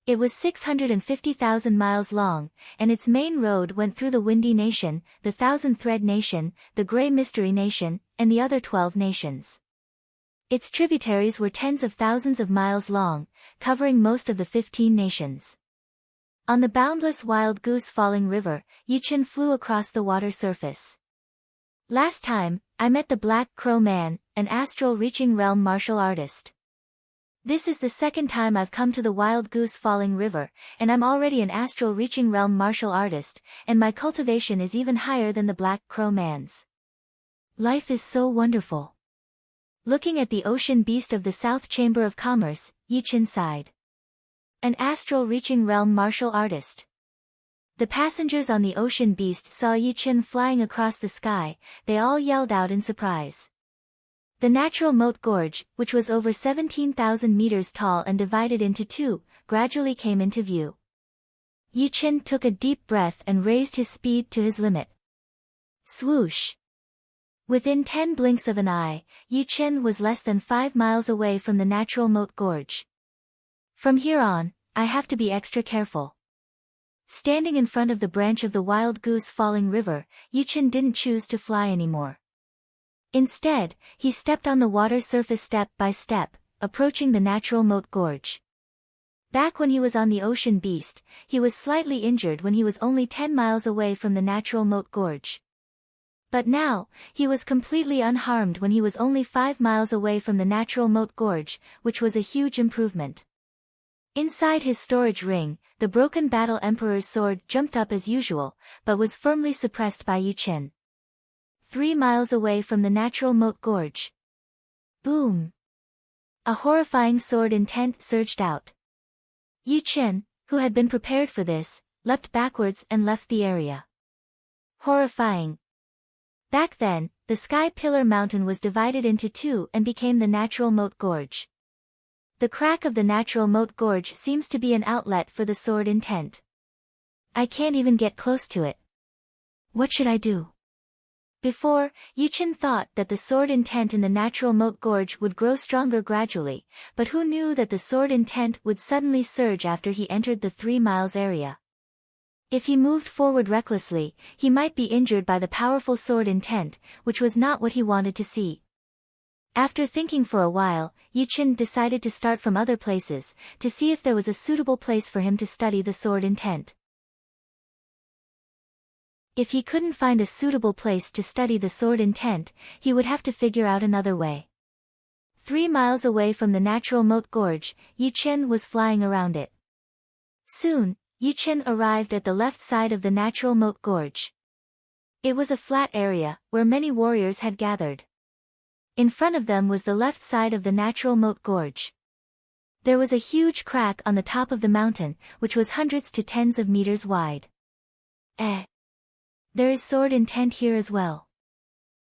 Speaker 1: It was 650,000 miles long, and its main road went through the Windy Nation, the Thousand Thread Nation, the Gray Mystery Nation, and the other 12 nations. Its tributaries were tens of thousands of miles long, covering most of the 15 nations. On the boundless Wild Goose Falling River, Yi Chen flew across the water surface. Last time, I met the Black Crow Man, an astral reaching realm martial artist. This is the second time I've come to the Wild Goose Falling River, and I'm already an astral reaching realm martial artist, and my cultivation is even higher than the Black Crow Man's. Life is so wonderful. Looking at the ocean beast of the South Chamber of Commerce, Yi Chen sighed. An astral reaching realm martial artist. The passengers on the ocean beast saw Yi Chen flying across the sky. They all yelled out in surprise. The natural moat gorge, which was over 17,000 meters tall and divided into 2, gradually came into view. Yi Chen took a deep breath and raised his speed to his limit. Swoosh! Within 10 blinks of an eye, Yi Chen was less than 5 miles away from the natural moat gorge. From here on, I have to be extra careful. Standing in front of the branch of the Wild Goose Falling River, Yi Chen didn't choose to fly anymore. Instead, he stepped on the water surface step by step, approaching the natural moat gorge. Back when he was on the ocean beast, he was slightly injured when he was only 10 miles away from the natural moat gorge. But now, he was completely unharmed when he was only 5 miles away from the natural moat gorge, which was a huge improvement. Inside his storage ring, the broken Battle Emperor's sword jumped up as usual, but was firmly suppressed by Yi Chen. 3 miles away from the natural moat gorge. Boom! A horrifying sword intent surged out. Yi Chen, who had been prepared for this, leapt backwards and left the area. Horrifying. Back then, the Sky Pillar Mountain was divided into 2 and became the natural moat gorge. The crack of the natural moat gorge seems to be an outlet for the sword intent. I can't even get close to it. What should I do? Before, Yi Chen thought that the sword intent in the natural moat gorge would grow stronger gradually, but who knew that the sword intent would suddenly surge after he entered the 3 miles area. If he moved forward recklessly, he might be injured by the powerful sword intent, which was not what he wanted to see. After thinking for a while, Yi Chen decided to start from other places, to see if there was a suitable place for him to study the sword intent. If he couldn't find a suitable place to study the sword intent, he would have to figure out another way. 3 miles away from the natural moat gorge, Yi Chen was flying around it. Soon, Yi Chen arrived at the left side of the natural moat gorge. It was a flat area, where many warriors had gathered. In front of them was the left side of the natural moat gorge. There was a huge crack on the top of the mountain, which was hundreds to tens of meters wide. There is sword intent here as well.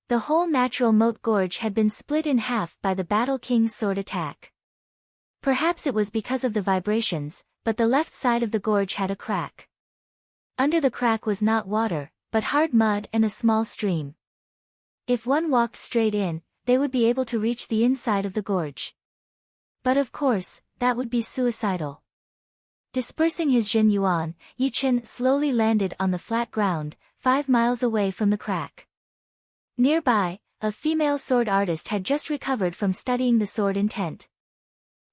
Speaker 1: The whole natural moat gorge had been split in half by the Battle King's sword attack. Perhaps it was because of the vibrations, but the left side of the gorge had a crack. Under the crack was not water, but hard mud and a small stream. If one walked straight in, they would be able to reach the inside of the gorge. But of course, that would be suicidal. Dispersing his Jin Yuan, Yi Chen slowly landed on the flat ground, 5 miles away from the crack. Nearby, a female sword artist had just recovered from studying the sword intent.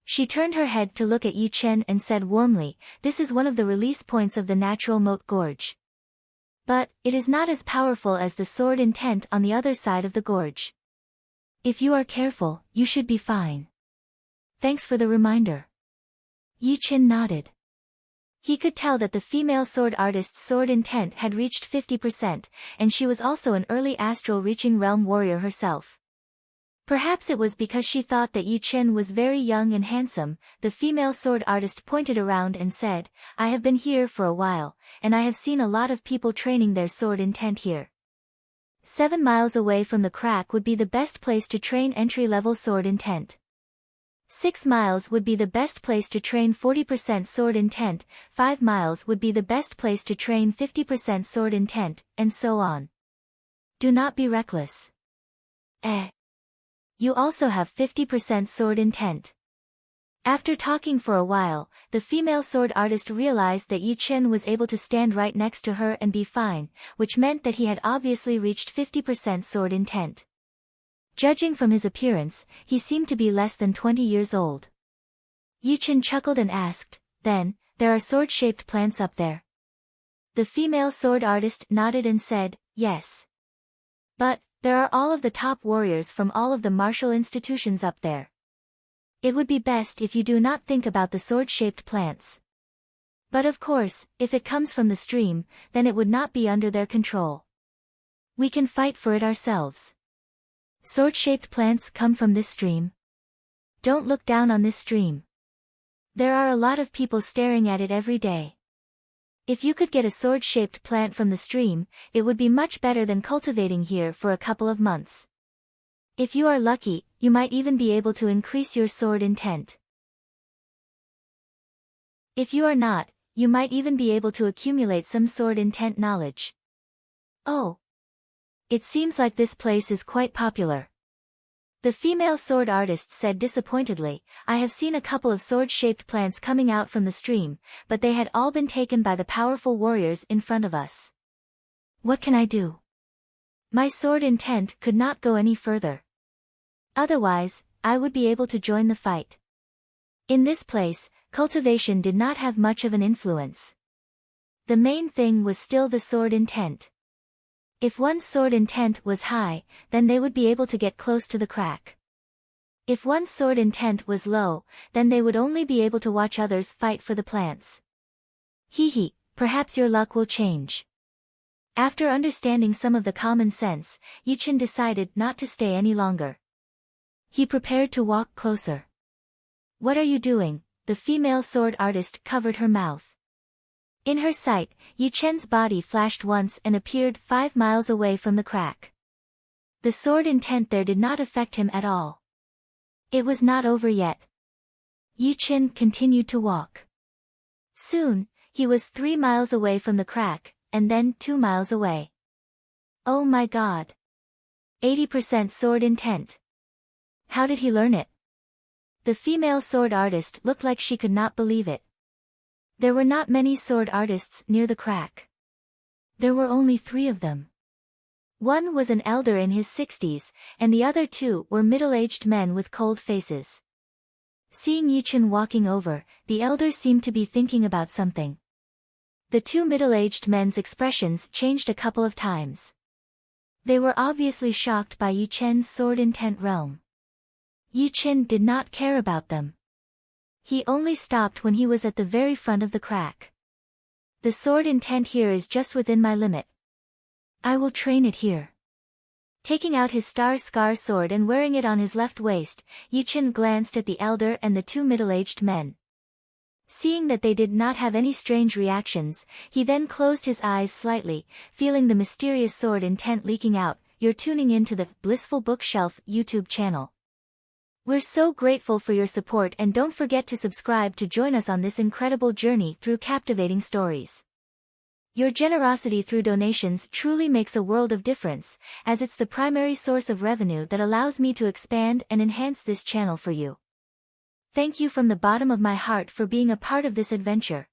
Speaker 1: She turned her head to look at Yi Chen and said warmly, "This is one of the release points of the natural moat gorge. But, it is not as powerful as the sword intent on the other side of the gorge. If you are careful, you should be fine. Thanks for the reminder." Yi Chen nodded. He could tell that the female sword artist's sword intent had reached 50%, and she was also an early astral reaching realm warrior herself. Perhaps it was because she thought that Yi Chen was very young and handsome. The female sword artist pointed around and said, "I have been here for a while, and I have seen a lot of people training their sword intent here. 7 miles away from the crack would be the best place to train entry-level sword intent. 6 miles would be the best place to train 40% sword intent, 5 miles would be the best place to train 50% sword intent, and so on. Do not be reckless. You also have 50% sword intent. After talking for a while, the female sword artist realized that Yi Chen was able to stand right next to her and be fine, which meant that he had obviously reached 50% sword intent. Judging from his appearance, he seemed to be less than 20 years old. Yi Chen chuckled and asked, "Then, there are sword-shaped plants up there?" The female sword artist nodded and said, "Yes. But, there are all of the top warriors from all of the martial institutions up there. It would be best if you do not think about the sword-shaped plants. But of course, if it comes from the stream, then it would not be under their control. We can fight for it ourselves. Sword-shaped plants come from this stream. Don't look down on this stream. There are a lot of people staring at it every day. If you could get a sword-shaped plant from the stream, it would be much better than cultivating here for a couple of months. If you are lucky, you might even be able to increase your sword intent. If you are not, you might even be able to accumulate some sword intent knowledge. Oh. It seems like this place is quite popular. The female sword artist said disappointedly, "I have seen a couple of sword-shaped plants coming out from the stream, but they had all been taken by the powerful warriors in front of us. What can I do? My sword intent could not go any further. Otherwise, I would be able to join the fight." In this place, cultivation did not have much of an influence. The main thing was still the sword intent. If one's sword intent was high, then they would be able to get close to the crack. If one's sword intent was low, then they would only be able to watch others fight for the plants. Perhaps your luck will change. After understanding some of the common sense, Yi Chen decided not to stay any longer. He prepared to walk closer. "What are you doing?" The female sword artist covered her mouth. In her sight, Yi Chen's body flashed once and appeared 5 miles away from the crack. The sword intent there did not affect him at all. It was not over yet. Yi Chen continued to walk. Soon, he was 3 miles away from the crack, and then 2 miles away. Oh my god. 80% sword intent. How did he learn it? The female sword artist looked like she could not believe it. There were not many sword artists near the crack. There were only 3 of them. One was an elder in his 60s, and the other 2 were middle-aged men with cold faces. Seeing Yi Chen walking over, the elder seemed to be thinking about something. The 2 middle-aged men's expressions changed a couple of times. They were obviously shocked by Yi Chen's sword intent realm. Yi Chen did not care about them. He only stopped when he was at the very front of the crack. The sword intent here is just within my limit. I will train it here. Taking out his star-scar sword and wearing it on his left waist, Yi Chen glanced at the elder and the 2 middle-aged men. Seeing that they did not have any strange reactions, he then closed his eyes slightly, feeling the mysterious sword intent leaking out. You're tuning in to the Blissful Bookshelf YouTube channel. We're so grateful for your support, and don't forget to subscribe to join us on this incredible journey through captivating stories. Your generosity through donations truly makes a world of difference, as it's the primary source of revenue that allows me to expand and enhance this channel for you. Thank you from the bottom of my heart for being a part of this adventure.